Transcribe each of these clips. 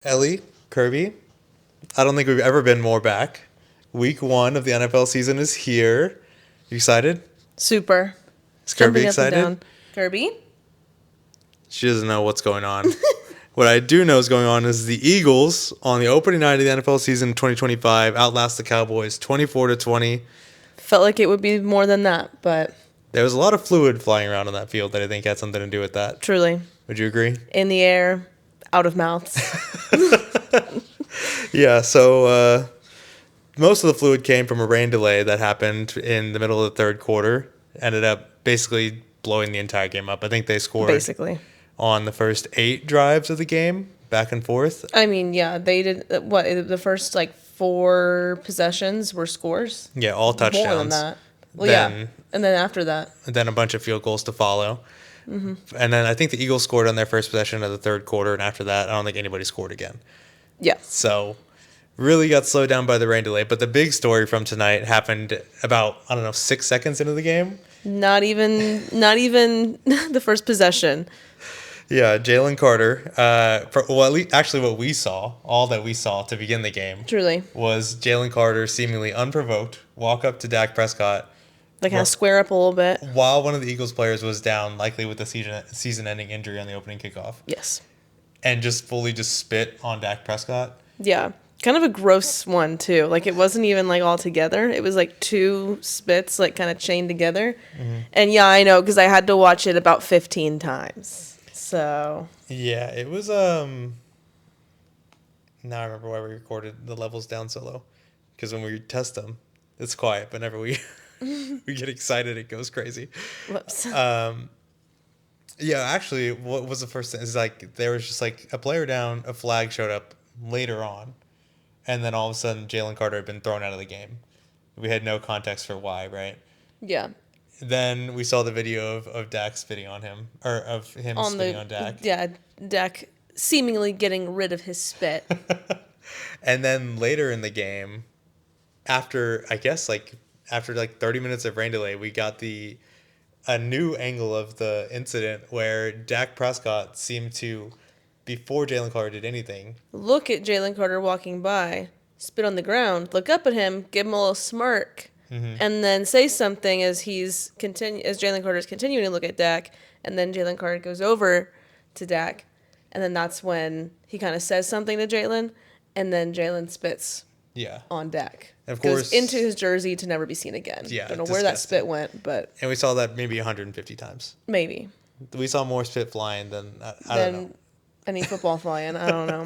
Elle, Kirby, I don't think we've ever been more back. Week 1 of the NFL season is here. You excited? Super. Is Kirby Jumping up and excited? down. Kirby? She doesn't know what's going on. What I do know is going on is the Eagles on the opening night of the NFL season 2025 outlast the Cowboys 24-20. Felt like it would be more than that, but There was a lot of fluid flying around on that field that I think had something to do with that. truly. Would you agree? In the air, out of mouths. Yeah, so most of the fluid came from a rain delay that happened in the middle of the third quarter. Ended up basically blowing the entire game up. I think they scored Basically. on the first 8 drives of the game, back and forth. I mean, yeah, they did the first 4 possessions were scores. Yeah, all touchdowns. More than that. Well, Then- yeah. And then after that. And then a bunch of field goals to follow. Mm-hmm. And then I think the Eagles scored on their first possession of the third quarter, and after that, I don't think anybody scored again. Yeah. So really got slowed down by the rain delay. But the big story from tonight happened about, 6 seconds into the game. Not even the first possession. Yeah, Jalen Carter. At least, actually, what we saw, all that we saw to begin the game, Truly. was Jalen Carter seemingly unprovoked walk up to Dak Prescott Kind of square up a little bit. while one of the Eagles players was down, likely with a season-ending injury on the opening kickoff, Yes. and just fully spit on Dak Prescott. Yeah. Kind of a gross one, too. It wasn't even, all together. It was, 2 spits, kind of chained together. Mm-hmm. And, yeah, I know, because I had to watch it about 15 times. So. Yeah, it was, now I remember why we recorded the levels down so low. Because when we test them, it's quiet, but whenever we we get excited, it goes crazy. Whoops. Yeah, actually, what was the first thing? It's there was just a player down, a flag showed up later on, and then all of a sudden Jalen Carter had been thrown out of the game. We had no context for why, right? Yeah. Then we saw the video of Dak spitting on him, or of him spitting on Dak. Yeah, Dak seemingly getting rid of his spit. And then later in the game, after 30 minutes of rain delay, we got a new angle of the incident where Dak Prescott seemed to, before Jalen Carter did anything, Look at Jalen Carter walking by, spit on the ground, look up at him, give him a little smirk, and then say something as Jalen Carter's continuing to look at Dak, and then Jalen Carter goes over to Dak, and then that's when he kind of says something to Jalen, and then Jalen spits on Dak. And of course, goes into his jersey to never be seen again. Yeah, don't know where that spit went, but and we saw that maybe 150 times. maybe. We saw more spit flying than I don't know. Any football flying. I don't know.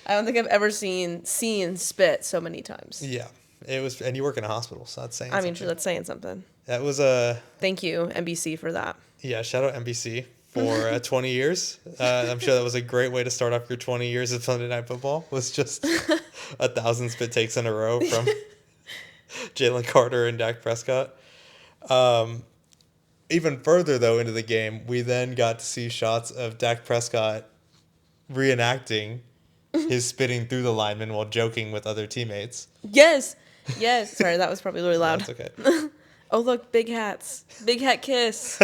I don't think I've ever seen spit so many times. Yeah, it was, and you work in a hospital, so that's saying. Sure, that's saying something. That was a. Thank you, NBC, for that. Yeah, shout out NBC for 20 years. I'm sure that was a great way to start off your 20 years of Sunday Night Football. Was just 1,000 spit takes in a row from Jalen Carter and Dak Prescott. Even further, though, into the game, we then got to see shots of Dak Prescott reenacting his spitting through the lineman while joking with other teammates. Yes. Sorry, that was probably really loud. That's okay. Oh, look, big hats. Big hat kiss.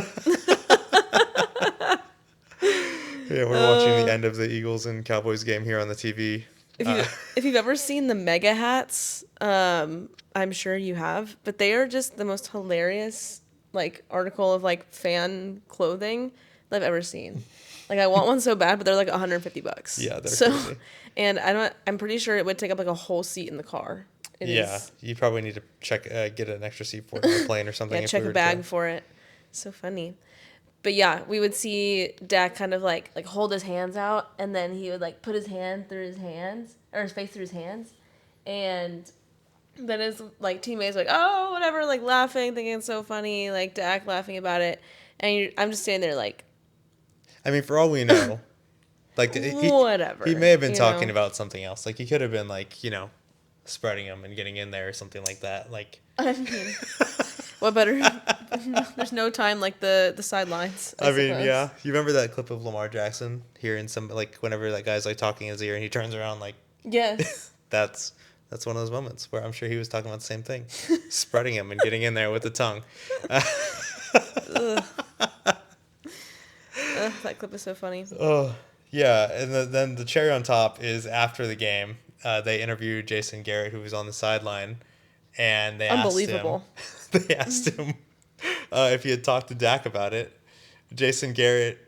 Yeah, we're watching the end of the Eagles and Cowboys game here on the TV. If you've ever seen the mega hats, I'm sure you have, but they are just the most hilarious article of fan clothing that I've ever seen. I want one so bad, but they're $150. Yeah, they're crazy. And I'm pretty sure it would take up a whole seat in the car. You probably need to get an extra seat for it on the plane or something. Yeah, check a bag for it. So funny. But yeah, we would see Dak kind of hold his hands out, and then he would put his hand through his hands, or his face through his hands, and then his teammates oh, whatever, laughing, thinking it's so funny, Dak laughing about it, and I'm just standing there I mean, for all we know, whatever. He may have been talking about something else. He could have been spreading them and getting in there or something like that. I mean, what better? There's no time like the sidelines. I mean, yeah. You remember that clip of Lamar Jackson hearing some whenever that guy's talking in his ear and he turns around Yes. That's one of those moments where I'm sure he was talking about the same thing, spreading him and getting in there with the tongue. That clip is so funny. Oh Yeah, and then the cherry on top is after the game, they interviewed Jason Garrett, who was on the sideline, and Unbelievable. they asked him if he had talked to Dak about it. Jason Garrett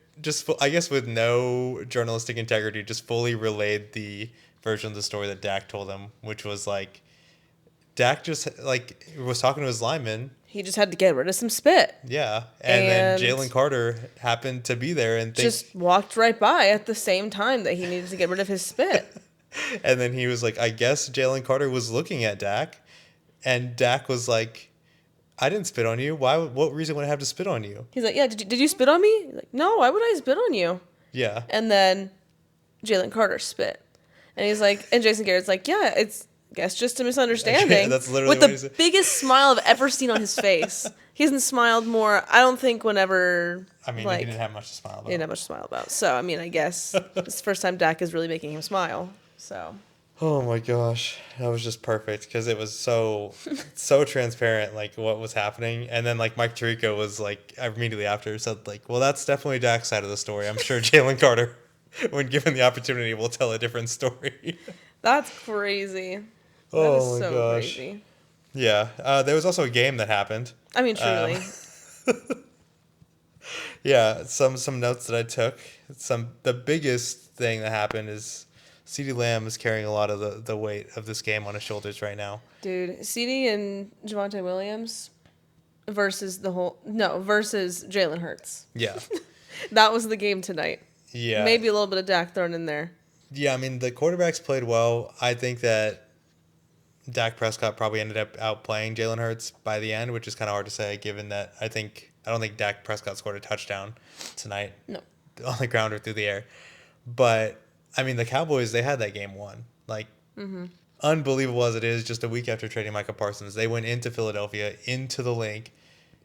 I guess with no journalistic integrity, just fully relayed the version of the story that Dak told him, which was like Dak just like was talking to his lineman. He just had to get rid of some spit. Yeah, and then And Jalen Carter happened to be there and just walked right by at the same time that he needed to get rid of his spit. and then he was like, I guess Jalen Carter was looking at Dak, and Dak was like, I didn't spit on you. Why? What reason would I have to spit on you? He's like, yeah, did you spit on me? He's like, no, why would I spit on you? Yeah. And then Jalen Carter spit. And he's like, and Jason Garrett's like, yeah, it's, I guess, just a misunderstanding. That's literally with what he the said. biggest smile I've ever seen on his face. He hasn't smiled more, I don't think, whenever. I mean, like, he didn't have much to smile about. He didn't have much to smile about. So, I mean, I guess it's the first time Dak is really making him smile. So. Oh my gosh, that was just perfect because it was so transparent, like what was happening, and then like Mike Tirico was like immediately after said like, well, that's definitely Dak's side of the story. I'm sure Jalen Carter, when given the opportunity, will tell a different story. That's crazy. That Oh is my so gosh. crazy. Yeah, there was also a game that happened. I mean, truly. Yeah, some notes that I took. The biggest thing that happened is CeeDee Lamb is carrying a lot of the weight of this game on his shoulders right now. Dude, CD and Javonte Williams versus Jalen Hurts. Yeah. That was the game tonight. Yeah. Maybe a little bit of Dak thrown in there. Yeah, I mean, the quarterbacks played well. I think that Dak Prescott probably ended up outplaying Jalen Hurts by the end, which is kind of hard to say given that I don't think Dak Prescott scored a touchdown tonight. No. On the ground or through the air. But, I mean, the Cowboys, they had that game won. Like, unbelievable as it is, just a week after trading Micah Parsons, they went into Philadelphia, into the Link.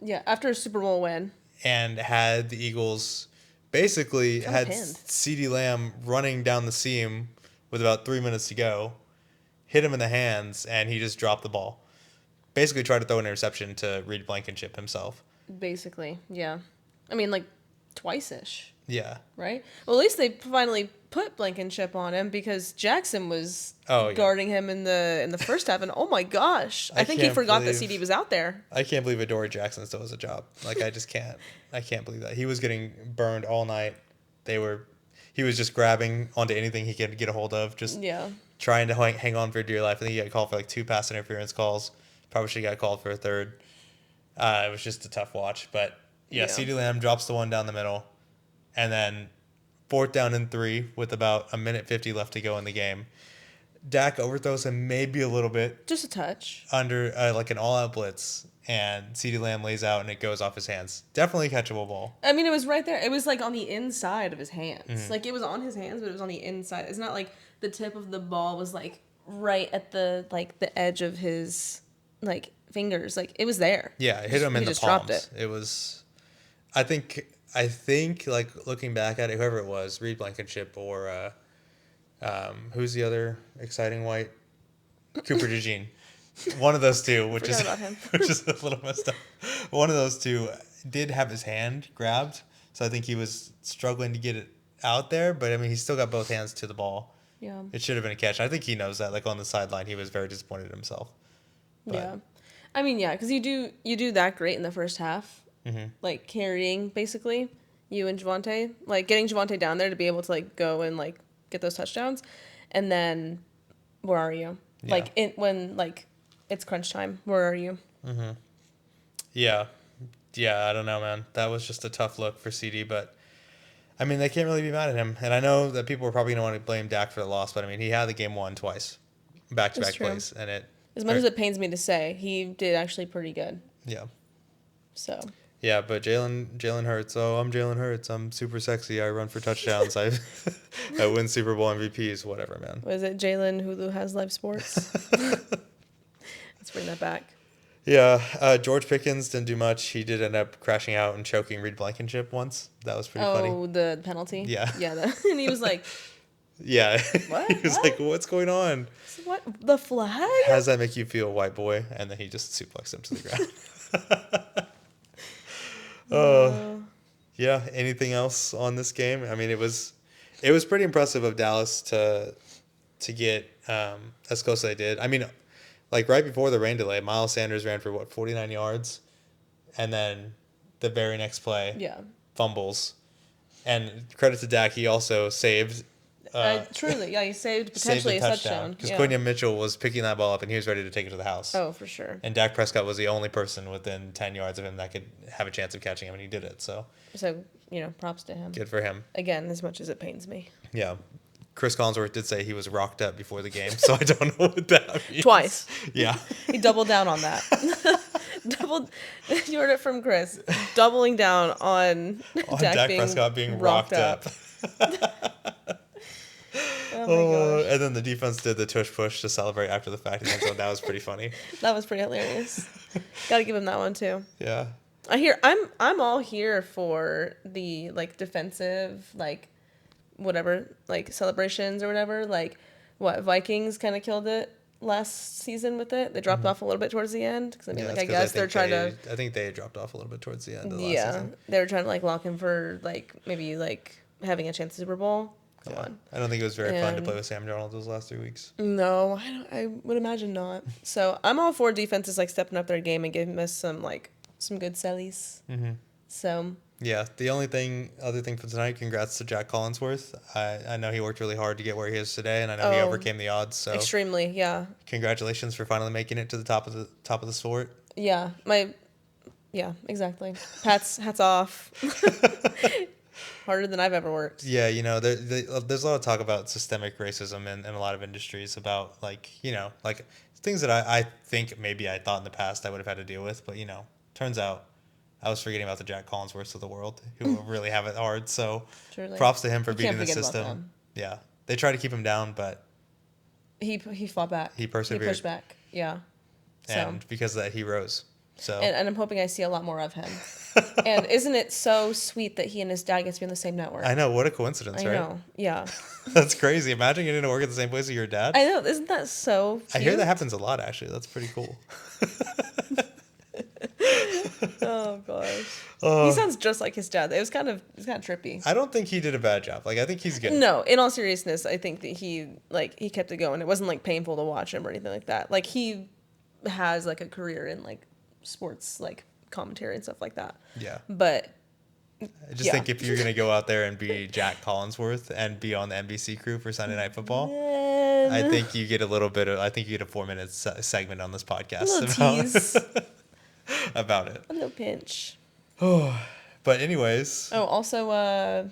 Yeah, after a Super Bowl win. And had the Eagles basically had pinned. CeeDee Lamb running down the seam with about 3 minutes to go, hit him in the hands, and he just dropped the ball. Basically tried to throw an interception to Reed Blankenship himself. Basically, yeah. I mean, like, twice-ish. Yeah. Right? Well, at least they finally put Blankenship on him because Jackson was guarding him in the first half, and oh my gosh, I think he forgot that CD was out there. I can't believe Adoree Jackson still has a job. Like, I just can't. I can't believe that. He was getting burned all night. He was just grabbing onto anything he could get a hold of, just trying to hang on for dear life. I think he got called for like 2 pass interference calls. Probably should have got called for a third. It was just a tough watch, but yeah. CeeDee Lamb drops the one down the middle. And then 4th down and 3 with about 1:50 left to go in the game. Dak overthrows him maybe a little bit. Just a touch. Under like an all-out blitz. And CeeDee Lamb lays out and it goes off his hands. Definitely a catchable ball. I mean, it was right there. It was like on the inside of his hands. Like it was on his hands, but it was on the inside. It's not like the tip of the ball was like right at the edge of his like fingers. Like it was there. Yeah, it hit him in the palms. Dropped it. It was, I think like looking back at it, whoever it was, Reed Blankenship or who's the other exciting white? Cooper DeJean. One of those two, which is a little messed up. One of those two did have his hand grabbed, so I think he was struggling to get it out there. But I mean, he still got both hands to the ball. Yeah. It should have been a catch. I think he knows that. Like on the sideline, he was very disappointed in himself. But. Yeah, I mean, yeah, because you do that great in the first half, like carrying basically you and Javonte, like getting Javonte down there to be able to like go and like get those touchdowns, and then where are you? Yeah. Like when like it's crunch time, where are you? Yeah, I don't know, man. That was just a tough look for CD, but I mean they can't really be mad at him. And I know that people are probably gonna want to blame Dak for the loss, but I mean he had the game won twice, back-to-back plays, and it. As much as it pains me to say, he did actually pretty good. Yeah. So. Yeah, but Jalen Hurts. Oh, I'm Jalen Hurts. I'm super sexy. I run for touchdowns. I win Super Bowl MVPs. Whatever, man. Was it Jalen Hulu has live sports? Let's bring that back. Yeah, George Pickens didn't do much. He did end up crashing out and choking Reed Blankenship once. That was pretty funny. Oh, the penalty? Yeah. Yeah, and he was like... Yeah. What? He was like, what's going on? What? The flag? How does that make you feel, white boy? And then he just suplexed him to the ground. Yeah, anything else on this game? I mean, it was It was pretty impressive of Dallas to get as close as they did. I mean, like right before the rain delay, Miles Sanders ran for 49 yards, and then the very next play, fumbles. And credit to Dak, he also saved. Truly, he saved potentially a touchdown. Because Quinion Mitchell was picking that ball up, and he was ready to take it to the house. Oh, for sure. And Dak Prescott was the only person within 10 yards of him that could have a chance of catching him, and he did it. So, props to him. Good for him. Again, as much as it pains me. Yeah. Chris Collinsworth did say he was rocked up before the game, so I don't know what that means. Twice. Yeah. He doubled down on that. You heard it from Chris. Doubling down on Dak Prescott being rocked up. Oh my gosh. And then the defense did the tush push to celebrate after the fact, and so that was pretty funny. That was pretty hilarious. Gotta give him that one too. Yeah. I'm all here for the defensive whatever celebrations or whatever. Vikings kind of killed it last season with it. They dropped off a little bit towards the end because I guess they're trying to. I think they dropped off a little bit towards the end of the last season. They were trying to lock in for maybe having a chance at Super Bowl. Come on. I don't think it was very fun to play with Sam Darnold those last 3 weeks. No, I would imagine not. So I'm all for defenses stepping up their game and giving us some good sellies. Mm-hmm. So. Yeah, the other thing for tonight, congrats to Jack Collinsworth. I know he worked really hard to get where he is today, and I know he overcame the odds. So extremely, yeah. Congratulations for finally making it to the top of the sport. Yeah, exactly. Hats off. Harder than I've ever worked. Yeah, there's a lot of talk about systemic racism in a lot of industries about things that I think maybe I thought in the past I would have had to deal with, but turns out I was forgetting about the Jack Collinsworths of the world who really have it hard. So Truly. Props to him for beating the system. Yeah, they tried to keep him down, but he fought back. He persevered. He pushed back. Yeah. And because of that, he rose. So and I'm hoping I see a lot more of him. And isn't it so sweet that he and his dad get to be on the same network? I know. What a coincidence, right? I know. Yeah. That's crazy. Imagine getting to work at the same place as your dad. I know. Isn't that so cute? I hear that happens a lot, actually. That's pretty cool. Oh gosh. He sounds just like his dad. It was kind of trippy. I don't think he did a bad job. I think he's good. No, in all seriousness, I think that he kept it going. It wasn't painful to watch him or anything like that. He has a career in sports commentary and stuff like that. Yeah. But I just think if you're going to go out there and be Jack Collinsworth and be on the NBC crew for Sunday Night Football, I think you get a 4-minute segment on this podcast. A little tease. About it. A little pinch. Oh, but anyways. Oh, also,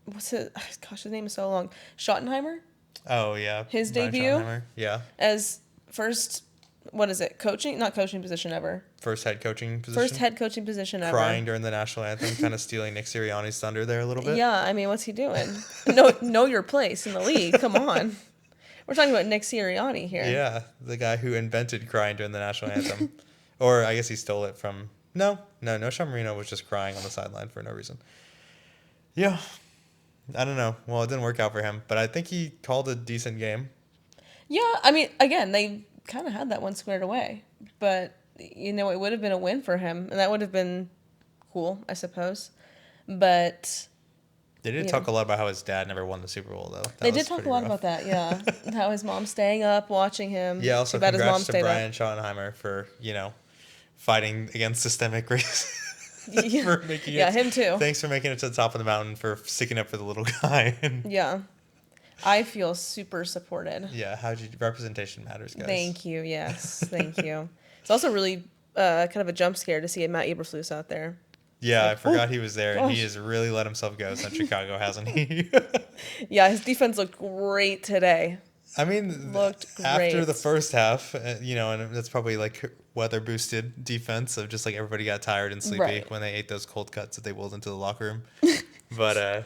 what's it? Gosh, his name is so long. Schottenheimer? Oh, yeah. His debut? Yeah. As first, what is it? Coaching? Not coaching position ever. First head coaching position. First head coaching position ever. Crying during the national anthem, kind of stealing Nick Sirianni's thunder there a little bit. Yeah, I mean, what's he doing? Know your place in the league. Come on. We're talking about Nick Sirianni here. Yeah, the guy who invented crying during the national anthem. Or I guess he stole it from... No, Sean Marino was just crying on the sideline for no reason. Yeah. I don't know. Well, it didn't work out for him, but I think he called a decent game. Yeah, I mean, again, they kind of had that one squared away. But, it would have been a win for him, and that would have been cool, I suppose. But... They did talk a lot about how his dad never won the Super Bowl, though. They did talk a lot about that, yeah. How his mom's staying up, watching him. Yeah, also congrats to Brian Schottenheimer for, fighting against systemic racism. For making it, him too. Thanks for making it to the top of the mountain, for sticking up for the little guy. Yeah. I feel super supported. Yeah, representation matters, guys. Thank you, yes. Thank you. It's also really kind of a jump scare to see Matt Eberflus out there. Yeah, I forgot he was there, and he has really let himself go since Chicago, hasn't he? Yeah, his defense looked great today. I mean, after the first half, and that's probably weather boosted defense of just everybody got tired and sleepy when they ate those cold cuts that they willed into the locker room. But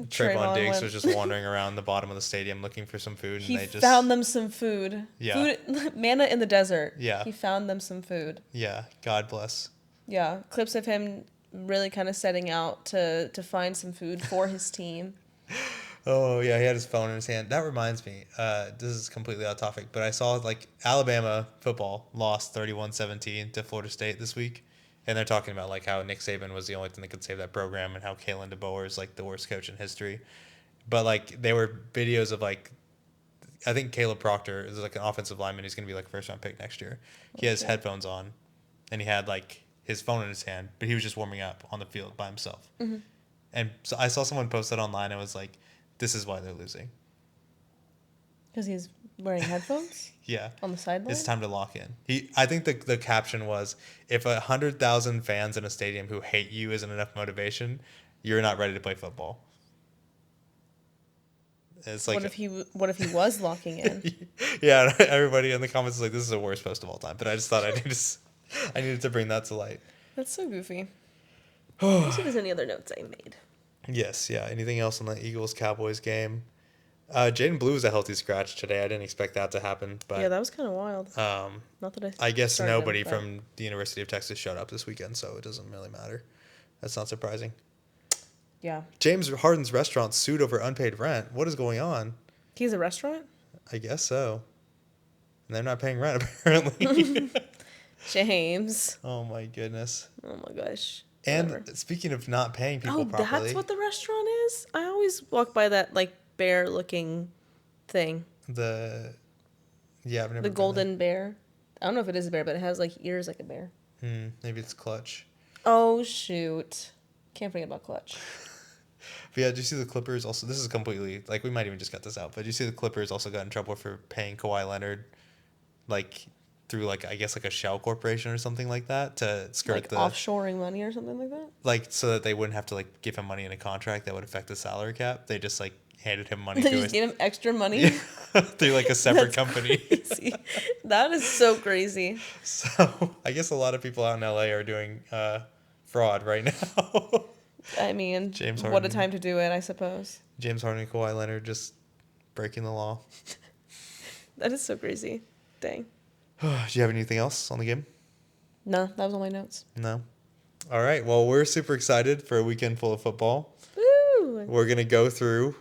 Trayvon Diggs was just wandering around the bottom of the stadium looking for some food. He found them some food. Yeah. Manna in the desert. Yeah. He found them some food. Yeah. God bless. Yeah. Clips of him really kind of setting out to find some food for his team. Oh, yeah, he had his phone in his hand. That reminds me, this is completely off topic, but I saw Alabama football lost 31-17 to Florida State this week. And they're talking about like how Nick Saban was the only thing that could save that program, and how Kalen DeBoer is like the worst coach in history. But like they were videos of like, I think Caleb Proctor is like an offensive lineman. He's gonna be like a first round pick next year. He has headphones on, and he had like his phone in his hand, but he was just warming up on the field by himself. Mm-hmm. And so I saw someone post that online and was like, "This is why they're losing." Because he's wearing headphones. Yeah. On the sideline. It's time to lock in. I think the caption was, "If 100,000 fans in a stadium who hate you isn't enough motivation, you're not ready to play football." It's like, what if he was locking in? Yeah, everybody in the comments is like, "This is the worst post of all time." But I just thought I needed to bring that to light. That's so goofy. Let me see if there's any other notes I made. Yes, yeah. Anything else on the Eagles-Cowboys game? Jaden Blue was a healthy scratch today. I didn't expect that to happen, but yeah, that was kind of wild. Not that I guess nobody from the University of Texas showed up this weekend, so it doesn't really matter. That's not surprising. Yeah. James Harden's restaurant sued over unpaid rent. What is going on? He's a restaurant? I guess so. And they're not paying rent, apparently. James. Oh, my goodness. Oh, my gosh. And Whatever. speaking of not paying people properly. Oh, that's what the restaurant is? I always walk by that, like, bear-looking thing. I've never The golden bear. I don't know if it is a bear, but it has, like, ears like a bear. Maybe it's Clutch. Oh, shoot. Can't forget about Clutch. But yeah, did you see the Clippers also? This is completely, like, we might even just cut this out, but did you see the Clippers also got in trouble for paying Kawhi Leonard, like, through, like, I guess, like a shell corporation or something like that to skirt like offshoring money or something like that? Like, so that they wouldn't have to, like, give him money in a contract that would affect the salary cap. They just, like, handed him money. They just gave him extra money? Through, like, a separate company. Crazy. That is so crazy. So, I guess a lot of people out in LA are doing fraud right now. I mean, what a time to do it, I suppose. James Harden and Kawhi Leonard just breaking the law. That is so crazy. Dang. Do you have anything else on the game? No, that was all my notes. No. All right. Well, we're super excited for a weekend full of football. Woo! We're going to go through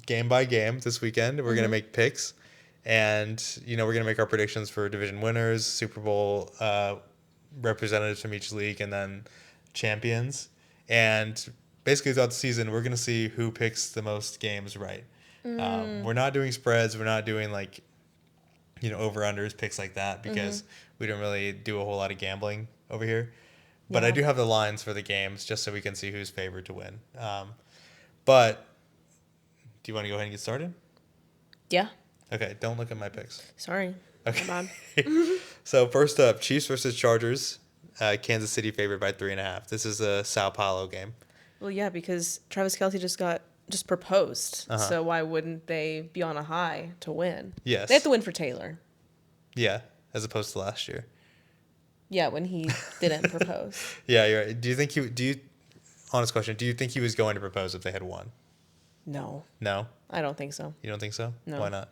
game by game this weekend. We're going to make picks. And, we're going to make our predictions for division winners, Super Bowl representatives from each league, and then champions. And basically throughout the season, we're going to see who picks the most games right. We're not doing spreads. We're not doing, like, over-unders, picks like that, because we don't really do a whole lot of gambling over here. But I do have the lines for the games just so we can see who's favored to win. But do you want to go ahead and get started? Yeah. Okay, don't look at my picks. Sorry. Okay. Come on. So first up, Chiefs versus Chargers. Kansas City favored by 3.5. This is a Sao Paulo game. Well, yeah, because Travis Kelce just proposed. So why wouldn't they be on a high to win? Yes. They have to win for Taylor. Yeah, as opposed to last year. Yeah, when he didn't propose. Yeah, you're right. Honest question, do you think he was going to propose if they had won? No. No? I don't think so. You don't think so? No. Why not?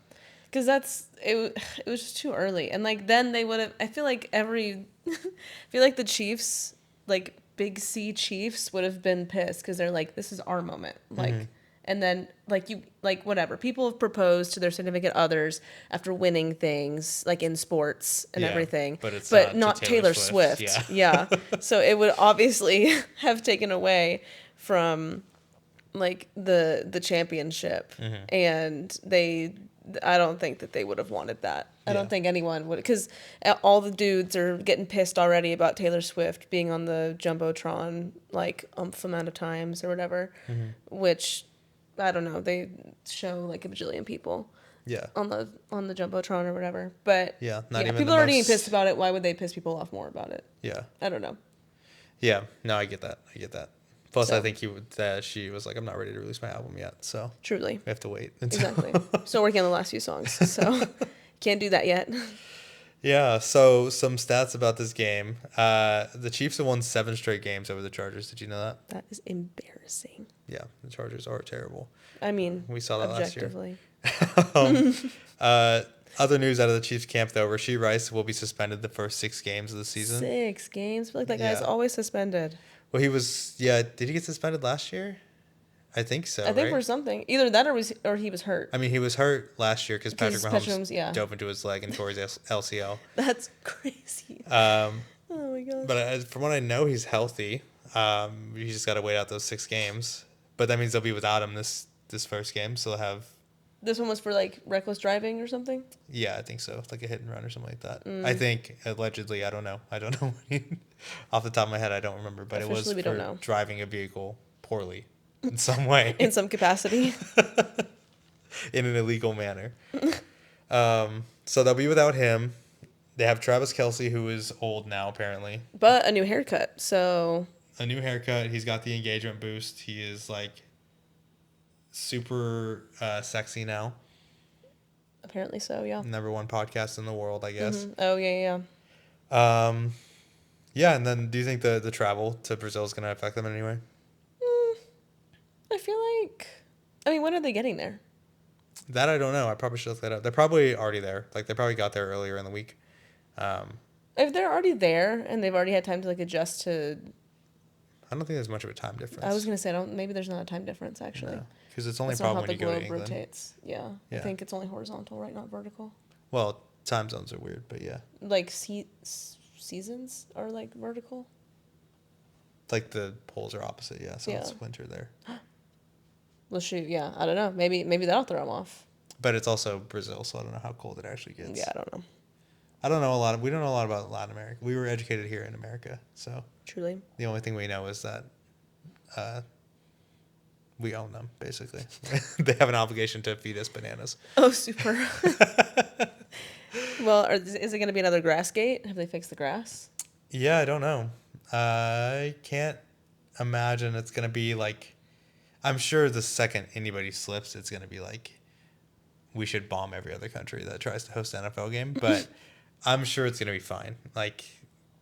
Because it was just too early. And, like, then they would have, I feel like the Chiefs, like, Big C Chiefs would have been pissed because they're like, this is our moment. Like, and then, whatever. People have proposed to their significant others after winning things, like, in sports and everything. But not Taylor Swift. Yeah. So it would obviously have taken away from, like, the championship. And I don't think that they would have wanted that. I don't think anyone would, because all the dudes are getting pissed already about Taylor Swift being on the Jumbotron, like, amount of times or whatever, which, I don't know, they show, like, a bajillion people on the Jumbotron or whatever. But people are already getting pissed about it. Why would they piss people off more about it? Yeah. I don't know. Yeah. No, I get that. Plus, I think she was like, I'm not ready to release my album yet. So truly, we have to wait. Exactly. Still working on the last few songs, so can't do that yet. Yeah. So some stats about this game: the Chiefs have won 7 straight games over the Chargers. Did you know that? That is embarrassing. Yeah, the Chargers are terrible. I mean, we saw that last year. Other news out of the Chiefs camp, though: Rashee Rice will be suspended the first 6 games of the season. 6 games? I feel like that guy's always suspended. Well, he was. Yeah, did he get suspended last year? I think so. I think for something, either that or he was hurt. I mean, he was hurt last year because Patrick Mahomes dove into his leg and tore his LCL. That's crazy. Oh my my gosh. But from what I know, he's healthy. You just got to wait out those 6 games. But that means they'll be without him this first game. So they'll have... This one was for, like, reckless driving or something? Yeah, I think so. Like a hit and run or something like that. I think, allegedly, I don't know. Off the top of my head, I don't remember. But Officially, it was for driving a vehicle poorly in some way. In some capacity. In an illegal manner. So they'll be without him. They have Travis Kelce, who is old now, apparently. But a new haircut, so... A new haircut. He's got the engagement boost. He is, like... super sexy now. Apparently so, yeah. #1 podcast in the world, I guess. Mm-hmm. Oh, yeah. Yeah, and then do you think the travel to Brazil is going to affect them in any way? I feel like... I mean, when are they getting there? That I don't know. I probably should look that up. They're probably already there. Like, they probably got there earlier in the week. If they're already there and they've already had time to, like, adjust to... I don't think there's much of a time difference. I was going to say, maybe there's not a time difference, actually. Because it's only That's problem not when how you the go to globe England. rotates. Yeah. I think it's only horizontal, right? Not vertical. Well, time zones are weird, but yeah. Like, seasons are, like, vertical? Like the poles are opposite, yeah. So it's winter there. Well, shoot, yeah. I don't know. Maybe that'll throw them off. But it's also Brazil, so I don't know how cold it actually gets. Yeah, I don't know. We don't know a lot about Latin America. We were educated here in America, so. Truly. The only thing we know is that we own them, basically. They have an obligation to feed us bananas. Oh, super. Well, is it going to be another grass gate? Have they fixed the grass? Yeah, I don't know. I can't imagine it's going to be like... I'm sure the second anybody slips, it's going to be like, we should bomb every other country that tries to host an NFL game. But I'm sure it's going to be fine. Like,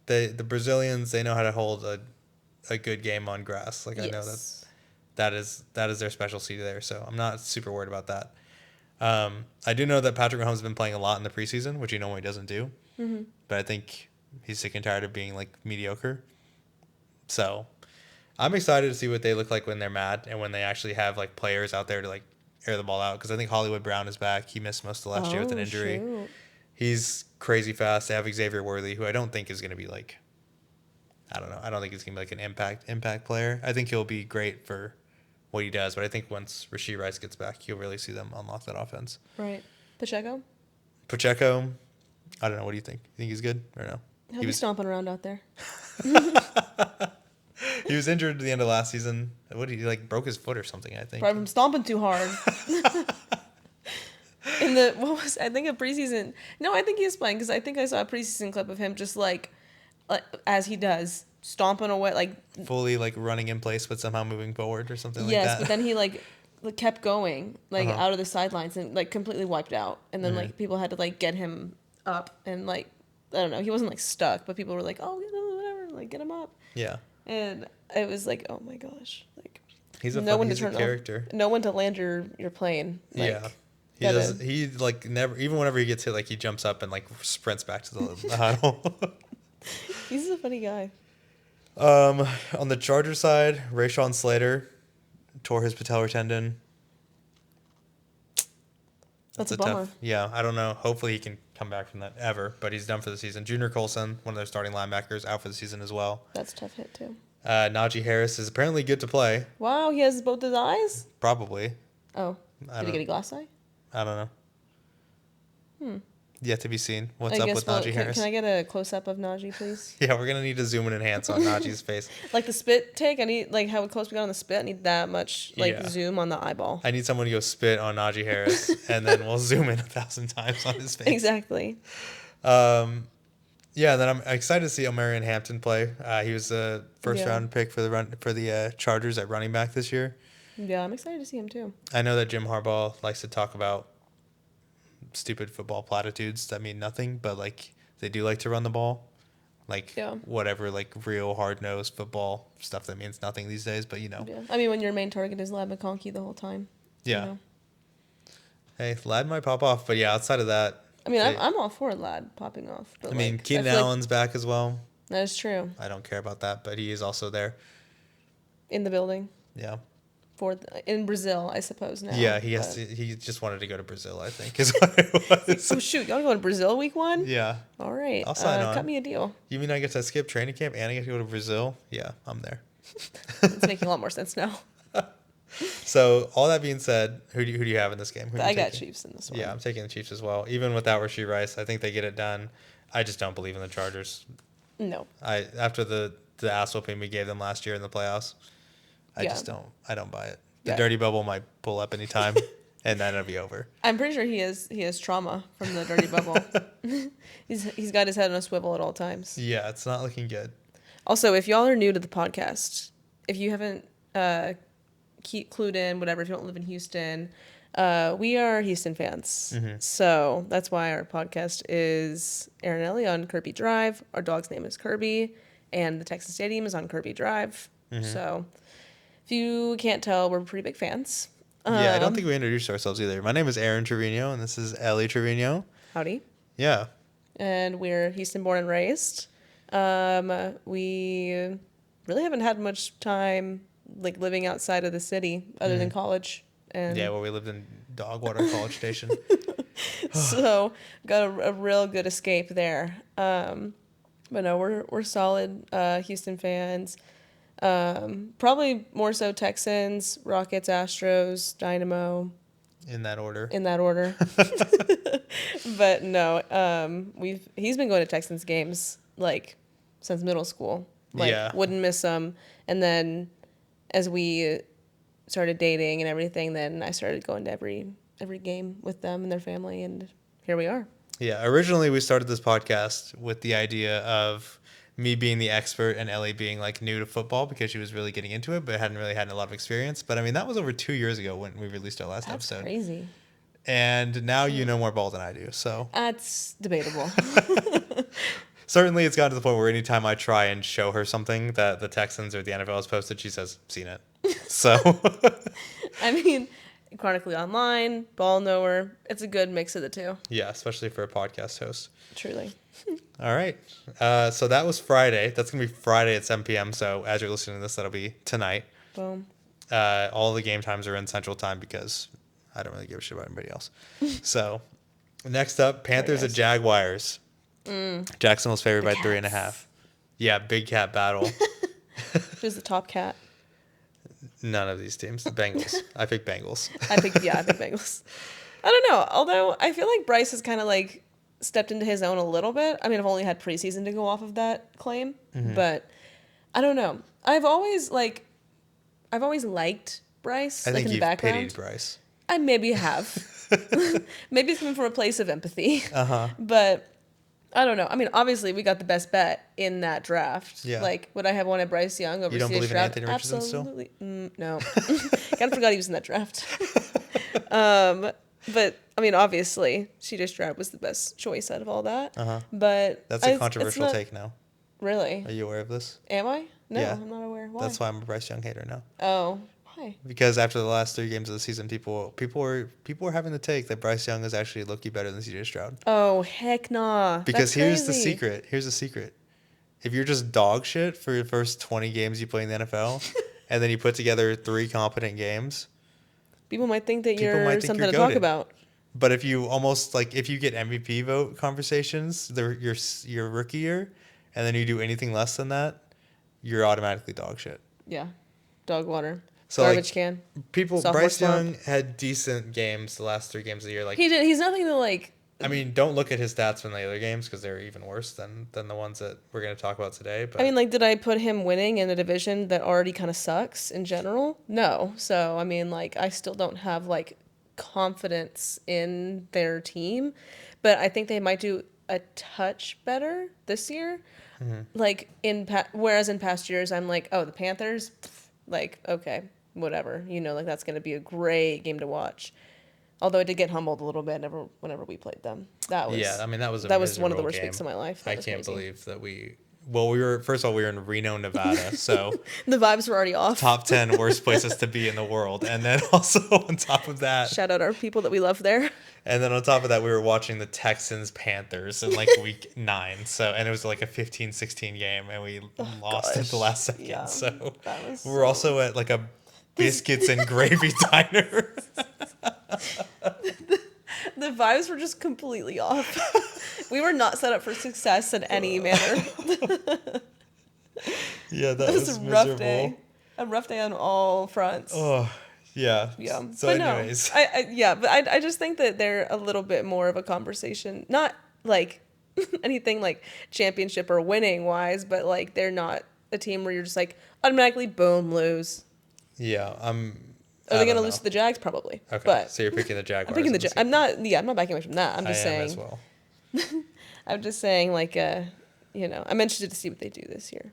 the Brazilians, they know how to hold a good game on grass. Like, I know that is their specialty there. So I'm not super worried about that. I do know that Patrick Mahomes has been playing a lot in the preseason, which he normally doesn't do. Mm-hmm. But I think he's sick and tired of being, like, mediocre. So I'm excited to see what they look like when they're mad and when they actually have, like, players out there to, like, air the ball out. Because I think Hollywood Brown is back. He missed most of last year with an injury. Shoot. He's crazy fast. They have Xavier Worthy, who I don't think is going to be, like, I don't know. I don't think he's going to be, like, an impact player. I think he'll be great for what he does. But I think once Rashee Rice gets back, you'll really see them unlock that offense. Right. Pacheco, I don't know. What do you think? You think he's good or no? He'll be stomping around out there. He was injured at the end of last season. What did he, like, broke his foot or something, I think. Probably from stomping too hard. I think a preseason. No, I think he is playing because I think I saw a preseason clip of him just like as he does, stomping away, like fully like running in place but somehow moving forward or something like that. Yes, but then he like kept going out of the sidelines and like completely wiped out. And then like people had to like get him up and like I don't know, he wasn't like stuck, but people were like, "Oh, whatever, like get him up." Yeah. And it was like, "Oh my gosh." Like he's a character. No one to land your plane. Like, yeah. He like never, even whenever he gets hit, like he jumps up and like sprints back to the huddle. He's a funny guy. On the Chargers side, Rashawn Slater tore his patellar tendon. That's a bummer. Yeah, I don't know. Hopefully he can come back from that ever, but he's done for the season. Junior Colson, one of their starting linebackers, out for the season as well. That's a tough hit too. Najee Harris is apparently good to play. Wow, he has both his eyes? Probably. Oh. Did he get a glass eye? I don't know. Yet to be seen. What's up with Najee Harris? Can I get a close-up of Najee, please? Yeah, we're going to need to zoom and enhance on Najee's face. Like the spit take? I need, like, how close we got on the spit. I need that much, zoom on the eyeball. I need someone to go spit on Najee Harris, and then we'll zoom in 1,000 times on his face. Exactly. Yeah, then I'm excited to see Omarion Hampton play. He was the first-round pick for the Chargers at running back this year. Yeah, I'm excited to see him, too. I know that Jim Harbaugh likes to talk about stupid football platitudes that mean nothing, but like they do like to run the ball, like whatever, like real hard-nosed football stuff that means nothing these days. But I mean, when your main target is Lad McConkey the whole time. Hey, Lad might pop off, but outside of that, I mean, I'm all for Lad popping off. But I mean, Keenan Allen's back as well. That is true. I don't care about that, but he is also there in the building. Yeah. in Brazil, I suppose now. Yeah, he has to. He just wanted to go to Brazil, I think, is what it was. Oh shoot, y'all going to Brazil week 1? Yeah. All right. I'll sign on. Cut me a deal. You mean I get to skip training camp and I get to go to Brazil? Yeah, I'm there. It's making a lot more sense now. So all that being said, who do you have in this game? I got Chiefs in this one. Yeah, I'm taking the Chiefs as well. Even without Rashee Rice, I think they get it done. I just don't believe in the Chargers. No. After the ass whooping we gave them last year in the playoffs, I don't buy it. The dirty bubble might pull up anytime, and then it'll be over. I'm pretty sure he has trauma from the dirty bubble. He's got his head on a swivel at all times. Yeah, it's not looking good. Also, if y'all are new to the podcast, if you haven't clued in, whatever, if you don't live in Houston, we are Houston fans. Mm-hmm. So that's why our podcast is Aaron and Elle on Kirby Drive. Our dog's name is Kirby, and the Texas Stadium is on Kirby Drive. Mm-hmm. So if you can't tell, we're pretty big fans. Yeah, I don't think we introduced ourselves either. My name is Aaron Trevino, and this is Elle Trevino. Howdy. Yeah. And we're Houston born and raised. We really haven't had much time like living outside of the city other than college. And yeah, well, we lived in Dogwater College Station. So got a real good escape there. But no, we're solid Houston fans. Probably more so Texans, Rockets, Astros, Dynamo. In that order. But no, he's been going to Texans games like since middle school. Like wouldn't miss them. And then as we started dating and everything, then I started going to every game with them and their family, and here we are. Yeah, originally we started this podcast with the idea of me being the expert and Ellie being like new to football because she was really getting into it, but hadn't really had a lot of experience. But I mean, that was over 2 years ago when we released our last episode. That's crazy. And now you know more ball than I do, so. That's debatable. Certainly it's gotten to the point where anytime I try and show her something that the Texans or the NFL has posted, she says, seen it. So. I mean, chronically online, ball knower. It's a good mix of the two. Yeah, especially for a podcast host. Truly. All right. So that was Friday. That's going to be Friday at 7 p.m. So as you're listening to this, that'll be tonight. Boom. All the game times are in Central Time because I don't really give a shit about anybody else. So next up, Panthers at Jaguars. Jacksonville's favored by 3.5. Yeah, big cat battle. Who's the top cat? None of these teams. The Bengals. I pick Bengals. I pick Bengals. I don't know. Although I feel like Bryce has kind of like stepped into his own a little bit. I mean, I've only had preseason to go off of that claim, but I don't know. I've always liked Bryce. I think in the you've background. pitied Bryce. I maybe have. Maybe it's coming from a place of empathy. But I don't know. I mean, obviously, we got the best bet in that draft. Yeah. Like, would I have wanted Bryce Young over You don't C.J. believe in Stroud? Anthony Richardson Absolutely. No. Kind of forgot he was in that draft. But, I mean, obviously, C.J. Stroud was the best choice out of all that. But that's a controversial take now. Really? Are you aware of this? Am I? No, Yeah. I'm not aware. Why? That's why I'm a Bryce Young hater now. Oh, why? Because after the last 3 games of the season, people were having the take that Bryce Young is actually low-key better than C.J. Stroud. Oh, heck nah. Because That's here's the crazy. secret. Here's the secret. If you're just dog shit for your first 20 games you play in the NFL, and then you put together 3 competent games, people might think that People might you're think something you're to talk goated. about. but if you if you get MVP vote conversations, your rookie year, and then you do anything less than that, you're automatically dog shit. Yeah. Dog water. So, Garbage can. Sophomore Bryce slump. Young had decent games the last 3 games of the year. Like He did. He's nothing to like. I mean, don't look at his stats from the other games because they're even worse than the ones that we're going to talk about today. But I mean, like, did I put him winning in a division that already kind of sucks in general? No. So, I mean, like, I still don't have, like, confidence in their team. But I think they might do a touch better this year. Like, whereas in past years, I'm like, oh, the Panthers? Like, okay, whatever. You know, like, that's going to be a great game to watch. Although I did get humbled a little bit whenever we played them. That was that was one of the worst game. weeks of my life. I can't believe that we were first of all we were in Reno, Nevada, so the vibes were already off. top 10 worst places to be in the world, and then also on top of that, Shout out our people that we love there. and then on top of that, we were watching the Texans Panthers in like week 9, and it was like a 15-16 game, and we lost at the last second. Yeah, So that was we were also at like a Biscuits and Gravy Diner. The vibes were just completely off. We were not set up for success in any manner. Yeah, that It was was a rough miserable. day. A rough day on all fronts. Oh, yeah. Yeah. So, but anyways. no, I just think that they're a little bit more of a conversation. Not like anything like championship or winning wise, but like they're not a team where you're just like automatically boom lose. Yeah, Are they gonna lose to the Jags? Probably. Okay, but so you're picking the Jaguars. I'm picking the in this I'm game. not. Yeah, I'm not backing away from that. I'm just I saying. am as well. I'm just saying, like, I'm interested to see what they do this year.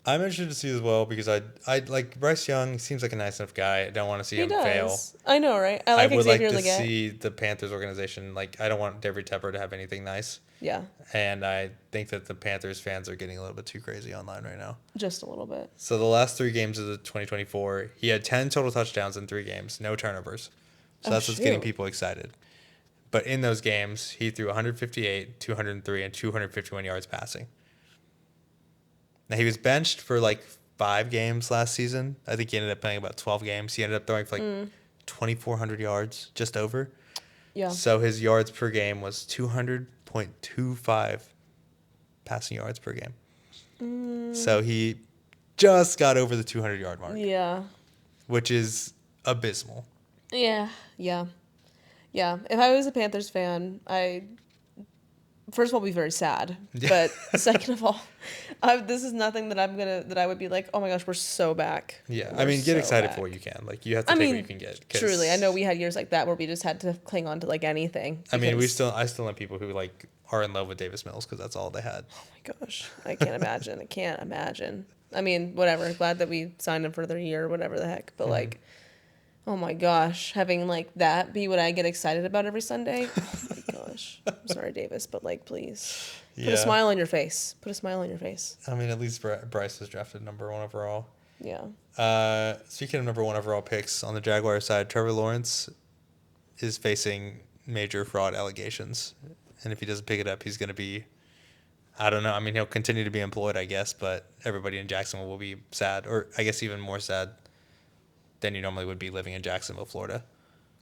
I'm interested to see as well because I like Bryce Young. Seems like a nice enough guy. I don't want to see He him does. fail. I know, right? I I like would Xavier like to Legette. see the Panthers organization. Like, I don't want David Tepper to have anything nice. Yeah, And I think that the Panthers fans are getting a little bit too crazy online right now. just a little bit. So the last 3 games of the 2024, he had 10 total touchdowns in 3 games, no turnovers. So that's what's getting shoot. people excited. But in those games, he threw 158, 203, and 251 yards passing. Now, he was benched for like 5 games last season. I think he ended up playing about 12 games. He ended up throwing for like 2,400 yards, just over. Yeah. So his yards per game was 200.25 passing yards per game. So he just got over the 200-yard mark, Yeah. which is abysmal. Yeah. Yeah. Yeah. If I was a Panthers fan, first of all, be very sad. Yeah. But second of all, this is nothing that I would be like, oh my gosh, we're so back. Yeah, We're I mean, get so excited back. for what you can. Like, you have to take what you can get. 'Cause, Truly, I know we had years like that where we just had to cling on to like anything. I mean, because- I still know people who like are in love with Davis Mills because that's all they had. Oh my gosh, I can't imagine. I can't imagine. I mean, whatever. Glad that we signed him for another year or whatever the heck. But like, oh my gosh, having like that be what I get excited about every Sunday. Oh my gosh. I'm sorry, Davis, but like, please put a smile on your face. Put a smile on your face. I mean, at least Bryce was drafted number 1 overall. Yeah. Speaking of number 1 overall picks on the Jaguars side, Trevor Lawrence is facing major fraud allegations, and if he doesn't pick it up, he's going to be, I don't know. I mean, he'll continue to be employed, I guess, but everybody in Jacksonville will be sad, or I guess even more sad than you normally would be living in Jacksonville, Florida.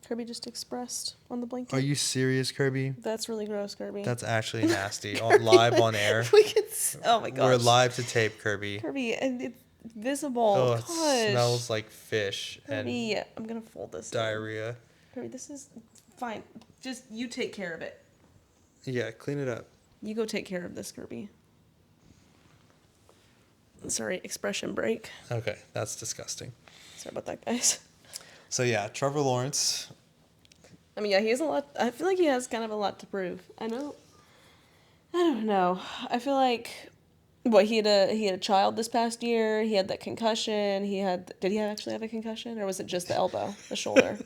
Kirby just expressed on the blanket. Are you serious, Kirby? That's really gross, Kirby. That's actually nasty. Live on air. Oh my gosh. We're live to tape, Kirby. Kirby, and it's visible. Oh, Gosh. it smells like fish Kirby, and I'm gonna fold this. diarrhea. Kirby, this is fine. Just you take care of it. Yeah, clean it up. You go take care of this, Kirby. Sorry, expression break. Okay, that's disgusting. Sorry about that, guys. So yeah, Trevor Lawrence. I mean, yeah, he has a lot. I feel like he has kind of a lot to prove. I don't know. I feel like, he had a child this past year. He had that concussion. Did he actually have a concussion, or was it just the elbow, the shoulder?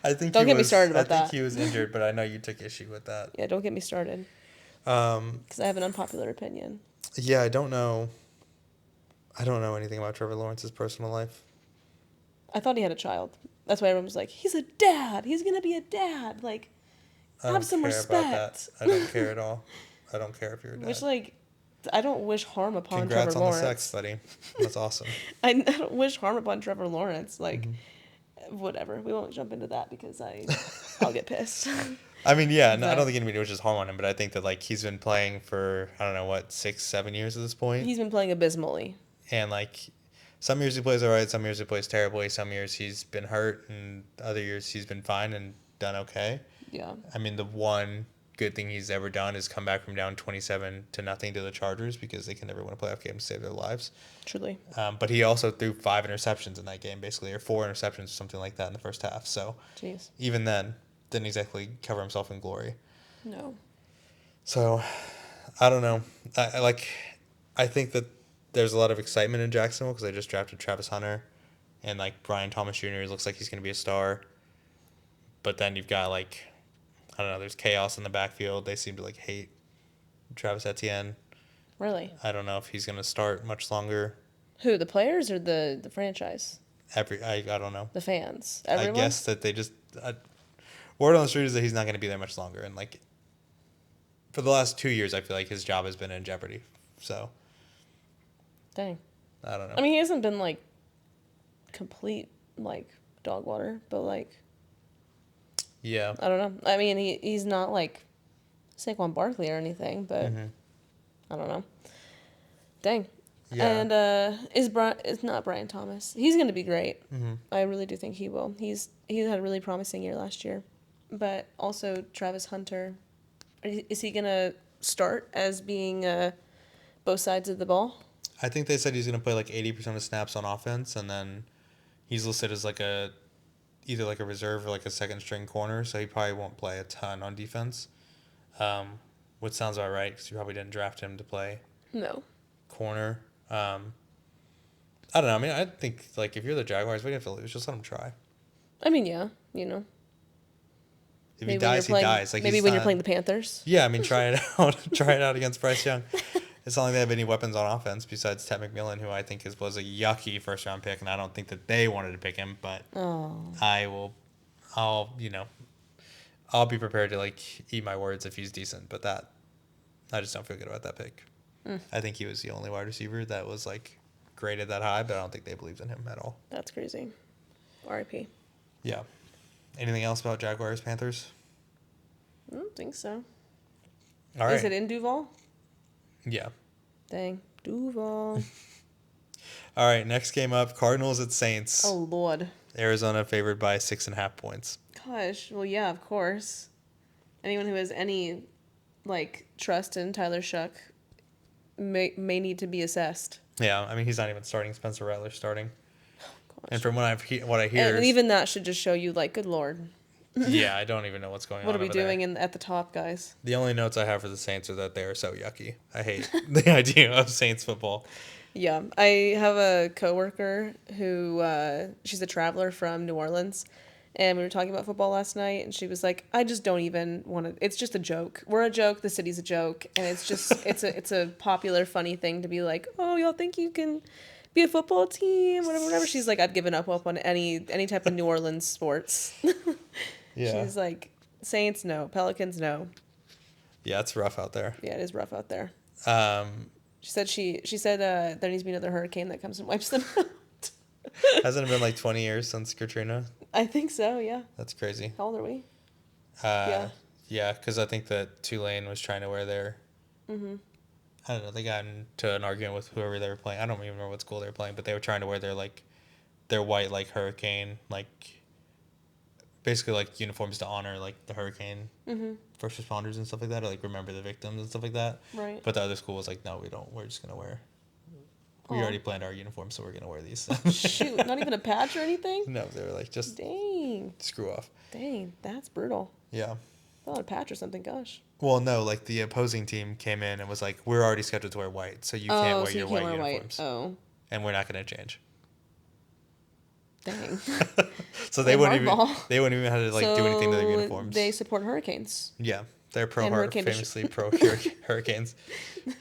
I think Don't get me started about I think that. he was injured, but I know you took issue with that. Yeah, don't get me started. Because I have an unpopular opinion. Yeah, I don't know anything about Trevor Lawrence's personal life. I thought he had a child. That's why everyone was like, he's a dad. He's going to be a dad. Like, have some respect. About that. I don't care at all. I don't care if you're a dad. I don't wish harm upon Congrats Trevor on Lawrence. the sex, buddy. That's awesome. I don't wish harm upon Trevor Lawrence. Like, whatever. We won't jump into that because I'll get pissed. I mean, yeah, no, I don't think anybody wishes harm on him, but I think that, like, he's been playing for, I don't know, 6-7 years at this point. He's been playing abysmally. And, like, some years he plays all right, some years he plays terribly, some years he's been hurt, and other years he's been fine and done okay. Yeah. I mean, the one good thing he's ever done is come back from down 27-0 to the Chargers because they can never win a playoff game to save their lives. Truly. But he also threw 5 interceptions in that game, basically, or 4 interceptions or something like that in the first half. So Jeez. even then, didn't exactly cover himself in glory. No. So, I don't know. I think that there's a lot of excitement in Jacksonville because they just drafted Travis Hunter, and like Brian Thomas Jr. looks like he's going to be a star. But then you've got I don't know. There's chaos in the backfield. They seem to hate Travis Etienne. Really? I don't know if he's going to start much longer. Who, the players or the franchise? I don't know. The fans? Everyone? I guess that they just word on the street is that he's not going to be there much longer, and for the last 2 years, I feel like his job has been in jeopardy. So. Dang. I don't know. I mean, he hasn't been complete like dog water, but like Yeah. I don't know. I mean, he's not like Saquon Barkley or anything, but Mm-hmm. I don't know. Dang. Yeah. And it's not Brian Thomas. He's gonna be great. Mm-hmm. I really do think he will. He had a really promising year last year, but also Travis Hunter. Is he gonna start as being both sides of the ball? I think they said he's going to play like 80% of snaps on offense, and then he's listed as like either like a reserve or like a second string corner, so he probably won't play a ton on defense. Which sounds about right because you probably didn't draft him to play No. corner. I don't know. I mean, I think like if you're the Jaguars, what do you have to lose? Just let him try. I mean, yeah, you know. If he dies, he dies. Like maybe when you're playing the Panthers. Yeah, I mean, try it out. Try it out against Bryce Young. It's not like they have any weapons on offense besides Ted McMillan, who I think was a yucky first round pick, and I don't think that they wanted to pick him. But I'll be prepared to like eat my words if he's decent. But I just don't feel good about that pick. I think he was the only wide receiver that was like graded that high, but I don't think they believed in him at all. That's crazy. R.I.P. Yeah. Anything else about Jaguars, Panthers? I don't think so. All right. Is it in Duval? Yeah. Dang. Duval. All right. Next game up, Cardinals at Saints. Oh, Lord. Arizona favored by 6.5 points. Gosh. Well, yeah, of course. Anyone who has any, like, trust in Tyler Shuck may need to be assessed. Yeah. I mean, he's not even starting. Spencer Rattler's starting. Gosh. And from what I hear... And even that should just show you, like, good Lord. Yeah, I don't even know what's going on. What are we doing at the top, guys? The only notes I have for the Saints are that they are so yucky. I hate the idea of Saints football. Yeah, I have a coworker who she's a traveler from New Orleans, and we were talking about football last night, and she was like, "I just don't even want to. It's just a joke. We're a joke. The city's a joke, and it's just it's a popular, funny thing to be like, oh, y'all think you can be a football team, whatever." She's like, I'd given up hope on any type of New Orleans sports. Yeah. She's like, Saints, no. Pelicans, no. Yeah, it's rough out there. Yeah, it is rough out there. She said there needs to be another hurricane that comes and wipes them out. Hasn't it been like 20 years since Katrina? I think so, yeah. That's crazy. How old are we? Yeah, because I think that Tulane was trying to wear their... Mm-hmm. I don't know, they got into an argument with whoever they were playing. I don't even remember what school they were playing, but they were trying to wear their white, like, hurricane, like... basically like uniforms to honor like the hurricane first responders and stuff like that, or like remember the victims and stuff like that. Right. But the other school was like, no, we don't. We're just gonna wear. We already planned our uniforms, so we're gonna wear these. Shoot, not even a patch or anything? No, they were like, just dang, screw off. Dang, that's brutal. Yeah. Not a patch or something, gosh. Well, no, like the opposing team came in and was like, we're already scheduled to wear white, so you can't wear your white uniforms. Oh. And we're not gonna change. Dang. So they wouldn't even have to like do anything to their uniforms. They support hurricanes. Yeah, they're famously pro hurricanes.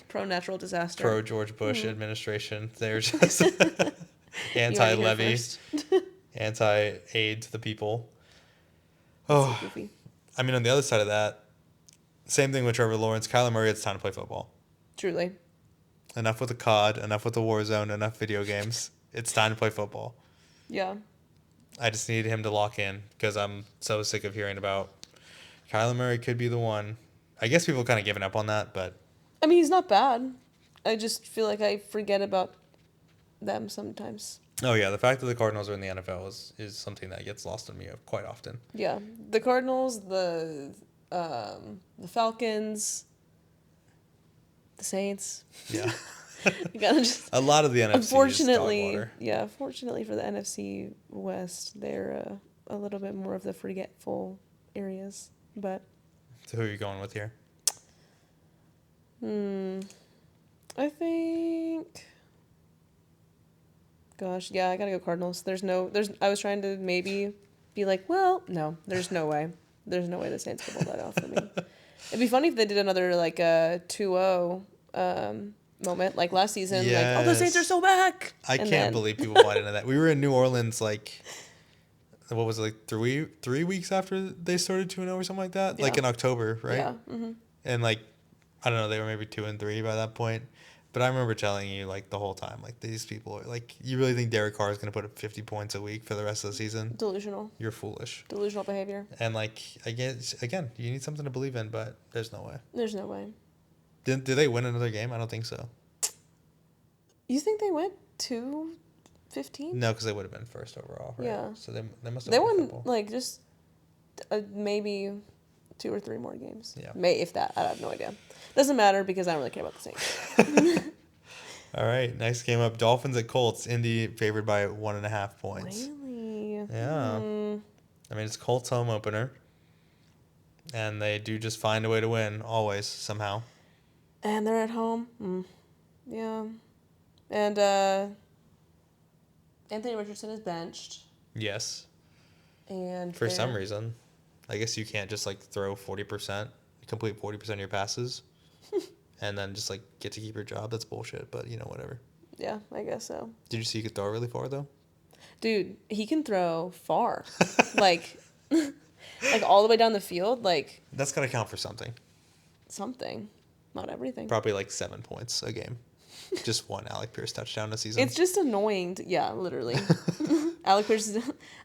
Pro natural disaster. Pro George Bush administration. They're just anti-levy, anti-aid to the people. Oh, I mean, on the other side of that, same thing with Trevor Lawrence. Kyler Murray, it's time to play football. Truly. Enough with the COD, enough with the Warzone, enough video games. It's time to play football. Yeah. I just need him to lock in because I'm so sick of hearing about Kyler Murray could be the one. I guess people kind of given up on that, but... I mean, he's not bad. I just feel like I forget about them sometimes. Oh, yeah. The fact that the Cardinals are in the NFL is something that gets lost on me quite often. Yeah. The Cardinals, the Falcons, the Saints. Yeah. You gotta just, a lot of the NFC unfortunately, is dog water. Yeah, fortunately for the NFC West, they're a little bit more of the forgetful areas. But so who are you going with here? I think, gosh, yeah, I gotta go Cardinals. I was trying to maybe be like, well, no, there's no way. There's no way the Saints could pull that off for me. It'd be funny if they did another like 2-0 moment like last season. Yes. Like, oh, the Saints are so back. I can't believe people bought into that. We were in New Orleans like, what was it, like 3 weeks after they started 2-0 or something like that? Yeah. Like in October, right? Yeah. Mm-hmm. And like, I don't know, they were maybe 2-3 by that point. But I remember telling you like the whole time, like these people are like, you really think Derek Carr is going to put up 50 points a week for the rest of the season? Delusional. You're foolish. Delusional behavior. And like, I guess again, you need something to believe in, but there's no way. There's no way. Did they win another game? I don't think so. You think they went 2-15? No, because they would have been first overall, right? Yeah. So they must have They won a won couple. like just maybe 2 or 3 more games. Yeah. If that. I have no idea. Doesn't matter because I don't really care about the Saints. All right, next game up, Dolphins at Colts. Indy favored by 1.5 points. Really? Yeah. I mean, it's Colts home opener. And they do just find a way to win, always, somehow. And they're at home. Yeah. And Anthony Richardson is benched. Yes. And for some reason. I guess you can't just, like, throw 40%, complete 40% of your passes, and then just, like, get to keep your job. That's bullshit, but, whatever. Yeah, I guess so. Did you see he could throw really far, though? Dude, he can throw far. like all the way down the field. Like, that's got to count for something. Something. Not everything. Probably, like, 7 points a game. Just one Alec Pierce touchdown a season. It's just annoying. Yeah, literally. Alec Pierce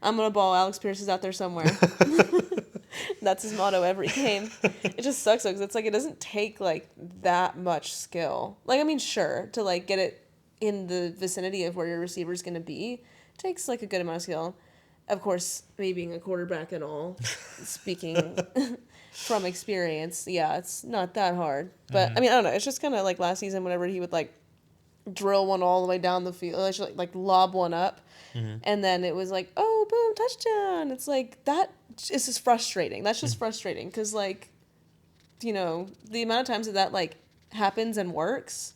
I'm going to ball. Alex Pierce is out there somewhere. That's his motto every game. It just sucks though, because it's like it doesn't take like that much skill. Like, I mean, sure, to like get it in the vicinity of where your receiver is going to be, it takes like a good amount of skill. Of course, me being a quarterback and all, speaking from experience, yeah, it's not that hard. But I mean, I don't know. It's just kind of like last season, whenever he would like drill one all the way down the field, like lob one up, and then it was like, oh, boom, touchdown. It's like that is just frustrating. That's just frustrating because like, the amount of times that like happens and works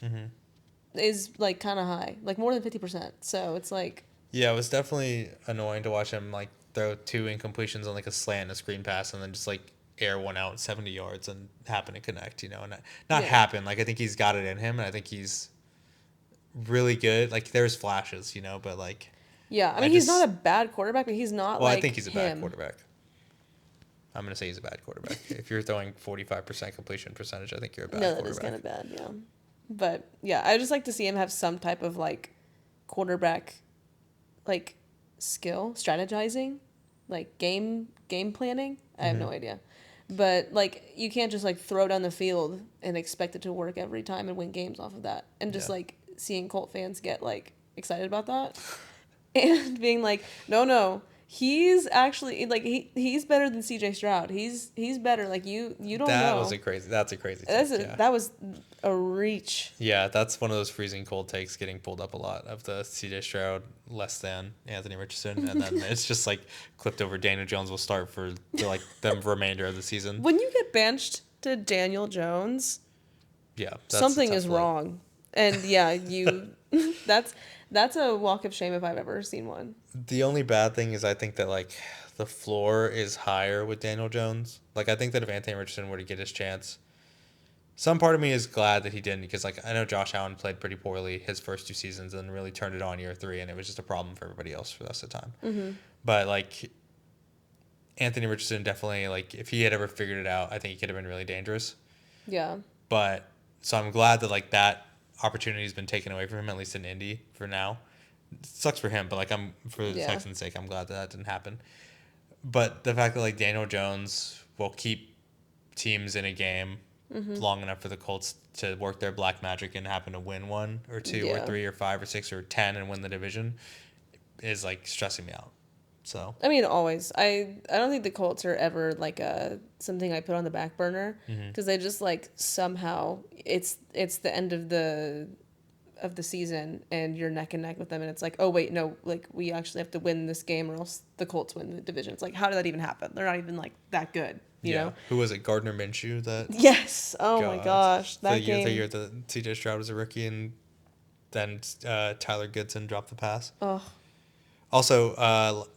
is like kind of high, like more than 50%. So it's like. Yeah, it was definitely annoying to watch him like throw 2 incompletions on like a slant and a screen pass, and then just like air one out 70 yards and happen to connect, and not happen. Like, I think he's got it in him, and I think he's really good. Like, there's flashes, but like. Yeah, I mean, he's not a bad quarterback, but he's not I think he's a bad quarterback. I'm going to say he's a bad quarterback. If you're throwing 45% completion percentage, I think you're a bad quarterback. No, that is kind of bad, yeah. But, yeah, I just like to see him have some type of, like, quarterback, like, skill, strategizing, like, game planning. I have no idea. But, like, you can't just, like, throw down the field and expect it to work every time and win games off of that. And just, like, seeing Colt fans get, like, excited about that. And being like, no, he's actually like he's better than CJ Stroud. He's better. Like you don't know. That's a crazy take, That was a reach. Yeah, that's one of those freezing cold takes getting pulled up a lot of the CJ Stroud less than Anthony Richardson, and then it's just like clipped over. Daniel Jones will start for like the remainder of the season. When you get benched to Daniel Jones, yeah, something is wrong. And yeah, that's a walk of shame if I've ever seen one. The only bad thing is I think that like the floor is higher with Daniel Jones. Like, I think that if Anthony Richardson were to get his chance, some part of me is glad that he didn't, because like I know Josh Allen played pretty poorly his first 2 seasons and really turned it on year 3, and it was just a problem for everybody else for the rest of the time. But like Anthony Richardson definitely, like, if he had ever figured it out, I think he could have been really dangerous. Yeah. But so I'm glad that like that opportunity has been taken away from him, at least in Indy for now. It sucks for him, but like for the Texans' sake, I'm glad that didn't happen. But the fact that like Daniel Jones will keep teams in a game long enough for the Colts to work their black magic and happen to win 1 or 2 or 3 or 5 or 6 or 10 and win the division is like stressing me out. So I mean, always. I don't think the Colts are ever like something I put on the back burner, because they just like somehow it's the end of the season and you're neck and neck with them, and it's like, oh wait, no, like we actually have to win this game or else the Colts win the division. It's like, how did that even happen? They're not even like that good, you know? Who was it? Gardner Minshew that? Yes. Oh my gosh, that game. The year that CJ Stroud was a rookie and then Tyler Goodson dropped the pass. Oh. Also,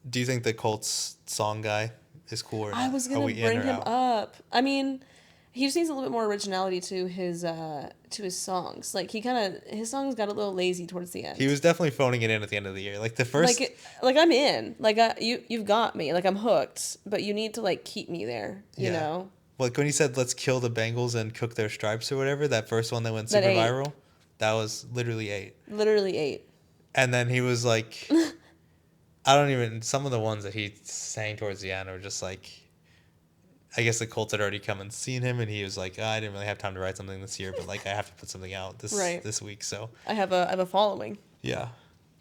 do you think the Colts song guy is cool or not? I was gonna bring him up. I mean, he just needs a little bit more originality to his songs. Like his songs got a little lazy towards the end. He was definitely phoning it in at the end of the year. Like the first, like I'm in. Like you've got me. Like I'm hooked. But you need to like keep me there. You know. like when he said let's kill the Bengals and cook their stripes or whatever, that first one that went That super 8. viral, that was literally 8. Literally 8. And then he was like, some of the ones that he sang towards the end were just like, I guess the Colts had already come and seen him, and he was like, I didn't really have time to write something this year, but like I have to put something out this week. So I have a following. Yeah.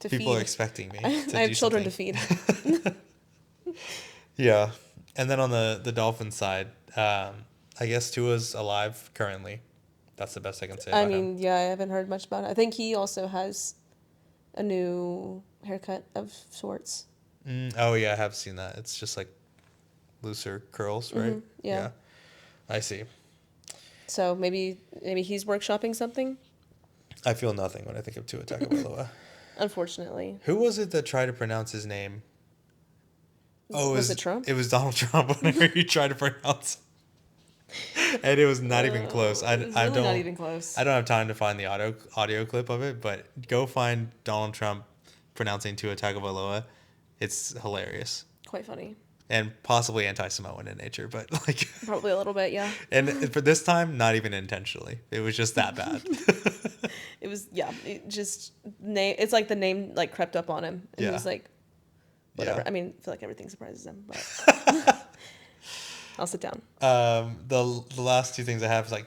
To People feed. are expecting me. I have children to feed. Yeah. And then on the Dolphins side, I guess Tua's alive currently. That's the best I can say about him. Yeah, I haven't heard much about it. I think he also has a new haircut of sorts. Oh, yeah, I have seen that. It's just like looser curls, right? Mm-hmm. Yeah. I see. So maybe he's workshopping something? I feel nothing when I think of Tua Tagovailoa. Unfortunately. Who was it that tried to pronounce his name? Oh, was it Trump? It was Donald Trump whenever he tried to pronounce. And it was not even close. I don't. Not even close. I don't have time to find the audio clip of it, but go find Donald Trump pronouncing Tua Tagovailoa. It's hilarious. Quite funny. And possibly anti-Samoan in nature, but like probably a little bit, yeah. And for this time, not even intentionally. It was just that bad. It was it's like the name like crept up on him, and he was like, whatever. I mean, I feel like everything surprises him, but I'll sit down. The last two things I have is like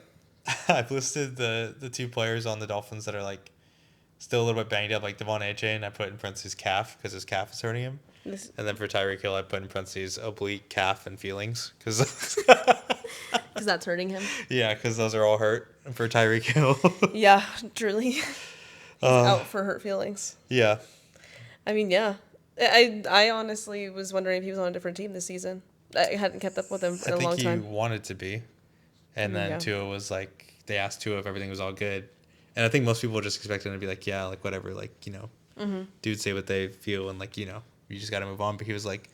I've listed the two players on the Dolphins that are like still a little bit banged up, like Devon Achane. I put in parentheses calf because his calf is hurting him. And then for Tyreek Hill, I put in parentheses oblique calf and feelings because that's hurting him. Yeah, because those are all hurt for Tyreek Hill. Yeah, truly. He's out for hurt feelings. Yeah. I mean, yeah. I honestly was wondering if he was on a different team this season. I hadn't kept up with him in a long time. I think he wanted to be. And then Tua was like, they asked Tua if everything was all good. And I think most people just expected him to be like, yeah, like whatever, like, dudes say what they feel and like, you just got to move on. But he was like,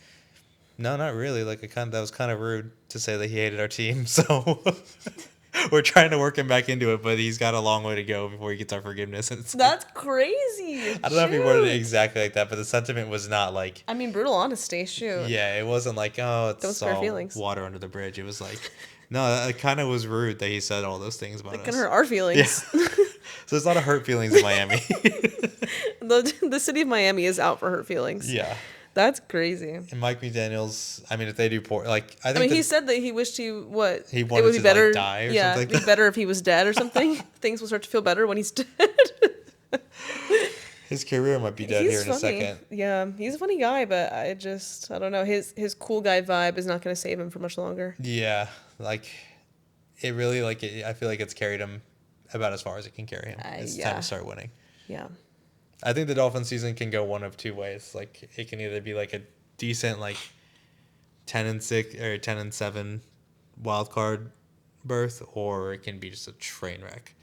no, not really. Like, that was kind of rude to say that he hated our team. So we're trying to work him back into it, but he's got a long way to go before he gets our forgiveness. That's crazy. I don't know if he worded it exactly like that, but the sentiment was not like... I mean, brutal honesty, shoot. Yeah, it wasn't like, oh, it's all feelings. Water under the bridge. It was like, no, it kind of was rude that he said all those things about us. It can hurt our feelings. Yeah. So there's a lot of hurt feelings in Miami. The city of Miami is out for hurt feelings. Yeah. That's crazy. And Mike McDaniels, I mean, if they do poor, like, I think he said that he wished he wanted it would be better, like, die or something. Yeah, it'd be better if he was dead or something. Things will start to feel better when he's dead. His career might be dead here in a second. Yeah, he's a funny guy, but I don't know. His cool guy vibe is not going to save him for much longer. Yeah, like, it really, like, I feel like it's carried him about as far as it can carry him. It's time to start winning. Yeah. I think the Dolphins season can go one of two ways. Like, it can either be like a decent, like, 10-6 or 10-7 wild card berth, or it can be just a train wreck.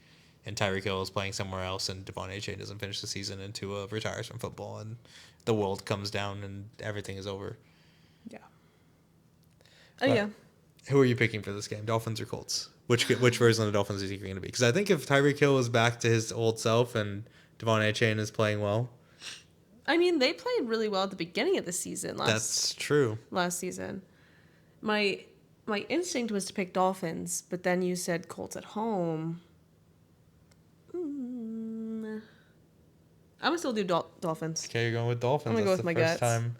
And Tyreek Hill is playing somewhere else, and Devon Achane doesn't finish the season, and Tua retires from football, and the world comes down, and everything is over. Yeah. Yeah. Who are you picking for this game, Dolphins or Colts? Which version of the Dolphins is he going to be? Because I think if Tyreek Hill is back to his old self and Devon Achane is playing well. I mean, they played really well at the beginning of the season. That's true. Last season. My instinct was to pick Dolphins, but then you said Colts at home. I'm going to still do Dolphins. Okay, you're going with Dolphins. I'm going to go with my guts. That's the first time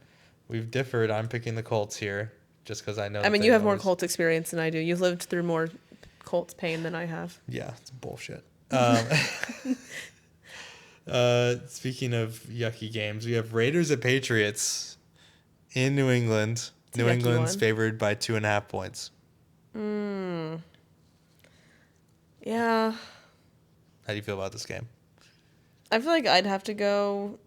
we've differed. I'm picking the Colts here just because I know. I mean, you have more Colts experience than I do. You've lived through more Colts pain than I have. Yeah, it's bullshit. Speaking of yucky games, we have Raiders at Patriots in New England. New England's favored by 2.5 points. Yeah. How do you feel about this game? I feel like I'd have to go...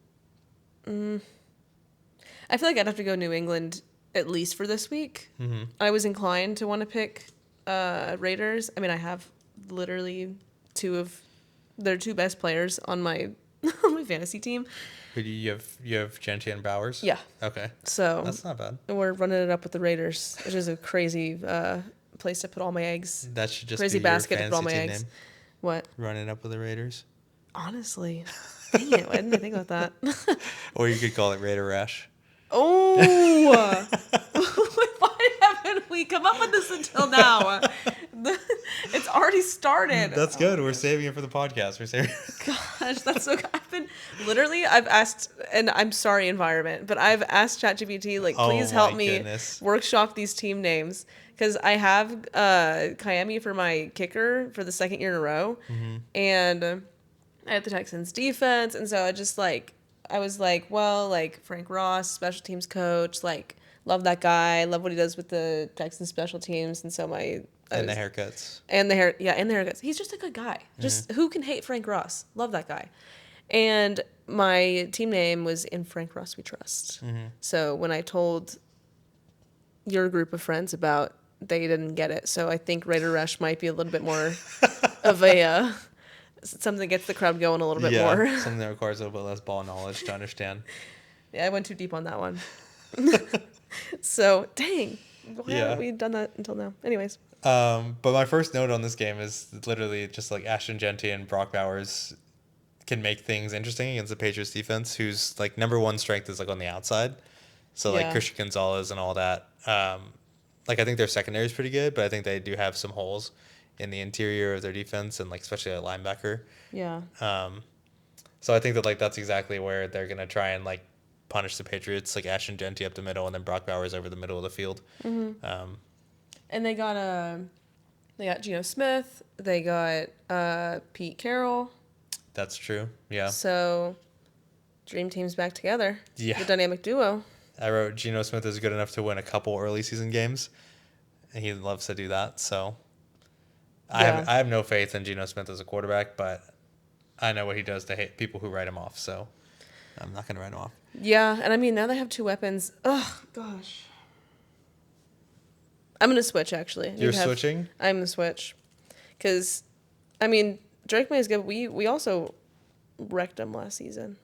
I feel like I'd have to go New England at least for this week. Mm-hmm. I was inclined to want to pick Raiders. I mean, I have literally their two best players on my on my fantasy team. Who do you have Gentry and Bowers? Yeah. Okay. So that's not bad. We're running it up with the Raiders, which is a crazy place to put all my eggs. That should just crazy be basket your to put all my fantasy eggs. Name. What? Running up with the Raiders. Honestly, dang it! Why didn't I think about that? Or you could call it Raider Rash. Oh! Why did I have did we come up with this until now? It's already started. That's good. We're saving it for the podcast. We're saving. Gosh, that's so. I've asked, and I'm sorry, environment, but I've asked ChatGPT, like, please help me workshop these team names. Because I have Kayemi for my kicker for the second year in a row. And I have the Texans defense. And so I was like, well, like Frank Ross, special teams coach, like, love that guy. Love what he does with the Texans special teams. And so the haircuts. And the haircuts. He's just a good guy. Just who can hate Frank Ross? Love that guy. And my team name was In Frank Ross We Trust. So when I told your group of friends about, they didn't get it. So I think Raider Rush might be a little bit more of a something that gets the crowd going a little bit more. Something that requires a little bit less ball knowledge to understand. Yeah, I went too deep on that one. So dang, why haven't we done that until now? Anyways. But my first note on this game is literally just like Ashton Genty and Brock Bowers can make things interesting against the Patriots defense, whose like number one strength is like on the outside. So like Christian Gonzalez and all that. Like, I think their secondary is pretty good, but I think they do have some holes in the interior of their defense and, like, especially a linebacker. Yeah. So I think that, like, that's exactly where they're going to try and, like, punish the Patriots, like Ashton Genty up the middle and then Brock Bowers over the middle of the field. And they got Geno Smith. They got Pete Carroll. That's true. Yeah. So, dream team's back together. Yeah. The dynamic duo. I wrote Geno Smith is good enough to win a couple early season games, and he loves to do that. So I have no faith in Geno Smith as a quarterback, but I know what he does to hate people who write him off. So I'm not going to write him off. Yeah, and I mean, now they have two weapons. Oh, gosh. I'm going to switch, actually. You're switching? I'm going to switch. Because, I mean, Drake May is good. We also wrecked them last season.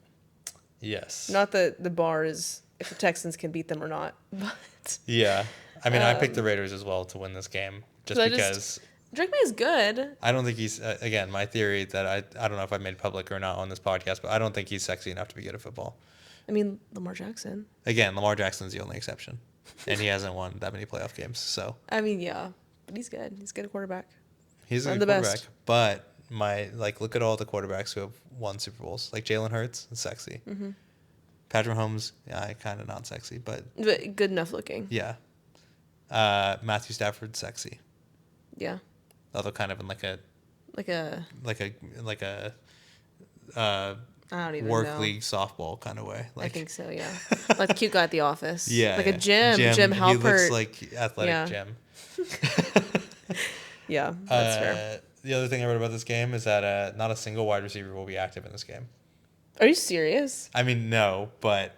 Yes. Not that the bar is if the Texans can beat them or not. But yeah. I mean, I picked the Raiders as well to win this game because Drake May is good. I don't think he's, again, my theory that I don't know if I made public or not on this podcast, but I don't think he's sexy enough to be good at football. I mean, Lamar Jackson. Again, Lamar Jackson's the only exception. And he hasn't won that many playoff games, so. I mean, yeah. But he's good. He's a good quarterback. He's a good quarterback. Best. But look at all the quarterbacks who have won Super Bowls. Like Jalen Hurts, is sexy. Patrick Mahomes, kind of not sexy, but good enough looking. Yeah. Matthew Stafford, sexy. Yeah. Although kind of in like a I don't even work league softball kind of way. Like, I think so, yeah. Like the cute guy at the office. Yeah. Like a Jim Halpert. He looks like athletic Jim. Yeah, that's fair. The other thing I wrote about this game is that not a single wide receiver will be active in this game. Are you serious? I mean, no, but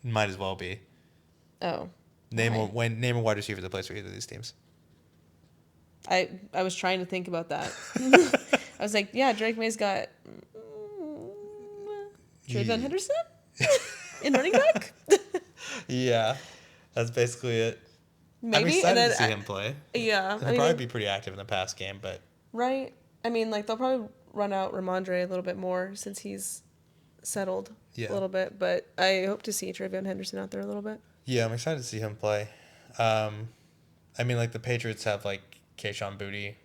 might as well be. Oh. Name a wide receiver that plays for either of these teams. I was trying to think about that. I was like, yeah, Drake May's got Trayvon Henderson in running back. Yeah, that's basically it. Maybe. I'm excited to see him play. Yeah. He'll probably be pretty active in the past game, but. Right. I mean, like, they'll probably run out Ramondre a little bit more since he's settled a little bit, but I hope to see Trayvon Henderson out there a little bit. Yeah, I'm excited to see him play. I mean, like, the Patriots have, like, Kayshon Boutte.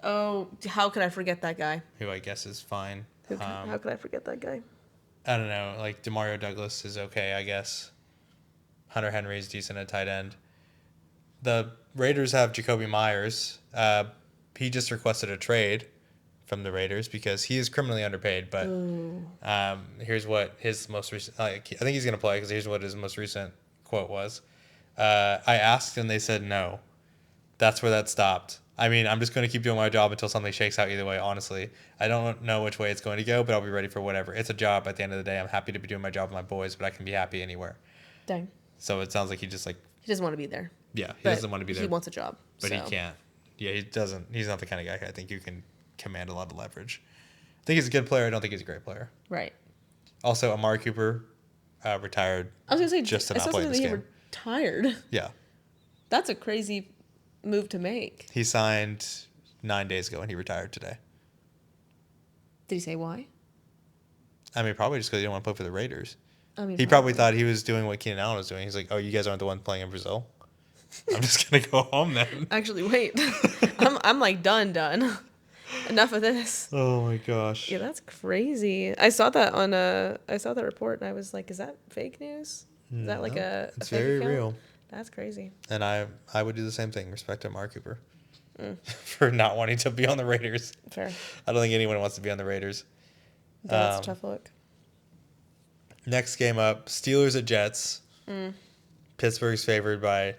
Oh, how could I forget that guy? Who I guess is fine. How could I forget that guy? I don't know. Like, Demario Douglas is okay, I guess. Hunter Henry is decent at tight end. The Raiders have Jacoby Myers. He just requested a trade from the Raiders because he is criminally underpaid. But here's what his most recent... I think he's going to play because here's what his most recent quote was. I asked and they said no. That's where that stopped. I mean, I'm just going to keep doing my job until something shakes out either way, honestly. I don't know which way it's going to go, but I'll be ready for whatever. It's a job at the end of the day. I'm happy to be doing my job with my boys, but I can be happy anywhere. Dang. So it sounds like he just like... He doesn't want to be there. Yeah, he doesn't want to be there. He wants a job. But he can't. Yeah, he doesn't. He's not the kind of guy I think you can command a lot of leverage. I think he's a good player. I don't think he's a great player. Right. Also, Amari Cooper retired. I was going to say, just to not play this game. He retired. Yeah. That's a crazy move to make. He signed 9 days ago and he retired today. Did he say why? I mean, probably just because he didn't want to play for the Raiders. I mean, he probably thought he was doing what Keenan Allen was doing. He's like, oh, you guys aren't the one playing in Brazil? I'm just going to go home then. Actually, wait. I'm like done. Enough of this. Oh my gosh. Yeah, that's crazy. I saw that report and I was like, is that fake news? Is that like a It's fake very account? real. That's crazy. And I would do the same thing. Respect to Mark Cooper for not wanting to be on the Raiders. Fair. I don't think anyone wants to be on the Raiders. That's a tough look. Next game up, Steelers at Jets. Pittsburgh's favored by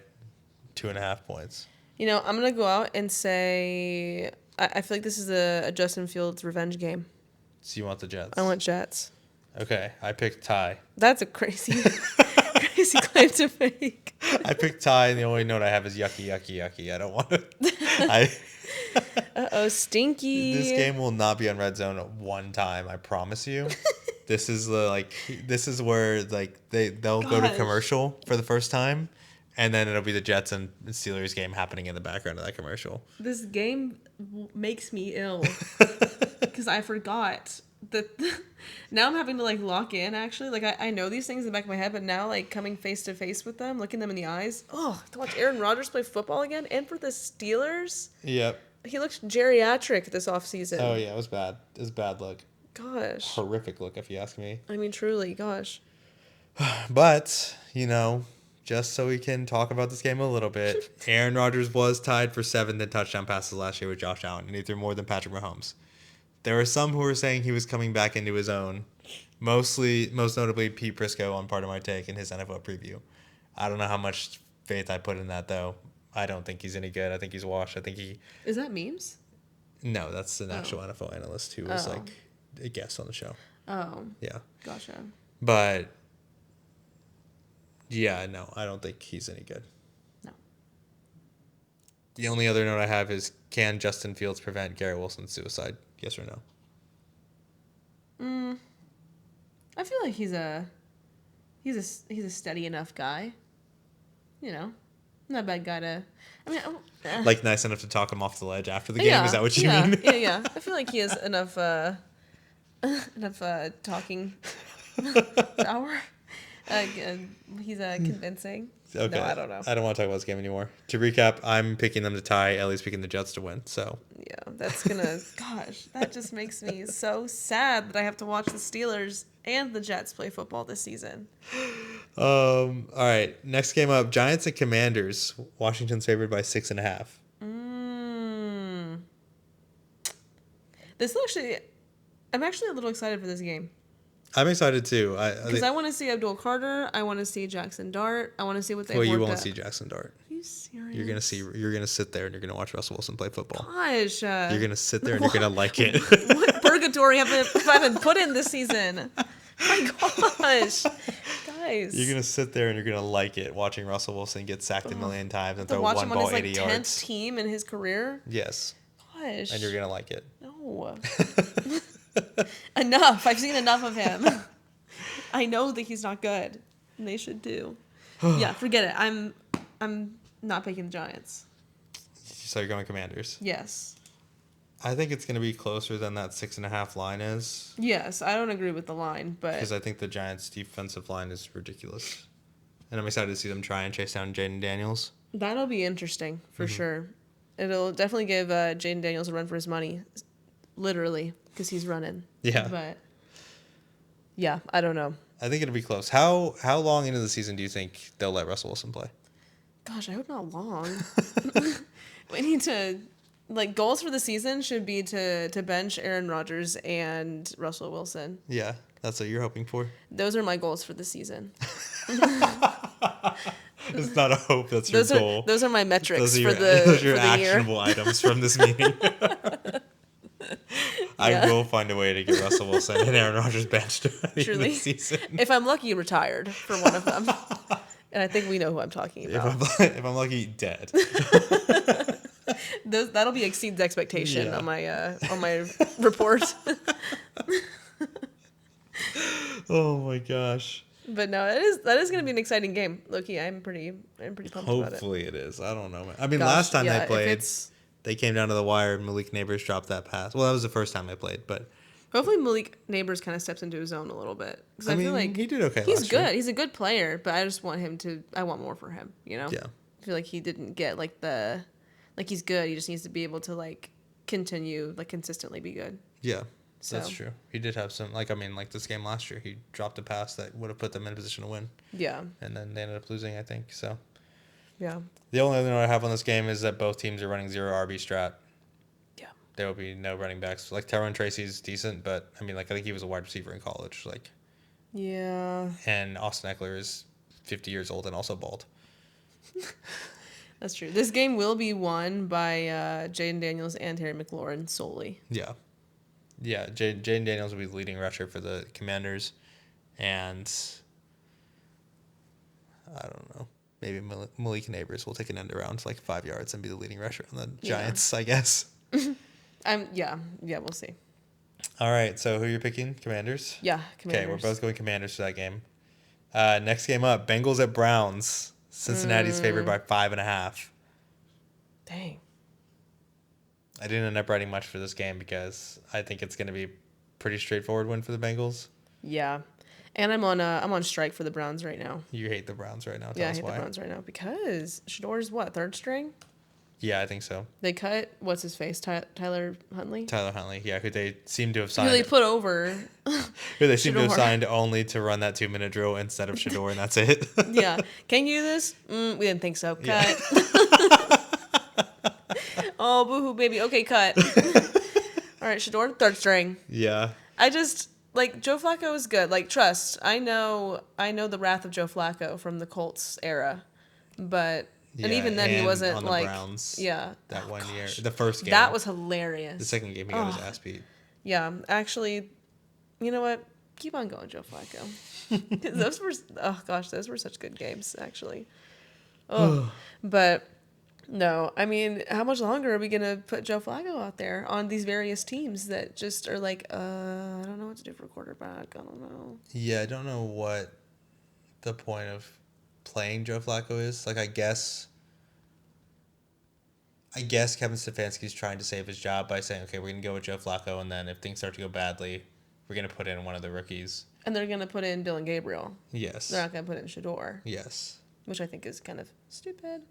2.5 points. You know, I'm gonna go out and say I feel like this is a Justin Fields revenge game. So you want the Jets? I want Jets. Okay, I picked tie. That's a crazy claim to make. I picked tie, and the only note I have is yucky. I don't want to. Stinky. This game will not be on Red Zone at one time. I promise you. This is where they'll go to commercial for the first time, and then it'll be the Jets and Steelers game happening in the background of that commercial. This game makes me ill because I forgot that. Now I'm having to like lock in. Actually, like I know these things in the back of my head, but now like coming face to face with them, looking them in the eyes. Oh, to watch Aaron Rodgers play football again, and for the Steelers. Yep. He looked geriatric this offseason. Oh yeah, it was bad. It was a bad look. Gosh. Horrific look, if you ask me. I mean, truly, gosh. But, just so we can talk about this game a little bit, Aaron Rodgers was tied for 7th in touchdown passes last year with Josh Allen, and he threw more than Patrick Mahomes. There were some who were saying he was coming back into his own, most notably Pete Prisco on Part of My Take in his NFL preview. I don't know how much faith I put in that, though. I don't think he's any good. I think he's washed. Is that memes? No, that's an actual NFL analyst who was a guest on the show. Oh. Yeah. Gotcha. But, yeah, no, I don't think he's any good. No. The only other note I have is, can Justin Fields prevent Garrett Wilson's suicide? Yes or no? I feel like he's a steady enough guy. Not a bad guy to. I mean, like nice enough to talk him off the ledge after the game. Is that what you mean? Yeah. I feel like he has enough talking power. He's convincing. Okay. No, I don't know. I don't want to talk about this game anymore. To recap, I'm picking them to tie. Ellie's picking the Jets to win. So yeah, that's gonna. Gosh, that just makes me so sad that I have to watch the Steelers and the Jets play football this season. All right. Next game up, Giants and Commanders. Washington's favored by 6.5. I'm actually a little excited for this game. I'm excited too. Because I want to see Abdul Carter. I want to see Jackson Dart. I want to see what they. Well, you won't see Jackson Dart. Are you serious? You're gonna sit there and you're gonna watch Russell Wilson play football. Gosh. You're gonna sit there and you're gonna like it. What purgatory have I been put in this season? My gosh, guys. You're gonna sit there and you're gonna like it, watching Russell Wilson get sacked a million times and throw watch one him on ball his 80 10th yards. team in his career. Yes. Gosh. And you're gonna like it. No. Enough. I've seen enough of him. I know that he's not good, and they should do. Yeah, forget it. I'm not picking the Giants. So you're going Commanders. Yes. I think it's going to be closer than that 6.5 line is. Yes, I don't agree with the line, but Because I think the Giants' defensive line is ridiculous. And I'm excited to see them try and chase down Jaden Daniels. that'll be interesting for sure. It'll definitely give Jaden Daniels a run for his money, literally, because he's running. Yeah. But yeah, I don't know. I think it'll be close. How long into the season do you think they'll let Russell Wilson play? Gosh, I hope not long. We need to, goals for the season should be to bench Aaron Rodgers and Russell Wilson. Yeah, that's what you're hoping for. Those are my goals for the season. It's not a hope, that's your goal. Those are my metrics those are your actionable items from this meeting. I will find a way to get Russell Wilson and Aaron Rodgers benched at the end of the season. If I'm lucky, retired for one of them. And I think we know who I'm talking about. If I'm lucky, dead. That'll be exceeds expectation on my report. Oh my gosh. But no, that is going to be an exciting game. Loki, I'm pretty pumped about it. Hopefully it is. I don't know, man. I mean, last time they played, they came down to the wire and Malik Neighbors dropped that pass. Well, that was the first time they played, but hopefully Malik Neighbors kind of steps into his own a little bit. Because I feel like he did okay. He's last good. year. He's a good player, but I just want him to. I want more for him. You know. Yeah. I feel like he didn't get like he's good. He just needs to be able to like continue like consistently be good. Yeah, So. that's true. He did have some like this game last year. He dropped a pass that would have put them in a position to win. Yeah. And then they ended up losing, I think. So. Yeah. The only other note I have on this game is that both teams are running 0 RB strat. Yeah. There will be no running backs. Like Tyrone Tracy's decent, but I mean, like I think he was a wide receiver in college. Like. Yeah. And Austin Eckler is 50 years old and also bald. That's true. This game will be won by Jaden Daniels and Terry McLaurin solely. Yeah. Yeah, Jaden Daniels will be the leading rusher for the Commanders. And I don't know. Maybe Malik Neighbors will take an end around like 5 yards and be the leading rusher on the Giants, I guess. Yeah, we'll see. All right, so who are you picking? Commanders? Yeah, Commanders. Okay, we're both going Commanders for that game. Next game up, Bengals at Browns. Cincinnati's favored by 5.5. Dang. I didn't end up writing much for this game because I think it's going to be a pretty straightforward win for the Bengals. Yeah, and I'm on strike for the Browns right now. You hate the Browns right now. Tell us why. The Browns right now because Shador's what, third string? Yeah, I think so. They cut what's his face, Tyler Huntley. Tyler Huntley, yeah, who they seem to have signed. Who they put over. Who they seem to have signed only to run that 2-minute drill instead of Shador, and that's it. Yeah, can you do this? We didn't think so. Cut. Yeah. Oh, boohoo, baby. Okay, cut. All right, Shador, third string. Yeah. I just like Joe Flacco is good. Like, trust. I know the wrath of Joe Flacco from the Colts era, but. Yeah, and even then, he wasn't on the like Browns, yeah. That one year, the first game that was hilarious. The second game, he got his ass beat. Yeah, actually, you know what? Keep on going, Joe Flacco. Those were such good games, actually. Oh, but no, I mean, how much longer are we gonna put Joe Flacco out there on these various teams that just are like, I don't know what to do for a quarterback. I don't know. Yeah, I don't know what the point of playing Joe Flacco is. Like, I guess Kevin Stefanski's trying to save his job by saying, okay, we're going to go with Joe Flacco, and then if things start to go badly, we're going to put in one of the rookies. And they're going to put in Dylan Gabriel. Yes. They're not going to put in Shador. Yes. Which I think is kind of stupid.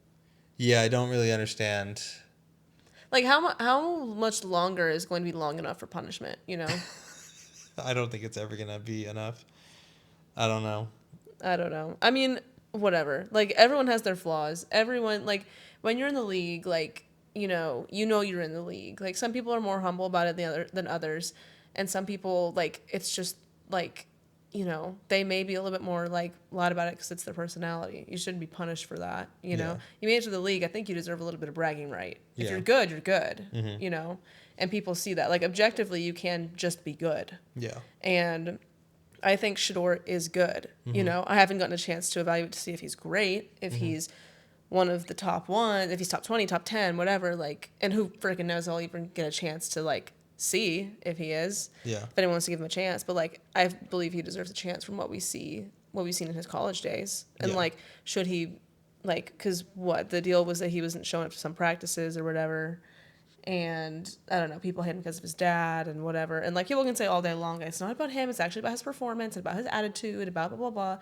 Yeah, I don't really understand. Like, how much longer is going to be long enough for punishment, you know? I don't think it's ever going to be enough. I don't know. I mean, whatever. Like, everyone has their flaws. Everyone, like, when you're in the league, like, you know you're in the league. Like, some people are more humble about it than others. And some people, like, it's just, like, you know, they may be a little bit more, like, loud about it because it's their personality. You shouldn't be punished for that, you know? You made it to the league. I think you deserve a little bit of bragging right. If you're good, you're good, you know? And people see that. Like, objectively, you can just be good. Yeah. And I think Shador is good. You know, I haven't gotten a chance to evaluate to see if he's great, if he's one of the top one, if he's top 20, top 10, whatever. Like, and who freaking knows? I'll even get a chance to like see if he is. Yeah. If anyone wants to give him a chance, but like I believe he deserves a chance from what we've seen in his college days. And like, should he, like, because what the deal was that he wasn't showing up to some practices or whatever. And I don't know, people hate him because of his dad and whatever. And like people can say all day long, it's not about him, it's actually about his performance, about his attitude, about blah, blah, blah.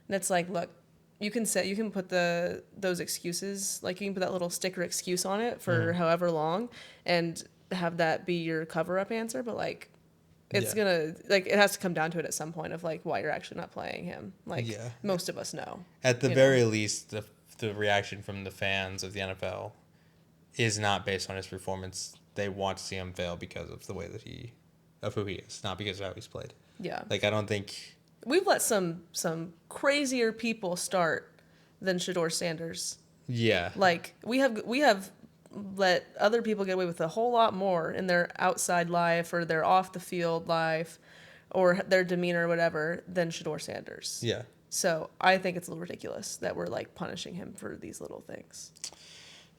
And it's like, look, you can put those excuses, like you can put that little sticker excuse on it for however long and have that be your cover-up answer. But like, it's gonna, like, it has to come down to it at some point of like why you're actually not playing him. Like most of us know. At the very least, the reaction from the fans of the NFL is not based on his performance. They want to see him fail because of the way that of who he is, not because of how he's played. Yeah. Like, I don't think we've let some crazier people start than Shador Sanders. Yeah. Like, we have let other people get away with a whole lot more in their outside life or their off the field life or their demeanor or whatever than Shador Sanders. Yeah. So I think it's a little ridiculous that we're like punishing him for these little things.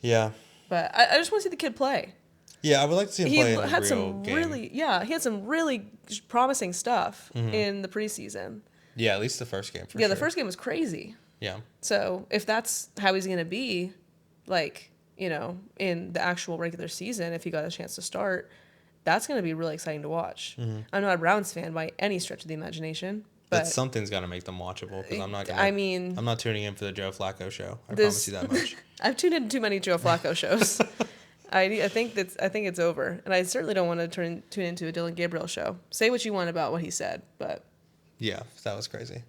Yeah. But I just want to see the kid play. Yeah, I would like to see him play in a real game. He had some really promising stuff in the preseason. Yeah, at least the first game, for sure. Yeah, the first game was crazy. Yeah. So if that's how he's going to be, like, you know, in the actual regular season, if he got a chance to start, that's going to be really exciting to watch. I'm not a Browns fan by any stretch of the imagination. But something's got to make them watchable because I'm not tuning in for the Joe Flacco show. I promise you that much. I've tuned in too many Joe Flacco shows. I think it's over, and I certainly don't want to tune into a Dylan Gabriel show. Say what you want about what he said, but yeah, that was crazy.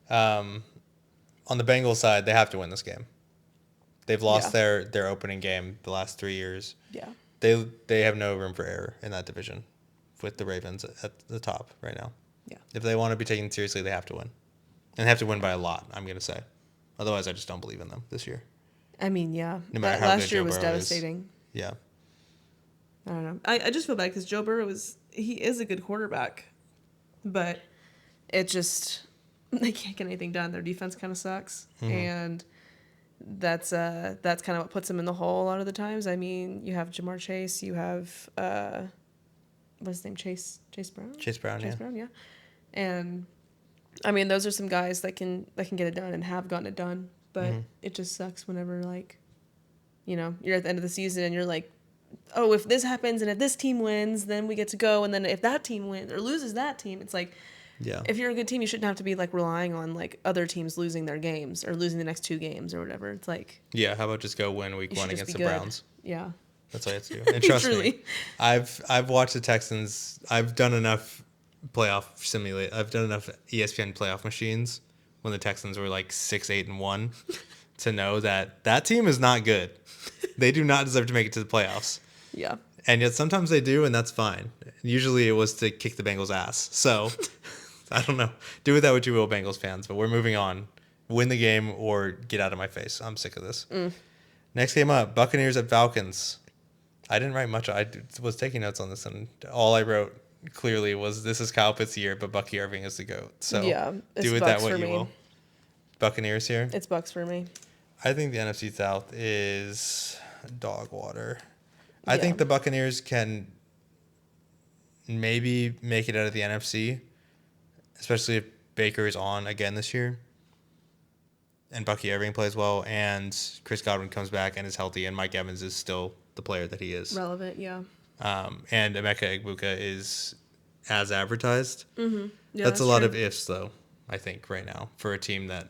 On the Bengals side, they have to win this game. They've lost their opening game the last 3 years. Yeah. They have no room for error in that division with the Ravens at the top right now. Yeah. If they want to be taken seriously, they have to win. And they have to win by a lot, I'm going to say. Otherwise, I just don't believe in them this year. I mean, yeah. No matter how last good year Joe was Burrow devastating. Is. Yeah. I don't know. I just feel bad because Joe Burrow he is a good quarterback, but it just they can't get anything done. Their defense kind of sucks, and that's kind of what puts them in the hole a lot of the times. I mean, you have Jamar Chase, you have what's his name, Chase Brown. Chase Brown, yeah. And I mean, those are some guys that can get it done and have gotten it done, but it just sucks whenever you're at the end of the season and you're like, oh, if this happens and if this team wins, then we get to go. And then if that team wins or loses that team, it's like, if you're a good team, you shouldn't have to be like relying on like other teams losing their games or losing the next 2 games or whatever. It's like, yeah, how about just go win week 1 against the Browns? Yeah. That's all you have to do. And trust me, I've watched the Texans. I've done enough I've done enough ESPN playoff machines when the Texans were like 6-8-1 to know that team is not good. They do not deserve to make it to the playoffs. Yeah. And yet sometimes they do, and that's fine. Usually it was to kick the Bengals' ass. So I don't know. Do with that what you will, Bengals fans. But we're moving on. Win the game or get out of my face. I'm sick of this. Next game up, Buccaneers at Falcons. I didn't write much. I was taking notes on this, and all I wrote clearly was this is Kyle Pitts' year, but Bucky Irving is the GOAT. So do with that what you will. Buccaneers here. It's Bucks for me. I think the NFC South is dog water. I think the Buccaneers can maybe make it out of the NFC, especially if Baker is on again this year and Bucky Irving plays well and Chris Godwin comes back and is healthy and Mike Evans is still the player that he is. Relevant, yeah. And Emeka Egbuka is as advertised. Mm-hmm. Yeah, that's a lot of ifs, though, I think, right now for a team that...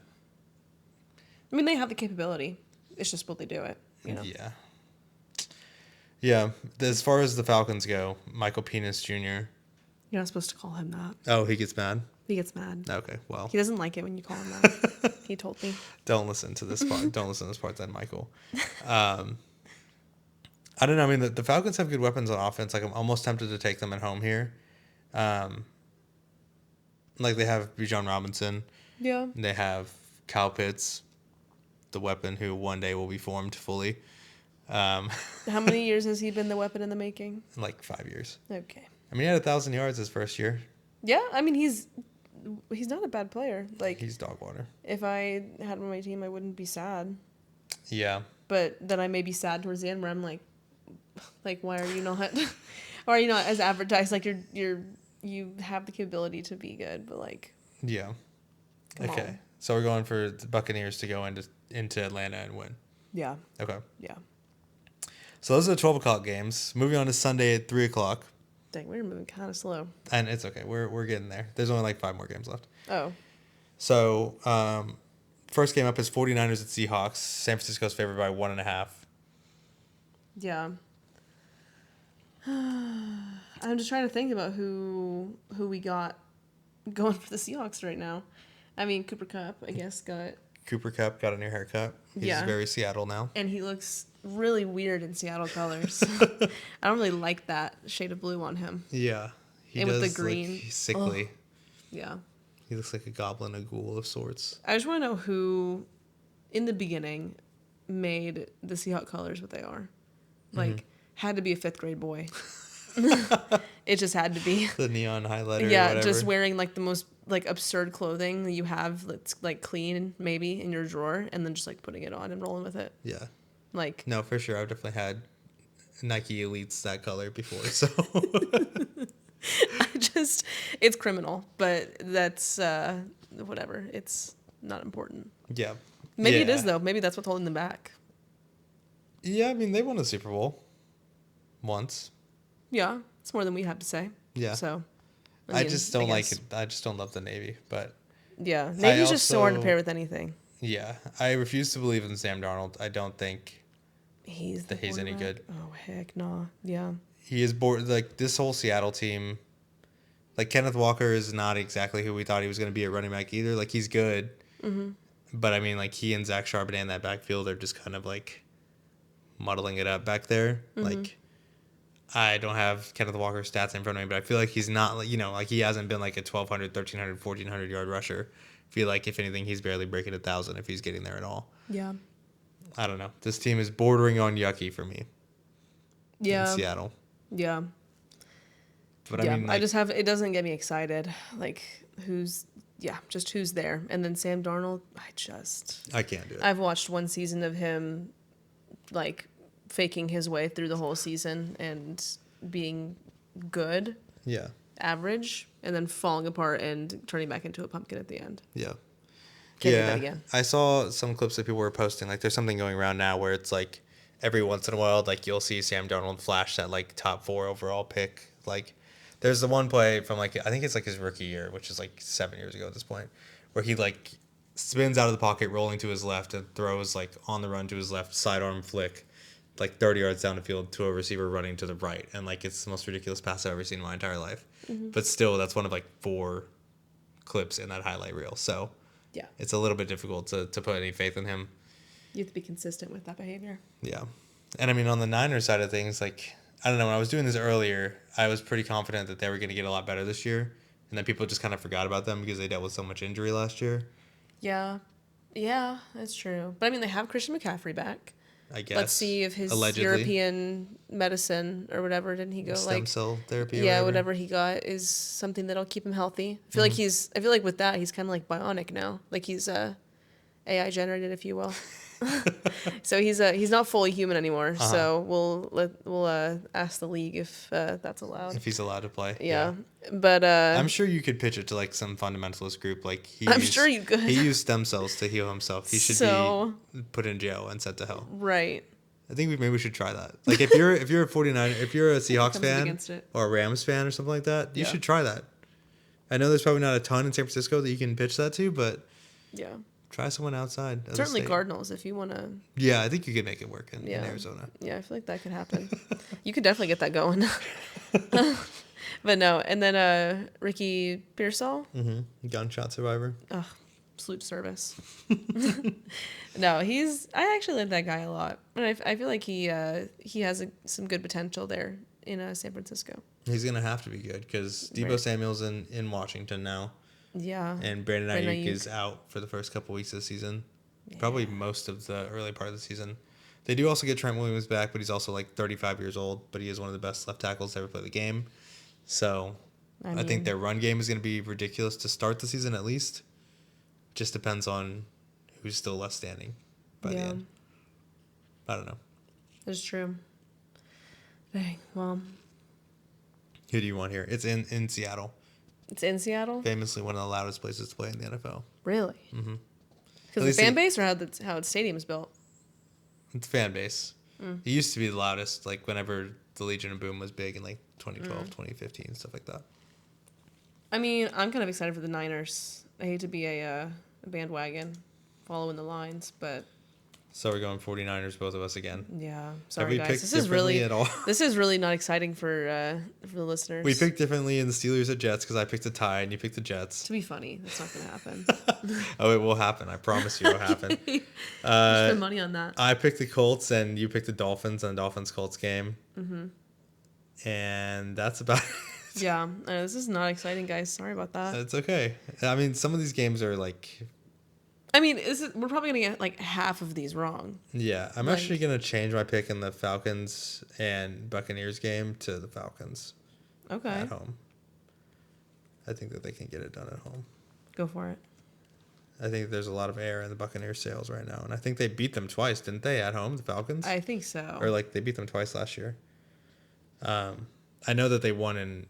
I mean, they have the capability. It's just will they do it, Yeah. Yeah. As far as the Falcons go, Michael Penis Jr. You're not supposed to call him that. Oh, he gets mad? He gets mad. Okay, well. He doesn't like it when you call him that. He told me. Don't listen to this part. Don't listen to this part then, Michael. I don't know. I mean, the Falcons have good weapons on offense. Like, I'm almost tempted to take them at home here. Like, they have Bijan Robinson. Yeah. They have Kyle Pitts, the weapon who one day will be formed fully. How many years has he been the weapon in the making? Like 5 years. Okay. I mean, he had 1,000 yards his first year. Yeah, I mean, he's not a bad player. Like, he's dog water. If I had him on my team, I wouldn't be sad. Yeah. But then I may be sad towards the end where I'm like, why are you not? Why are you not as advertised? Like you have the capability to be good, but like. Yeah. Okay. On. So we're going for the Buccaneers to go into Atlanta and win. Yeah. Okay. Yeah. So those are the 12 o'clock games. Moving on to Sunday at 3 o'clock. Dang, we're moving kind of slow. And it's okay. We're getting there. There's only like 5 more games left. Oh. So first game up is 49ers at Seahawks. San Francisco's favored by 1.5. Yeah. I'm just trying to think about who we got going for the Seahawks right now. I mean, Cooper Kupp, I guess, got... Cooper Kupp got a new haircut. He's very Seattle now. And he looks really weird in Seattle colors. I don't really like that shade of blue on him. Yeah. He and does with the green. He's sickly. Oh. Yeah. He looks like a goblin, a ghoul of sorts. I just want to know who, in the beginning, made the Seahawks colors what they are. Like, had to be a 5th grade boy. It just had to be. The neon highlighter. Yeah, or whatever. just wearing like the most like absurd clothing that you have that's like clean maybe in your drawer, and then just like putting it on and rolling with it. Yeah. Like. No, for sure. I've definitely had Nike Elites that color before, so. It's criminal, but that's whatever. It's not important. Yeah. Maybe it is though. Maybe that's what's holding them back. Yeah, I mean they won a Super Bowl once. Yeah, it's more than we have to say. Yeah. So. I just don't like it. I just don't love the Navy, but Yeah. Nagy's just so hard to pair with anything. Yeah. I refuse to believe in Sam Darnold. I don't think he's any good. Oh, heck no. Yeah. He is bored. Like, this whole Seattle team, like, Kenneth Walker is not exactly who we thought he was going to be at running back either. Like, he's good. Mm-hmm. But, I mean, like, he and Zach Charbonnet in that backfield are just kind of, like, muddling it up back there. Mm-hmm. Like, I don't have Kenneth Walker's stats in front of me, but I feel like he's not, like, you know, like, he hasn't been, like, a 1,200, 1,300, 1,400-yard rusher. I feel like, if anything, he's barely breaking 1,000 if he's getting there at all. Yeah. I don't know. This team is bordering on yucky for me. Yeah. In Seattle. Yeah. But I mean, like, I just have, it doesn't get me excited. Like, who's there. And then Sam Darnold, I can't do it. I've watched one season of him, like, faking his way through the whole season and being good. Yeah. Average, and then falling apart and turning back into a pumpkin at the end. Yeah. Can't do that again. I saw some clips that people were posting. Like, there's something going around now where it's like every once in a while, like, you'll see Sam Darnold flash that, like, top 4 overall pick. Like, there's the one play from, like, I think it's like his rookie year, which is like 7 years ago at this point, where he, like, spins out of the pocket, rolling to his left, and throws, like, on the run to his left, sidearm flick, like, 30 yards down the field to a receiver running to the right. And, like, it's the most ridiculous pass I've ever seen in my entire life. Mm-hmm. But still, that's one of, like, 4 clips in that highlight reel. So yeah, it's a little bit difficult to put any faith in him. You have to be consistent with that behavior. Yeah. And, I mean, on the Niners side of things, like, I don't know, when I was doing this earlier, I was pretty confident that they were going to get a lot better this year. And then people just kind of forgot about them because they dealt with so much injury last year. Yeah. Yeah, that's true. But, I mean, they have Christian McCaffrey back. I guess. Let's see if his allegedly European medicine or whatever, didn't he go stem cell therapy? Yeah, whatever he got is something that'll keep him healthy. I feel like with that he's kind of like bionic now, like he's AI generated, if you will. So he's not fully human anymore. Uh-huh. So we'll ask the league if that's allowed. If he's allowed to play. Yeah. But I'm sure you could pitch it to like some fundamentalist group. Like sure you could. He used stem cells to heal himself. He should be put in jail and sent to hell. Right. I think maybe we should try that. Like if you're a 49er, if you're a Seahawks fan or a Rams fan or something like that, you should try that. I know there's probably not a ton in San Francisco that you can pitch that to, but yeah. Try someone outside. Certainly Cardinals, if you want to. Yeah, I think you could make it work in Arizona. Yeah, I feel like that could happen. You could definitely get that going. But no, and then Ricky Pearsall. Mm-hmm. Gunshot survivor. Ugh, salute service. No, I actually like that guy a lot. And I feel like he has some good potential there in San Francisco. He's going to have to be good because Deebo Samuel's in Washington now. Yeah. And Brandon Ayuk is out for the first couple weeks of the season. Yeah. Probably most of the early part of the season. They do also get Trent Williams back, but he's also like 35 years old, but he is one of the best left tackles to ever play the game. So I think their run game is going to be ridiculous to start the season at least. Just depends on who's still left standing by the end. I don't know. That's true. Dang, well. Who do you want here? It's in Seattle. It's in Seattle? Famously one of the loudest places to play in the NFL. Really? Mm-hmm. Because the fan base or how its stadium's built? It's fan base. Mm. It used to be the loudest, like whenever the Legion of Boom was big in like 2012, 2015, stuff like that. I mean, I'm kind of excited for the Niners. I hate to be a bandwagon following the lines, but... So we're going 49ers, both of us again. Yeah, sorry guys. This is really not exciting for the listeners. We picked differently in the Steelers at Jets because I picked a tie and you picked the Jets. To be funny, that's not going to happen. Oh, it will happen. I promise you, it will happen. Spend money on that. I picked the Colts and you picked the Dolphins and the Dolphins-Colts game. Mm-hmm. And that's about it. Yeah, this is not exciting, guys. Sorry about that. It's okay. I mean, some of these games are like... I mean, we're probably going to get like half of these wrong. Yeah, I'm actually going to change my pick in the Falcons and Buccaneers game to the Falcons. Okay. At home. I think that they can get it done at home. Go for it. I think there's a lot of air in the Buccaneers sails right now. And I think they beat them twice, didn't they, at home, the Falcons? I think so. Or like they beat them twice last year. I know that they won in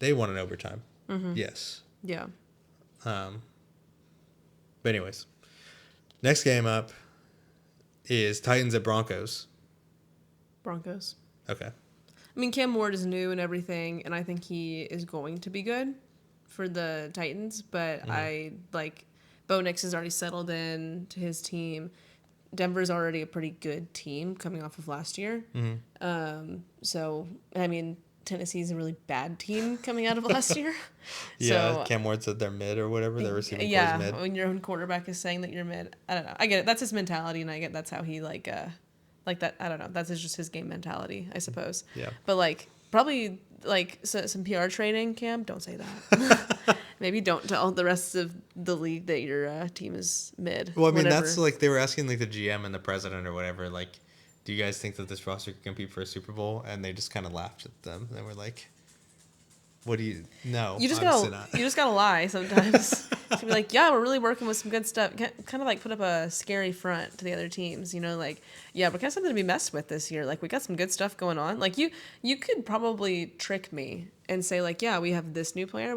overtime. Mm-hmm. Yes. Yeah. But anyways, next game up is Titans at Broncos. Broncos. Okay. I mean, Cam Ward is new and everything, and I think he is going to be good for the Titans, but I like Bo Nix has already settled in to his team. Denver's already a pretty good team coming off of last year. So, I mean, Tennessee's a really bad team coming out of last year. Yeah, So, Cam Ward said they're mid or whatever. Their receiving core is mid. when your own quarterback is saying that you're mid, I don't know. I get it. That's his mentality, and I get that's how he like that. I don't know. That's just his game mentality, I suppose. Yeah. But like probably like some PR training, Cam. Don't say that. Maybe don't tell the rest of the league that your team is mid. Well, I mean, whenever. that's like they were asking like the GM and the president or whatever, like, do you guys think that this roster can compete for a Super Bowl? And they just kind of laughed at them. They were like, "What do you? No, You just honestly gotta not." you just gotta lie sometimes. To be like, yeah, we're really working with some good stuff. Kind of like put up a scary front to the other teams. You know, like yeah, we're kind of something to be messed with this year. Like we got some good stuff going on. Like you could probably trick me and say like, yeah, we have this new player,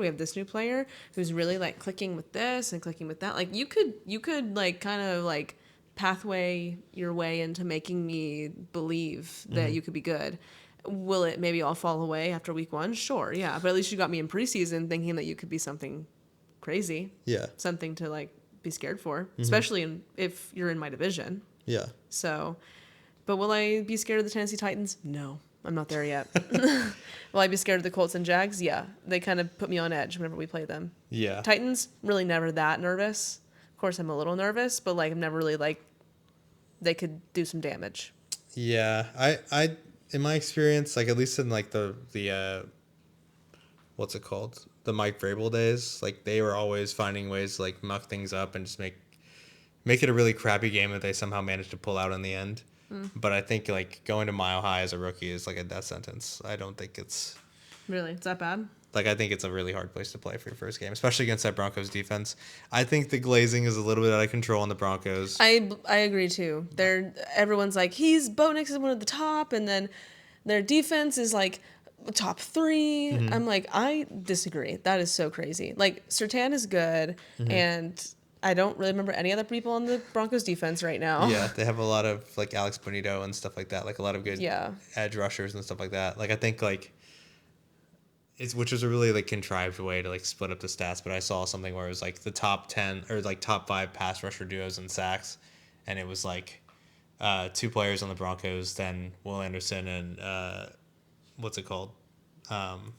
who's really like clicking with this and clicking with that. Like you could like kind of like pathway your way into making me believe that you could be good. Will it maybe all fall away after week 1? Sure, yeah. But at least you got me in preseason thinking that you could be something crazy. Yeah. Something to like be scared for, especially if you're in my division. Yeah. So, but will I be scared of the Tennessee Titans? No, I'm not there yet. Will I be scared of the Colts and Jags? Yeah. They kind of put me on edge whenever we play them. Yeah. Titans, really never that nervous. Of course, I'm a little nervous, but like I'm never really like they could do some damage. Yeah. I in my experience, like at least in like the what's it called? The Mike Vrabel days, like they were always finding ways to like muck things up and just make it a really crappy game that they somehow managed to pull out in the end. But I think like going to Mile High as a rookie is like a death sentence. I don't think it's Really? It's that bad? like I think it's a really hard place to play for your first game, especially against that Broncos defense. I think the glazing is a little bit out of control on the Broncos. I agree too. Everyone's like Bo Nix is one of the top, and then their defense is like top 3. I'm like, I disagree. That is so crazy. Like Surtain is good, and I don't really remember any other people on the Broncos defense right now. Yeah, they have a lot of like Alex Bonito and stuff like that, like a lot of good Yeah. edge rushers and stuff like that. Like I think like which was a really like contrived way to like split up the stats, but I saw something where it was like the top 10 or like top 5 pass rusher duos in sacks, and it was like 2 players on the Broncos, then Will Anderson and what's it called? On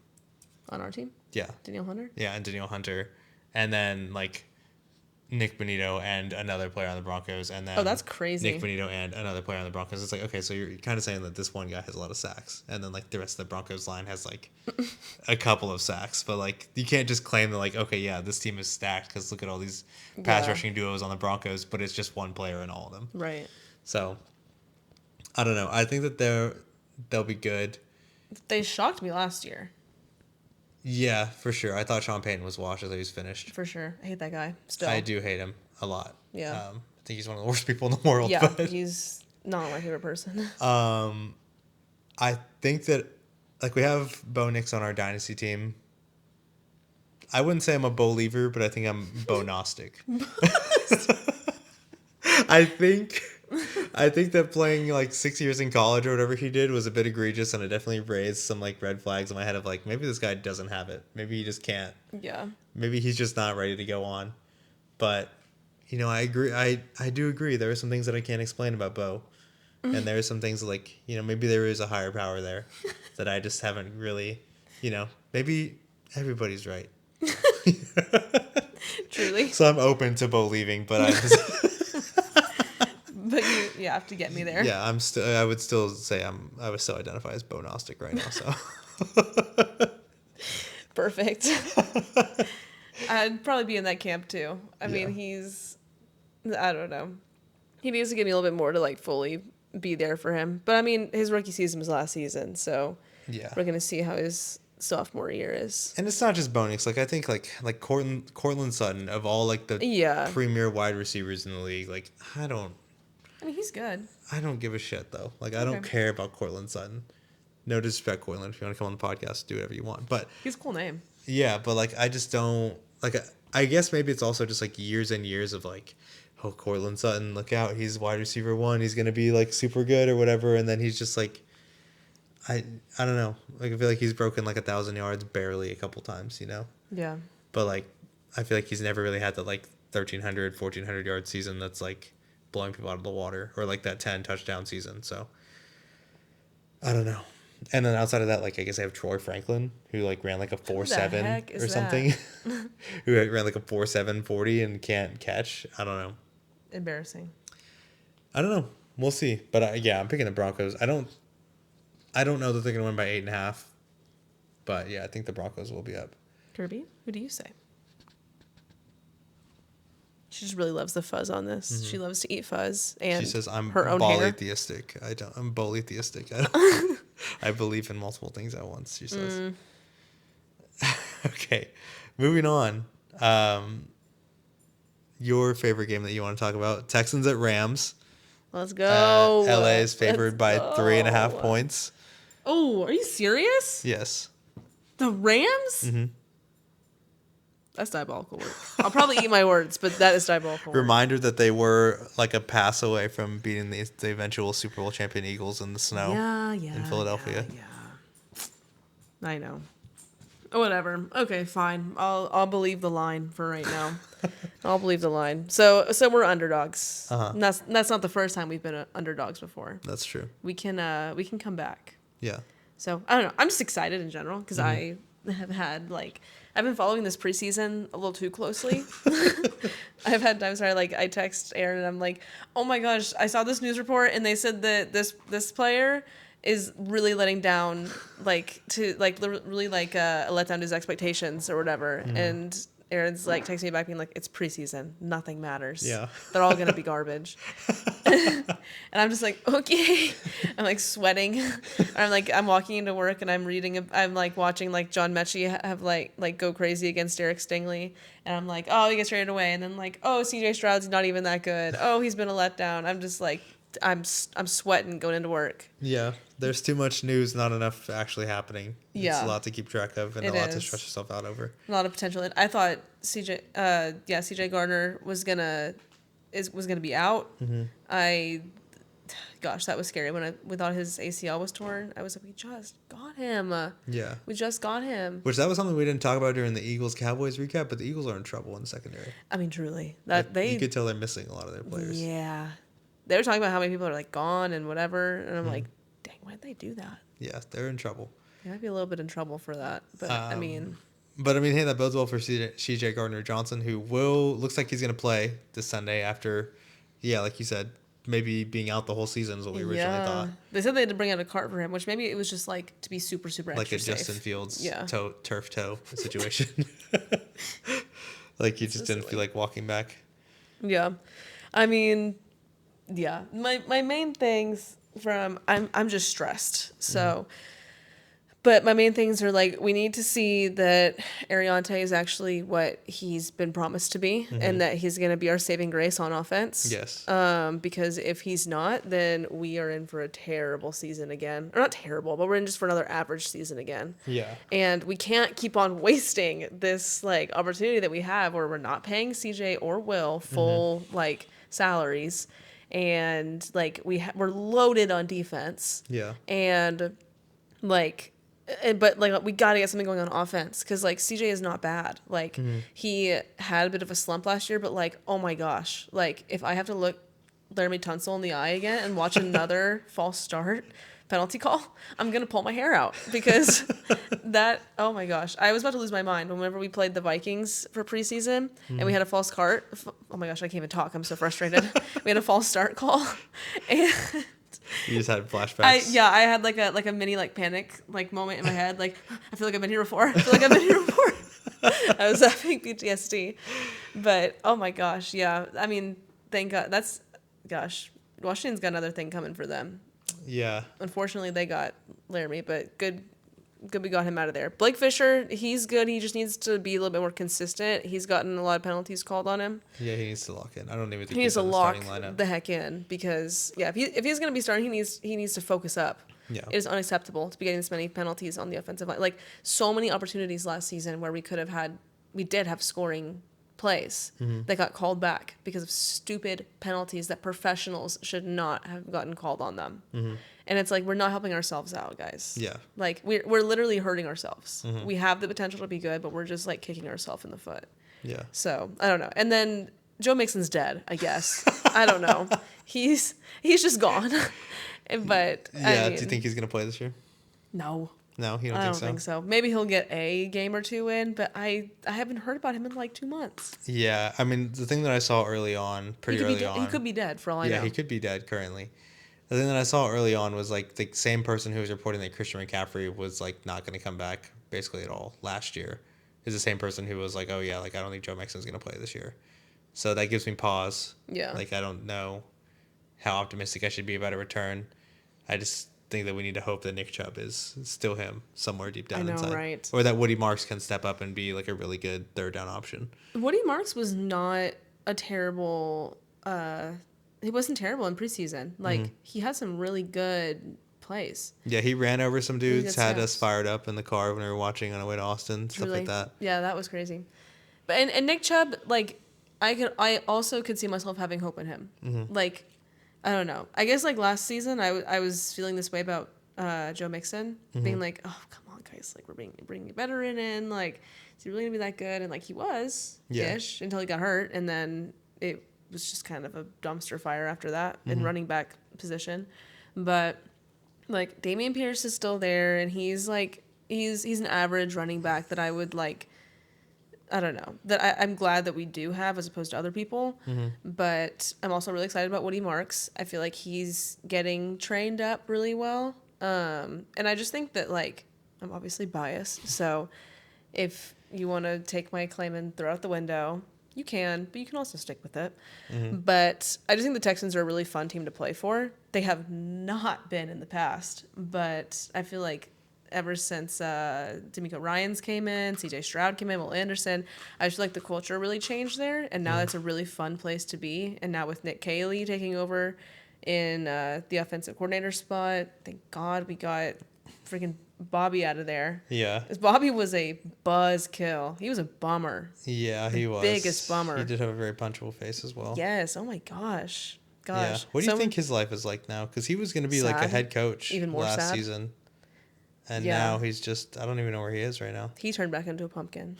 our team? Yeah. Danielle Hunter? Yeah, and Danielle Hunter, and then like Nick Bonito and another player on the Broncos, and then that's crazy. Nick Bonito and another player on the Broncos. It's like, okay, so you're kind of saying that this one guy has a lot of sacks, and then like the rest of the Broncos line has like a couple of sacks, but like you can't just claim that like, okay, yeah, this team is stacked because look at all these pass rushing duos on the Broncos, but it's just one player in all of them. Right. So I don't know. I think that they'll be good. They shocked me last year. Yeah, for sure. I thought Sean Payton was washed. I thought he was finished. For sure. I hate that guy. Still. I do hate him a lot. Yeah. I think he's one of the worst people in the world. Yeah, but, he's not my favorite person. I think that like we have Bo Nix on our dynasty team. I wouldn't say I'm a Bo lever, but I think I'm Bo Gnostic. I think that playing like 6 years in college or whatever he did was a bit egregious, and it definitely raised some like red flags in my head of like maybe this guy doesn't have it. Maybe he just can't. Yeah. Maybe he's just not ready to go on. But you know, I agree. I do agree. There are some things that I can't explain about Bo, and there are some things like maybe there is a higher power there that I just haven't really. Maybe everybody's right. Truly. So I'm open to Bo leaving, but I just. But you have to get me there. Yeah, I would still say I would still identify as Bo Gnostic right now. So. Perfect. I'd probably be in that camp too. I mean, I don't know. He needs to give me a little bit more to like fully be there for him. But I mean, his rookie season was last season, so yeah, we're gonna see how his sophomore year is. And it's not just Bo Nix. Like I think like Cortland Sutton of all like the premier wide receivers in the league. Like I mean, he's good. I don't give a shit though. Like I don't care about Cortland Sutton. No disrespect, Cortland. If you want to come on the podcast, do whatever you want. But he's a cool name. Yeah, but like I just don't like. I guess maybe it's also just like years and years of like, oh, Cortland Sutton, look out, he's wide receiver 1. He's gonna be like super good or whatever, and then he's just like, I don't know. Like I feel like he's broken like 1,000 yards barely a couple times, Yeah. But like, I feel like he's never really had that like 1,300, 1,400 yard season that's like blowing people out of the water, or like that 10 touchdown season. So I don't know. And then outside of that, like I guess I have Troy Franklin, who like ran like a 4.7 or something, who ran like a 4.7 40 and can't catch. I don't know. Embarrassing. I don't know. We'll see. But yeah, I'm picking the Broncos. I don't know that they're gonna win by 8.5. But yeah, I think the Broncos will be up. Kirby, who do you say? She just really loves the fuzz on this. Mm-hmm. She loves to eat fuzz and she says I'm her own hair. polytheistic. I'm polytheistic. I believe in multiple things at once. She says. Okay, moving on. Your favorite game that you want to talk about? Texans at Rams. Let's go. LA is favored by 3.5 points. Oh, are you serious? Yes. The Rams? Mm-hmm. That's diabolical work. I'll probably eat my words, but that is diabolical work. Reminder that they were like a pass away from beating the eventual Super Bowl champion Eagles in the snow in Philadelphia. Yeah. I know. Whatever. Okay, fine. I'll believe the line for right now. I'll believe the line. So we're underdogs. Uh-huh. And that's not the first time we've been underdogs before. That's true. We can come back. Yeah. So I don't know. I'm just excited in general because I have had I've been following this preseason a little too closely. I've had times where I text Aaron and I'm like, oh my gosh, I saw this news report and they said that this player is really letting down let down his expectations or whatever. And Aaron's texting me back being like, it's preseason, nothing matters. Yeah. They're all gonna be garbage. And I'm just like, okay. I'm sweating. I'm walking into work and I'm watching John Mechie have go crazy against Derek Stingley. And I'm like, oh, he gets traded away. And then oh, CJ Stroud's not even that good. Oh, he's been a letdown. I'm just I'm sweating going into work. Yeah. There's too much news, not enough actually happening. Yeah. It's a lot to keep track of and a lot to stress yourself out over. A lot of potential. And I thought CJ Gardner was gonna be out. Mm-hmm. Gosh, that was scary when we thought his ACL was torn. I was like, we just got him. Yeah. We just got him. Which that was something we didn't talk about during the Eagles Cowboys recap, but the Eagles are in trouble in the secondary. I mean, truly, you could tell they're missing a lot of their players. Yeah. They were talking about how many people are gone and whatever, and I'm like, dang, why'd they do that? Yeah, they're in trouble. They might be a little bit in trouble for that, but hey, that bodes well for CJ Gardner-Johnson, who looks like he's going to play this Sunday after, like you said, maybe being out the whole season is what we originally thought. They said they had to bring out a cart for him, which maybe it was just to be super, super extra safe. Like a Justin Fields turf toe situation. You just didn't feel like walking back. Yeah. I mean, yeah. My main things I'm just stressed. So, but my main things are we need to see that Ariante is actually what he's been promised to be, and that he's going to be our saving grace on offense. Yes. Because if he's not, then we are in for a terrible season again. Or not terrible, but we're in just for another average season again. Yeah. And we can't keep on wasting this opportunity that we have where we're not paying CJ or Will full salaries. And we're loaded on defense. Yeah. And but we gotta get something going on offense because CJ is not bad. He had a bit of a slump last year, but oh my gosh, if I have to look Laramie Tunsil in the eye again and watch another false start penalty call, I'm gonna pull my hair out because oh my gosh, I was about to lose my mind whenever we played the Vikings for preseason and we had a false start. Oh my gosh, I can't even talk. I'm so frustrated. We had a false start call, and you just had flashbacks. I had a mini panic moment in my head. I feel like I've been here before. I was having PTSD, but oh my gosh, yeah. I mean, thank God. Washington's got another thing coming for them. Yeah. Unfortunately, they got Laramie, but good we got him out of there. Blake Fisher, he's good. He just needs to be a little bit more consistent. He's gotten a lot of penalties called on him. Yeah, he needs to lock in. I don't even think he needs to lock lineup. the heck in because if he's going to be starting, he needs to focus up. Yeah. It is unacceptable to be getting this many penalties on the offensive line. So many opportunities last season where we did have scoring plays that got called back because of stupid penalties that professionals should not have gotten called on them. And it's like, we're not helping ourselves out, guys. Yeah. Like, we're literally hurting ourselves. We have the potential to be good, but we're just, like, kicking ourselves in the foot. Yeah. So, I don't know. And then Joe Mixon's dead, I guess. I don't know. He's just gone. But, Yeah, do you think he's going to play this year? No. No, you I don't think so? think so. Maybe he'll get a game or two in, but I haven't heard about him in like 2 months. Yeah, I mean, the thing that I saw early on, pretty early on. He could be dead for all I know. Yeah, he could be dead currently. The thing that I saw early on was like the same person who was reporting that Christian McCaffrey was like not going to come back basically at all last year is the same person who was like, oh yeah, like I don't think Joe Mixon's going to play this year. So that gives me pause. Yeah. Like I don't know how optimistic I should be about a return. I just think that we need to hope that Nick Chubb is still him somewhere deep down inside. Right? Or that Woody Marks can step up and be like a really good third down option. Woody Marks was not a terrible. He wasn't terrible in preseason. Like he had some really good plays. Yeah, he ran over some dudes, had us steps. fired up in the car when we were watching on the way to Austin, stuff Really, like that. Yeah, that was crazy. But and Nick Chubb, like I also could see myself having hope in him. Like I don't know. I guess like last season I was feeling this way about Joe Mixon, being like, oh come on guys, like we're bringing a veteran in, like is he really gonna be that good? And like he was ish until he got hurt, and then it was just kind of a dumpster fire after that in running back position. But like Dameon Pierce is still there, and he's like he's an average running back that I would like. I don't know, that I'm glad that we do have as opposed to other people. But I'm also really excited about Woody Marks. I feel like he's getting trained up really well. And I just think that, like, I'm obviously biased. So if you want to take my claim and throw out the window, you can, but you can also stick with it. But I just think the Texans are a really fun team to play for. They have not been in the past, but I feel like ever since D'Amico Ryans came in, C.J. Stroud came in, Will Anderson, I just feel like the culture really changed there, and now it's a really fun place to be. And now with Nick Caley taking over in the offensive coordinator spot, thank God we got freaking Bobby out of there. Yeah. 'Cause Bobby was a buzzkill. He was a bummer. Yeah, he was. Biggest bummer. He did have a very punchable face as well. Yes. Oh my gosh. Yeah. What do you think his life is like now? Because he was going to be like a head coach Even more last sad. season. And now he's just, I don't even know where he is right now. He turned back into a pumpkin.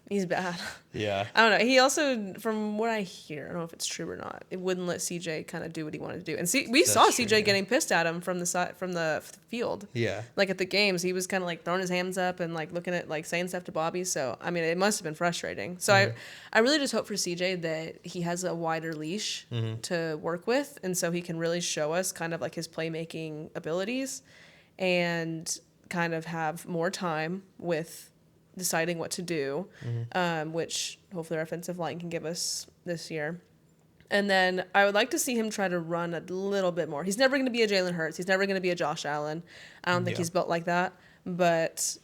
He's bad. Yeah. I don't know. He also, from what I hear, I don't know if it's true or not, it wouldn't let CJ kind of do what he wanted to do. And we saw That's CJ true, yeah. getting pissed at him from the field. Yeah. Like at the games, he was kind of like throwing his hands up and like looking at like saying stuff to Bobby. So I mean, it must have been frustrating. So I really just hope for CJ that he has a wider leash to work with, and so he can really show us kind of like his playmaking abilities, and kind of have more time with deciding what to do, which hopefully our offensive line can give us this year. And then I would like to see him try to run a little bit more. He's never going to be a Jalen Hurts. He's never going to be a Josh Allen. I don't think he's built like that. But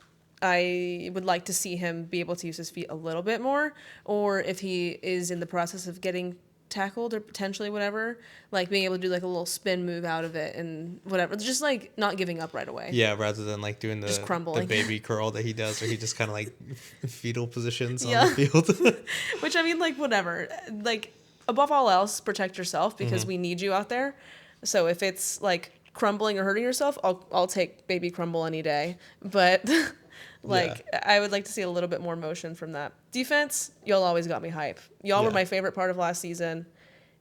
I would like to see him be able to use his feet a little bit more. Or if he is in the process of getting tackled or potentially whatever, like being able to do like a little spin move out of it and whatever, just like not giving up right away. Yeah, rather than like doing Just the crumbling. baby curl that he does, where he just kind of like fetal positions on the field. Which I mean, like whatever, like above all else, protect yourself because we need you out there. So if it's like crumbling or hurting yourself, I'll take baby crumble any day. But like I would like to see a little bit more motion from that defense. Y'all always got me hype. Y'all were my favorite part of last season,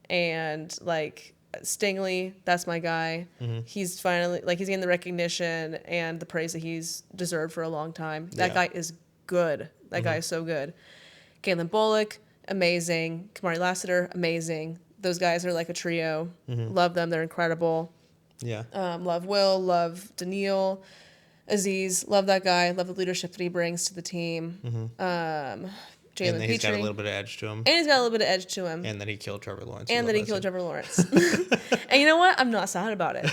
and like Stingley, that's my guy. He's finally like he's getting the recognition and the praise that he's deserved for a long time. That guy is good. That guy is so good. Kalen Bullock, amazing. Kamari Lassiter, amazing. Those guys are like a trio. Love them. They're incredible. Yeah. Love Will. Love Daniil. Aziz, love that guy. Love the leadership that he brings to the team. Jalen And then he's got a Petrie. little bit of edge to him. And he's got a little bit of edge to him. And then he killed Trevor Lawrence. And you know what? I'm not sad about it.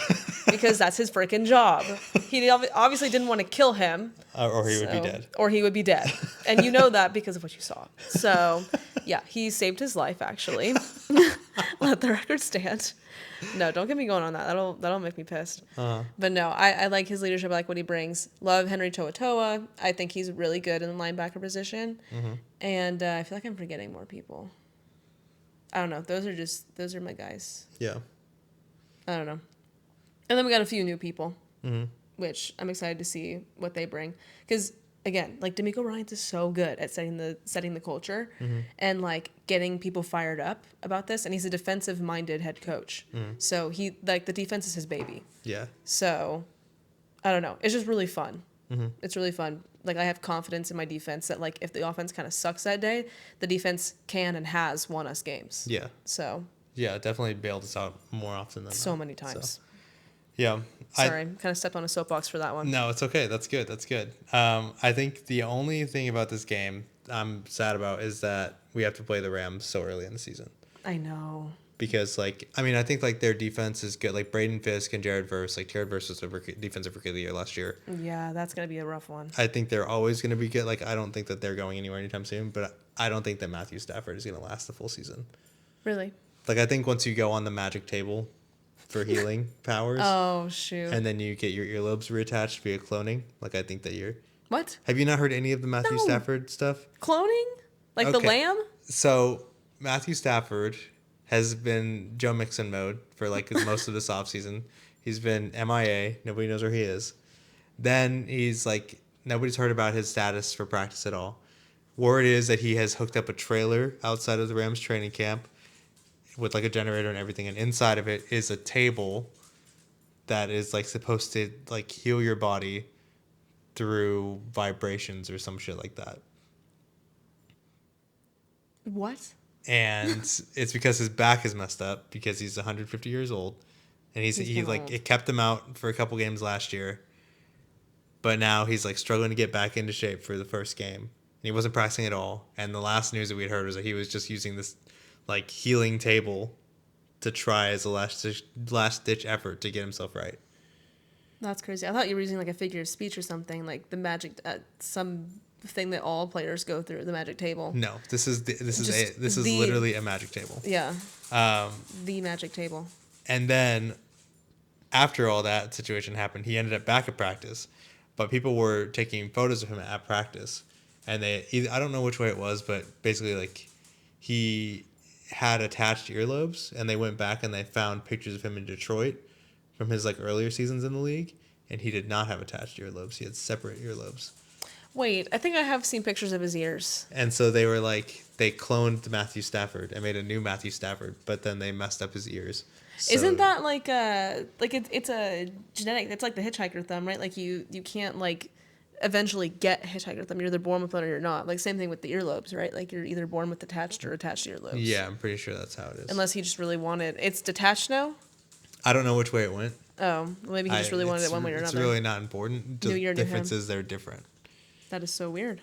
Because that's his freaking job. He obviously didn't want to kill him. Or he would be dead. Or he would be dead. And you know that because of what you saw. So, yeah, he saved his life, actually. Let the record stand. No, don't get me going on that. That'll make me pissed. But no, I like his leadership. I like what he brings. Love Henry To'oTo'o. I think he's really good in the linebacker position. And I feel like I'm forgetting more people. I don't know. Those are my guys. Yeah. I don't know. And then we got a few new people, which I'm excited to see what they bring. Because again, like D'Amico Ryans is so good at setting the culture and like getting people fired up about this. And he's a defensive minded head coach, so he like the defense is his baby. Yeah. So I don't know. It's just really fun. It's really fun. Like I have confidence in my defense that like if the offense kind of sucks that day, the defense can and has won us games. Yeah. So. Yeah, definitely bailed us out more often than so not. many times. So, yeah. Sorry, kind of stepped on a soapbox for that one. No, it's okay. That's good. That's good. I think the only thing about this game I'm sad about is that we have to play the Rams so early in the season. I know. Because, like, I mean, I think, like, their defense is good. Like, Braden Fisk and Jared Verse. Like, Jared Verse was a defensive rookie of the year last year. Yeah, that's going to be a rough one. I think they're always going to be good. Like, I don't think that they're going anywhere anytime soon. But I don't think that Matthew Stafford is going to last the full season. Really? Like, I think once you go on the magic table for healing powers. Oh, shoot. And then you get your earlobes reattached via cloning. Like, I think that you're... What? Have you not heard any of the Matthew Stafford stuff? Cloning? Like the lamb? So, Matthew Stafford has been Joe Mixon mode for, like, most of this offseason. He's been MIA. Nobody knows where he is. Then he's, like... Nobody's heard about his status for practice at all. Word is that he has hooked up a trailer outside of the Rams training camp with like a generator and everything, and inside of it is a table that is like supposed to like heal your body through vibrations or some shit like that. What? And it's because his back is messed up because he's 150 years old, and he like it kept him out for a couple games last year, but now he's like struggling to get back into shape for the first game. And he wasn't practicing at all, and the last news that we had heard was that he was just using this like healing table to try as a last ditch effort to get himself right. That's crazy. I thought you were using like a figure of speech or something, like the magic, some thing that all players go through, the magic table. No, this is literally a magic table. Yeah. The magic table. And then after all that situation happened, he ended up back at practice, but people were taking photos of him at practice, and I don't know which way it was, but basically like he had attached earlobes, and they went back and they found pictures of him in Detroit from his like earlier seasons in the league, and he did not have attached earlobes. He had separate earlobes. Wait, I think I have seen pictures of his ears. And so they were like, they cloned Matthew Stafford and made a new Matthew Stafford, but then they messed up his ears. So, isn't that like it's a genetic? It's like the hitchhiker thumb, right? Like you can't like eventually get hitchhiker thumb. You're either born with one or you're not. Like same thing with the earlobes, right? Like you're either born with attached or attached earlobes. Yeah, I'm pretty sure that's how it is. Unless he just really wanted it's detached now. I don't know which way it went. Oh, maybe he just really wanted it one way or another. It's really not important. New year, the difference is they're different. That is so weird.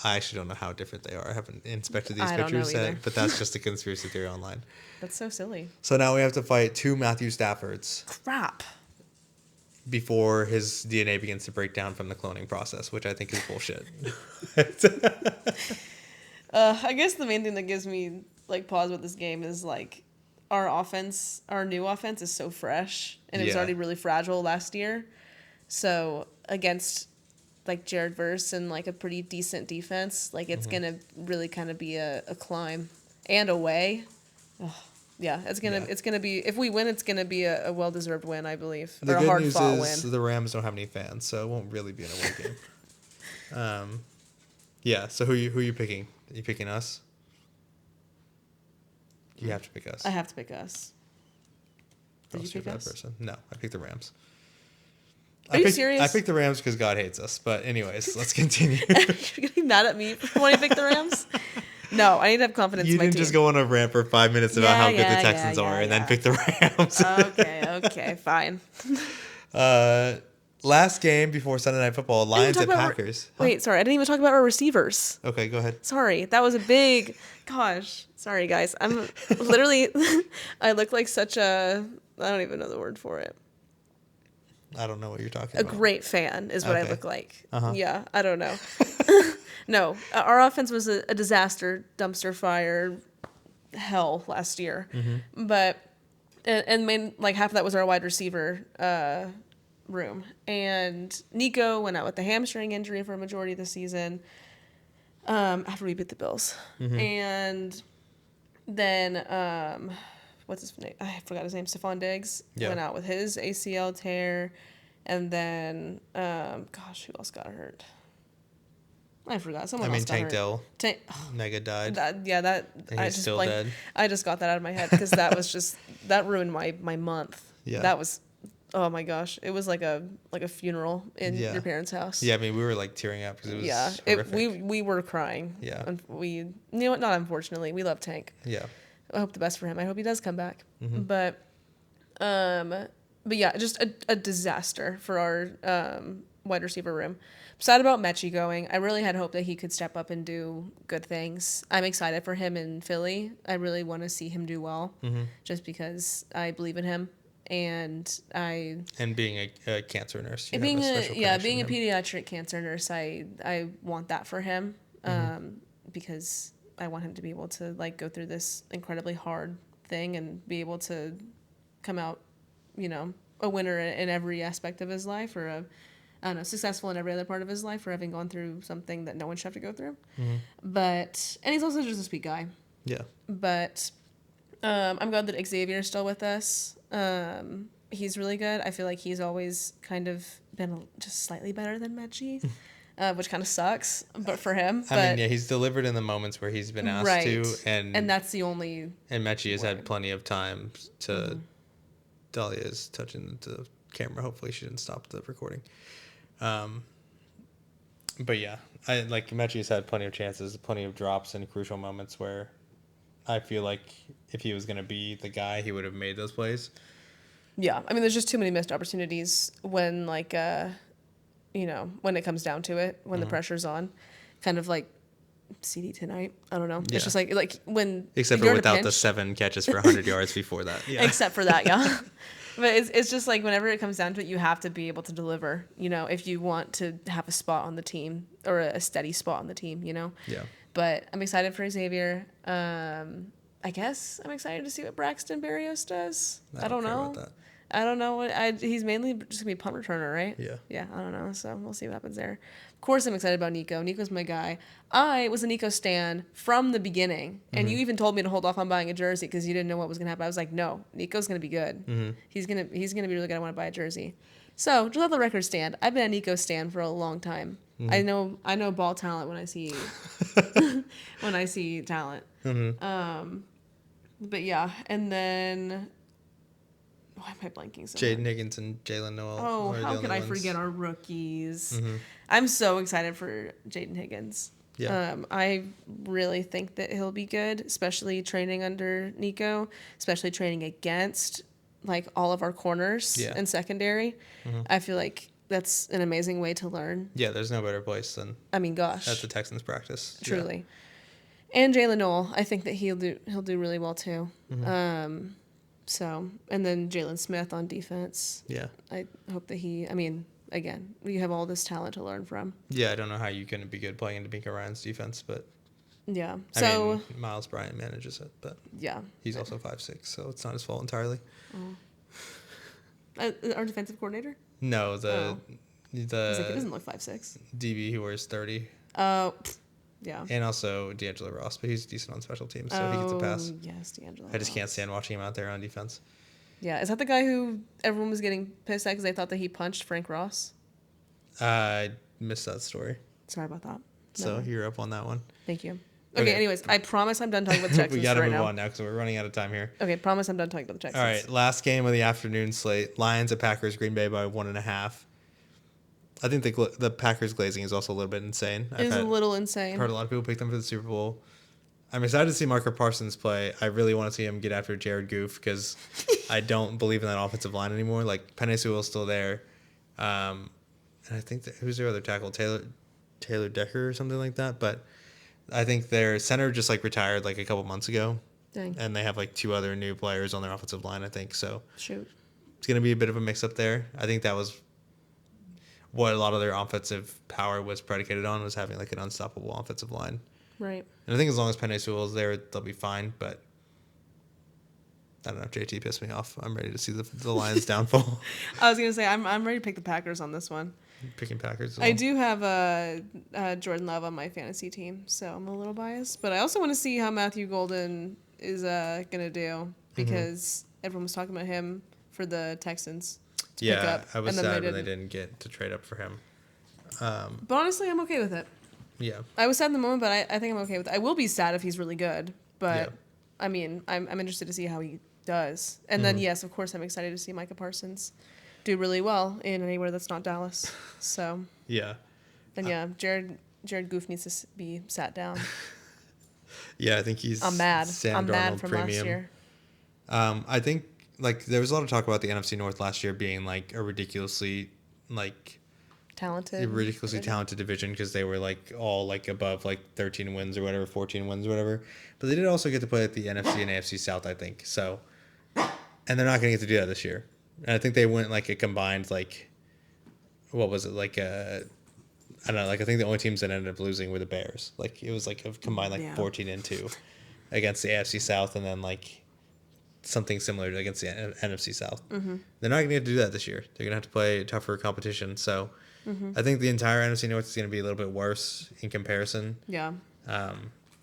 I actually don't know how different they are. I haven't inspected these pictures yet, but that's just a conspiracy theory online. That's so silly. So now we have to fight 2 Matthew Staffords. Crap. Before his DNA begins to break down from the cloning process, which I think is bullshit. I guess the main thing that gives me like pause with this game is like our new offense is so fresh, and it was already really fragile last year. So against like Jared Verse and like a pretty decent defense, like it's gonna really kind of be a climb and away. Yeah, it's gonna be, if we win, it's gonna be a well deserved win, I believe, or a hard fought win. The Rams don't have any fans, so it won't really be an away game. Yeah. So who you picking? Are you picking us? You have to pick us. I have to pick us. Did you pick us? Person. No, I picked the Rams. Are you serious? I picked the Rams because God hates us. But anyways, let's continue. You're getting mad at me for when I picked the Rams? No, I need to have confidence in my team. You didn't just go on a rant for 5 minutes about how good the Texans are and then pick the Rams. Okay, fine. Last game before Sunday Night Football, Lions at Packers. Wait, sorry, I didn't even talk about our receivers. Okay, go ahead. Sorry, that was a big... Gosh, sorry guys. I'm literally... I look like such a... I don't even know the word for it. I don't know what you're talking about. A great fan is what I look like. Uh-huh. Yeah, I don't know. No, our offense was a disaster, dumpster fire, hell last year. Mm-hmm. But like half of that was our wide receiver room. And Nico went out with a hamstring injury for a majority of the season after we beat the Bills. Mm-hmm. And then what's his name? I forgot his name. Stephon Diggs Yeah. went out with his ACL tear, and then gosh, who else got hurt? I forgot. Someone else got Tank hurt. Dell. Tank. Mega died. And I just still dead. I just got that out of my head because that was just that ruined my month. Yeah. That was, oh my gosh, it was like a funeral in Yeah. your parents' house. Yeah, I mean, we were like tearing up because it was horrific. We were crying. Yeah. And you know what? Not unfortunately, we love Tank. Yeah. I hope the best for him. I hope he does come back. Mm-hmm. But yeah, just a disaster for our wide receiver room. I'm sad about Mechie going. I really had hoped that he could step up and do good things. I'm excited for him in Philly. I really want to see him do well, just because I believe in him. And being a cancer nurse, being a pediatric cancer nurse, I want that for him, because I want him to be able to like go through this incredibly hard thing and be able to come out, a winner in every aspect of his life, or successful in every other part of his life, for having gone through something that no one should have to go through. And he's also just a sweet guy. Yeah. But I'm glad that Xavier's still with us. He's really good. I feel like he's always kind of been just slightly better than Mechie, which kind of sucks, but for him. He's delivered in the moments where he's been asked to, and that's the only. And Mechie has had plenty of time to. Dahlia is touching the camera. Hopefully, she didn't stop the recording. But yeah, Mechie's had plenty of chances, plenty of drops and crucial moments where I feel like if he was going to be the guy, he would have made those plays. Yeah, I mean, there's just too many missed opportunities when, when it comes down to it, when the pressure's on. Kind of like CD tonight. I don't know. Yeah. It's just like when... Except for without the 7 catches for 100 yards before that. Yeah. Except for that, yeah. But it's just like whenever it comes down to it, you have to be able to deliver, if you want to have a spot on the team, or a steady spot on the team, Yeah. But I'm excited for Xavier. I guess I'm excited to see what Braxton Berrios does. I don't know. About that. I don't know he's mainly just gonna be a punt returner, right? Yeah. Yeah, I don't know. So we'll see what happens there. Of course, I'm excited about Nico. Nico's my guy. I was a Nico stan from the beginning, and you even told me to hold off on buying a jersey because you didn't know what was gonna happen. I was like, no, Nico's gonna be good. He's gonna be really good. I want to buy a jersey. So just let the record stand. I've been a Nico stan for a long time. I know ball talent when I see talent. But yeah, and then. Why am I blanking so Jaden Higgins and Jalen Noel. Oh, how could I forget our rookies? I'm so excited for Jaden Higgins. Yeah. I really think that he'll be good, especially training under Nico, especially training against all of our corners and secondary. I feel like that's an amazing way to learn. Yeah, there's no better place than at the Texans practice. Truly. Yeah. And Jalen Noel, I think that he'll do really well too. So, and then Jalen Smith on defense. Yeah. I hope that again, we have all this talent to learn from. Yeah, I don't know how you can be good playing into D'Amico Ryan's defense, but... Yeah. Miles Bryant manages it, but... Yeah. He's also 5'6", so it's not his fault entirely. Our defensive coordinator? No, he doesn't look 5'6". DB who wears 30. Oh, yeah. And also D'Angelo Ross, but he's decent on special teams, so he gets a pass. Yes, D'Angelo I just can't stand watching him out there on defense. Yeah, is that the guy who everyone was getting pissed at because they thought that he punched Frank Ross? I missed that story. Sorry about that. So you're up on that one. Thank you. Okay, anyways, I promise I'm done talking about the Texans we got to right move now. on now because we're running out of time here. Okay, promise I'm done talking about the Texans. All right, last game of the afternoon slate. Lions at Packers, Green Bay by 1.5. I think the Packers glazing is also a little bit insane. It is a little insane. I've heard a lot of people pick them for the Super Bowl. I'm excited to see Marco Parsons play. I really want to see him get after Jared Goff because I don't believe in that offensive line anymore. Penei Sewell's still there. And I think who's their other tackle? Taylor Decker or something like that. But I think their center just retired a couple months ago. Dang. And they have 2 other new players on their offensive line, I think. So shoot, it's going to be a bit of a mix up there. I think that was what a lot of their offensive power was predicated on, was having an unstoppable offensive line. Right. And I think as long as Penei Sewell's there, they'll be fine. But I don't know. JT pissed me off. I'm ready to see the Lions' downfall. I was gonna say I'm ready to pick the Packers on this one. Picking Packers as well. I do have Jordan Love on my fantasy team, so I'm a little biased. But I also want to see how Matthew Golden is gonna do. because everyone was talking about him for the Texans to pick Yeah, up. I was and then sad when they didn't get to trade up for him. But honestly, I'm okay with it. Yeah. I was sad in the moment, but I think I'm okay with it. I will be sad if he's really good, but Yeah. I mean, I'm interested to see how he does. And then, yes, of course, I'm excited to see Micah Parsons do really well in anywhere that's not Dallas. So, Yeah. and yeah, Jared Goof needs to be sat down. Yeah, I think he's I'm mad. Sam I'm mad Darnold from premium. last year. I think like there was a lot of talk about the NFC North last year being like a ridiculously talented division because they were like all like above like 13 wins or whatever, 14 wins or whatever. But they did also get to play at the NFC and AFC South, I think. So, and they're not going to get to do that this year. And I think they went like a combined like, what was it like I don't know, like I think the only teams that ended up losing were the Bears. Like it was like a combined like 14-2 against the AFC South, and then like something similar against the NFC South. They're not going to get to do that this year. They're going to have to play tougher competition. So I think the entire NFC North is going to be a little bit worse in comparison. Yeah. I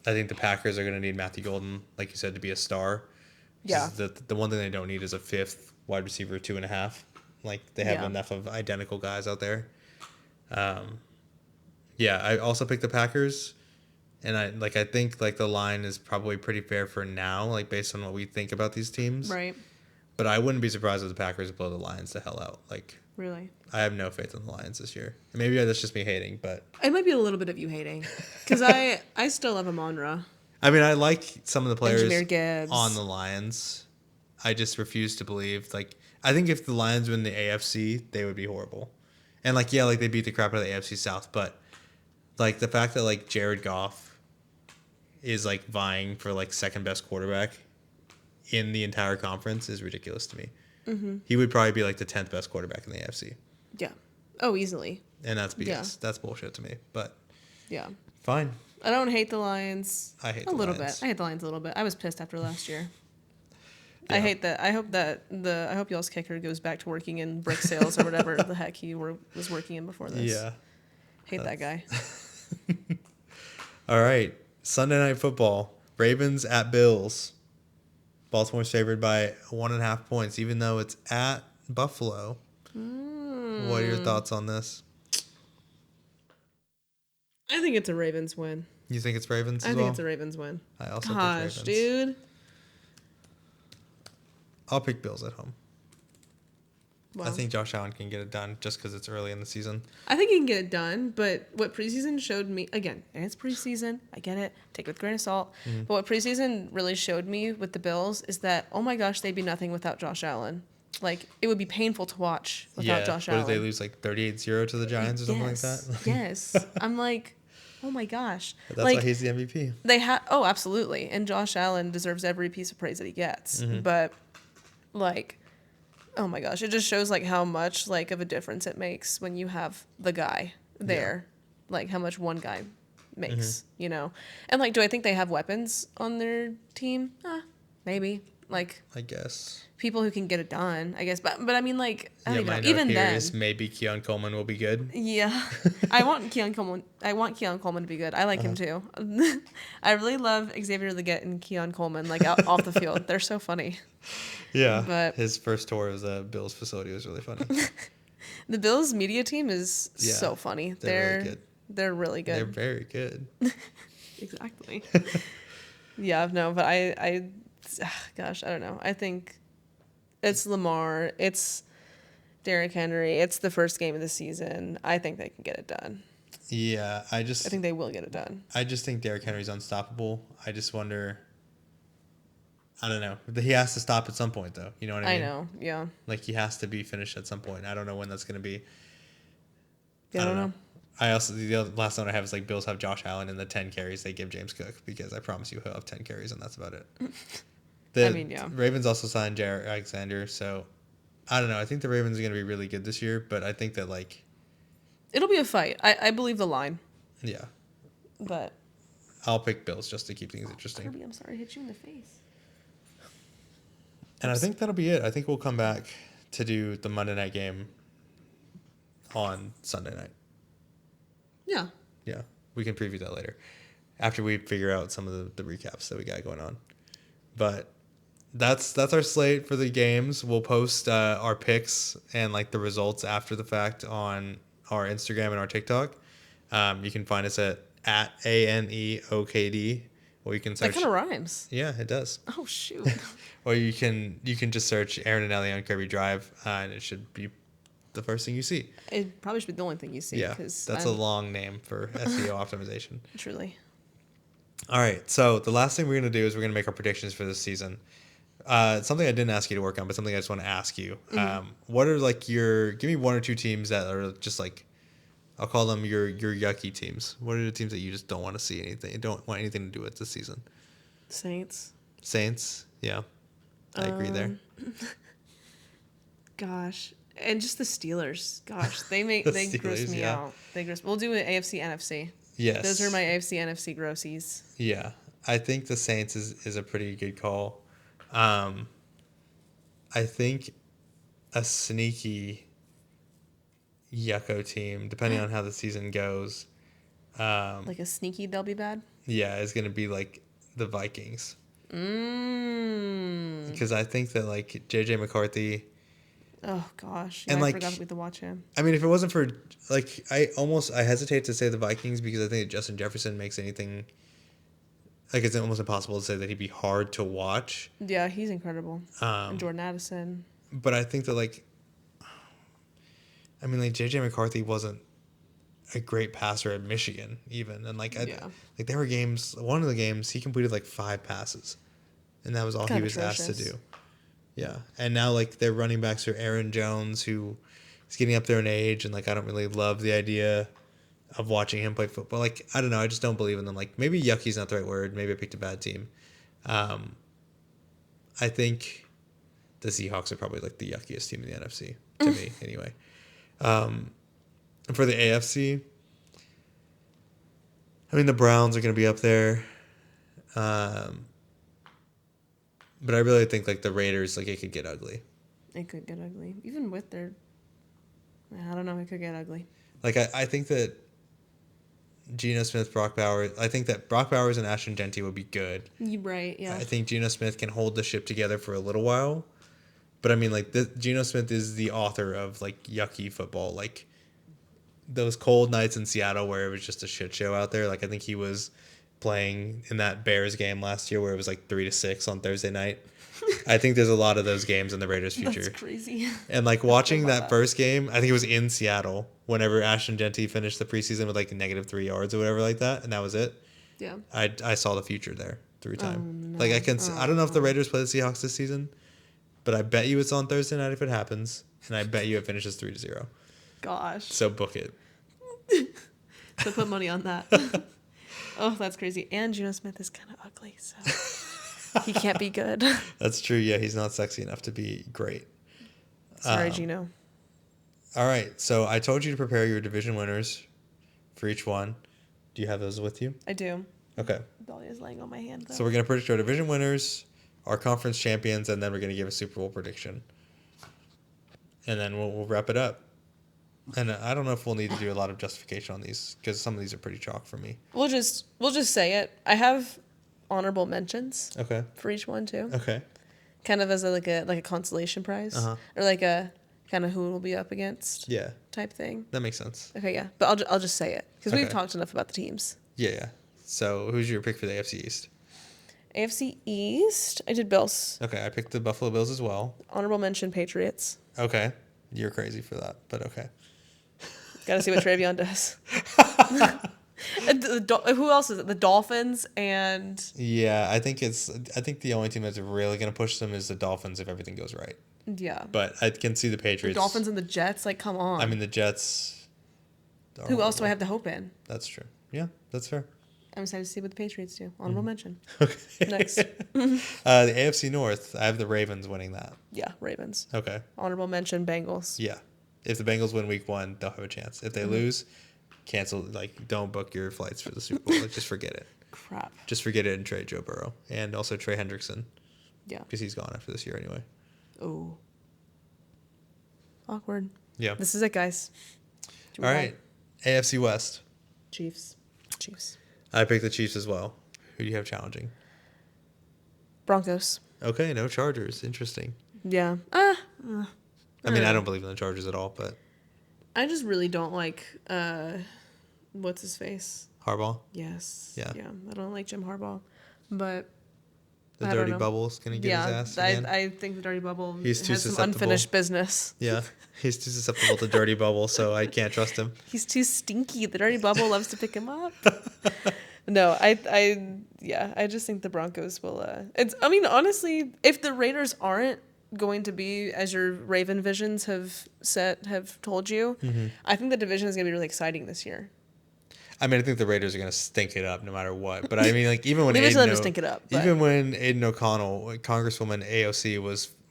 think the Packers are going to need Matthew Golden, like you said, to be a star. Yeah. The one thing they don't need is a fifth wide receiver, 2.5. Like they have enough of identical guys out there. Yeah, I also picked the Packers, and I think like the line is probably pretty fair for now, like based on what we think about these teams. Right. But I wouldn't be surprised if the Packers blow the Lions the hell out. Like Really? I have no faith in the Lions this year. Maybe that's just me hating, but It might be a little bit of you hating, because I still love Amon-Ra. I mean, I like some of the players Jameer Gibbs on the Lions. I just refuse to believe. Like, I think if the Lions win the AFC, they would be horrible. And like, yeah, like they beat the crap out of the AFC South, but like the fact that like Jared Goff is like vying for like second best quarterback in the entire conference is ridiculous to me. He would probably be like the 10th best quarterback in the AFC. Yeah. Oh, easily. And that's BS. Yeah. That's bullshit to me. But Yeah. fine. I don't hate the Lions. I hate a the little Lions. bit. I hate the Lions a little bit. I was pissed after last year. Yeah. I hate that. I hope y'all's kicker goes back to working in brick sales or whatever the heck he was working in before this. Yeah. Hate that guy. All right. Sunday Night Football. Ravens at Bills. Baltimore's favored by 1.5 points, even though it's at Buffalo. What are your thoughts on this? I think it's a Ravens win. You think it's Ravens as I well? think it's a Ravens win. I also pick Gosh, Ravens. dude. I'll pick Bills at home. Wow. I think Josh Allen can get it done just because it's early in the season. I think he can get it done, but what preseason showed me, again, and it's preseason, I get it, take it with a grain of salt, but what preseason really showed me with the Bills is that, oh my gosh, they'd be nothing without Josh Allen. Like, it would be painful to watch without Josh Allen. What did they lose, like 38-0 to the Giants or something like that? Yes. I'm like, oh my gosh. But that's like, why he's the MVP. Oh, absolutely. And Josh Allen deserves every piece of praise that he gets. But, like, oh my gosh, it just shows like how much like of a difference it makes when you have the guy there, like how much one guy makes, you know. And like, do I think they have weapons on their team? Maybe. Like, I guess. people who can get it done, I guess. But I mean, like, I don't even my know. note Even here then, is maybe Keon Coleman will be good. yeah, I want Keon Coleman to be good. I like him too. I really love Xavier Legette and Keon Coleman, like out off the field. They're so funny. Yeah, But his first tour of the Bills facility was really funny. the Bills media team is so funny. They're really good. They're really good. They're very good. Exactly. Yeah, no, but I gosh, I don't know. I think it's Lamar, it's Derrick Henry, it's the first game of the season. I think they can get it done. Yeah, I think they will get it done. I just think Derrick Henry's unstoppable. I just wonder. I don't know. He has to stop at some point, though. You know what I mean? I know, yeah. Like, he has to be finished at some point. I don't know when that's going to be. Yeah, I don't know. The last note I have is, like, Bills have Josh Allen and the 10 carries they give James Cook, because I promise you he'll have 10 carries, and that's about it. Yeah. Ravens also signed Jared Alexander, so I don't know. I think the Ravens are going to be really good this year, but I think that, like... It'll be a fight. I believe the line. Yeah. But... I'll pick Bills just to keep things interesting. Kirby, I'm sorry, I hit you in the face. And I think that'll be it. I think we'll come back to do the Monday night game on Sunday night. Yeah. Yeah. We can preview that later after we figure out some of the recaps that we got going on. But that's our slate for the games. We'll post our picks and like the results after the fact on our Instagram and our TikTok. You can find us at ANEOKD, or you can That search. kind of rhymes. Yeah, it does. Oh shoot. Or you can just search Aaron and Elle on Kirby Drive, and it should be the first thing you see. It probably should be the only thing you see. Yeah, that's a long name for SEO optimization. Truly. All right, so the last thing we're going to do is we're going to make our predictions for this season. Something I didn't ask you to work on, but something I just want to ask you. What are like give me one or two teams that are just like, I'll call them your yucky teams. What are the teams that you just don't want to see anything, you don't want anything to do with this season? Saints, yeah. I agree there. Gosh. And just the Steelers. Gosh, they gross me out. We'll do an AFC, NFC. Yes. Those are my AFC, NFC grossies. Yeah. I think the Saints is a pretty good call. I think a sneaky yucko team, depending on how the season goes. Like a sneaky, they'll be bad? Yeah, is going to be like the Vikings. Because I think that like JJ McCarthy. Oh gosh, yeah, and I like, forgot that we had to watch him. I mean, if it wasn't for like, I hesitate to say the Vikings because I think that Justin Jefferson makes anything like it's almost impossible to say that he'd be hard to watch. Yeah, he's incredible. And Jordan Addison. But I think that like, I mean, like JJ McCarthy wasn't a great passer at Michigan even, and like like there were games. One of the games he completed like 5 passes, and that was all he was asked to do. Yeah, and now like their running backs are Aaron Jones, who is getting up there in age, and like I don't really love the idea of watching him play football. Like I don't know, I just don't believe in them. Like maybe yucky's not the right word. Maybe I picked a bad team. I think the Seahawks are probably like the yuckiest team in the NFC to me, anyway. And for the AFC, I mean the Browns are going to be up there. But I really think like the Raiders, like it could get ugly. It could get ugly. Even with their, I don't know, it could get ugly. Like I think that Geno Smith, Brock Bowers, I think that Brock Bowers and Ashton Genty would be good. You're right, yeah. I think Geno Smith can hold the ship together for a little while. But I mean like Geno Smith is the author of like yucky football. Like those cold nights in Seattle where it was just a shit show out there. Like I think he was playing in that Bears game last year where it was like 3-6 on Thursday night. I think there's a lot of those games in the Raiders' future. That's crazy. And like watching that first game, I think it was in Seattle whenever Ashton Genty finished the preseason with like -3 yards or whatever like that, and that was it. Yeah. I saw the future there through time. Oh, no. Like I don't know if the Raiders play the Seahawks this season, but I bet you it's on Thursday night if it happens, and I bet you it finishes 3-0. Gosh. So book it. So put money on that. Oh, that's crazy. And Geno Smith is kind of ugly, so he can't be good. That's true. Yeah, he's not sexy enough to be great. Sorry, Geno. All right. So I told you to prepare your division winners for each one. Do you have those with you? I do. Okay. Dolly is laying on my hand, though. So we're going to predict our division winners, our conference champions, and then we're going to give a Super Bowl prediction. And then we'll wrap it up. And I don't know if we'll need to do a lot of justification on these because some of these are pretty chalk for me. We'll just say it. I have honorable mentions. Okay. For each one too. Okay. Kind of as a consolation prize, or like a kind of who will be up against. Yeah. Type thing. That makes sense. Okay, yeah, but I'll just say it because we've Okay. talked enough about the teams. Yeah. So who's your pick for the AFC East? AFC East. I did Bills. Okay, I picked the Buffalo Bills as well. Honorable mention Patriots. Okay. You're crazy for that, but okay. Got to see what Travion does. And who else is it? The Dolphins and... Yeah, I think the only team that's really going to push them is the Dolphins if everything goes right. Yeah. But I can see the Patriots. The Dolphins and the Jets, like, come on. I mean, the Jets. Who else do I have to hope in? That's true. Yeah, that's fair. I'm excited to see what the Patriots do. Honorable mention. Okay. Next. The AFC North, I have the Ravens winning that. Yeah, Ravens. Okay. Honorable mention Bengals. Yeah. If the Bengals win week 1, they'll have a chance. If they lose, cancel. Like, don't book your flights for the Super Bowl. Like, just forget it. Crap. Just forget it and trade Joe Burrow. And also Trey Hendrickson. Yeah. Because he's gone after this year anyway. Oh. Awkward. Yeah. This is it, guys. All right. AFC West. Chiefs. I picked the Chiefs as well. Who do you have challenging? Broncos. Okay, no Chargers. Interesting. Yeah. I mean, I don't believe in the Chargers at all, but I just really don't like, what's his face? Harbaugh. Yes. Yeah. Yeah. I don't like Jim Harbaugh. But The I don't dirty know. bubble's gonna get his ass again. I think the dirty bubble He's too has some susceptible. unfinished business. Yeah, he's too susceptible to dirty bubble, so I can't trust him. He's too stinky. The dirty bubble loves to pick him up. No, I just think the Broncos will. I mean, honestly, if the Raiders aren't going to be as your Raven visions have told you, I think the division is going to be really exciting this year. I mean, I think the Raiders are going to stink it up no matter what. But I mean, like even when to stink it up, even when Aiden O'Connell, Congresswoman AOC,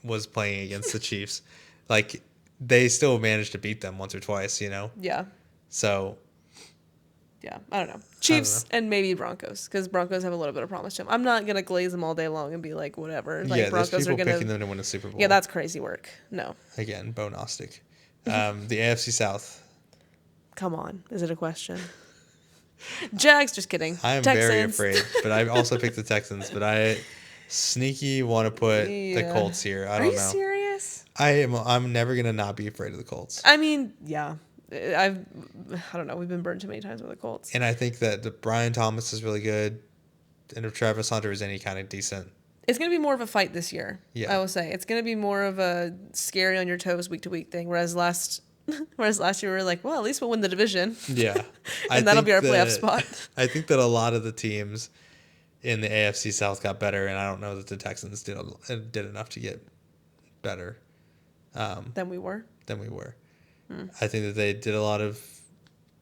was playing against the Chiefs, like they still managed to beat them once or twice. You know. Yeah. So. Yeah, I don't know. Chiefs and maybe Broncos, because Broncos have a little bit of promise to them. I'm not gonna glaze them all day long and be like, whatever. Like, Yeah, Broncos there's people are gonna picking them to win a Super Bowl. Yeah, that's crazy work. No. Again, Bo Gnostic. The AFC South. Come on, is it a question? Jags, just kidding. I am very afraid, but I also picked the Texans. But I sneaky want to put the Colts here. I don't know. Are you serious? I'm never gonna not be afraid of the Colts. I mean, yeah. I don't know. We've been burned too many times with the Colts. And I think that the Brian Thomas is really good, and if Travis Hunter is any kind of decent, it's gonna be more of a fight this year. Yeah. I will say it's gonna be more of a scary on your toes week to week thing. Whereas last year we were like, well, at least we'll win the division. Yeah, and that'll be our playoff spot. I think that a lot of the teams in the AFC South got better, and I don't know that the Texans did enough to get better. Than we were. I think that they did a lot of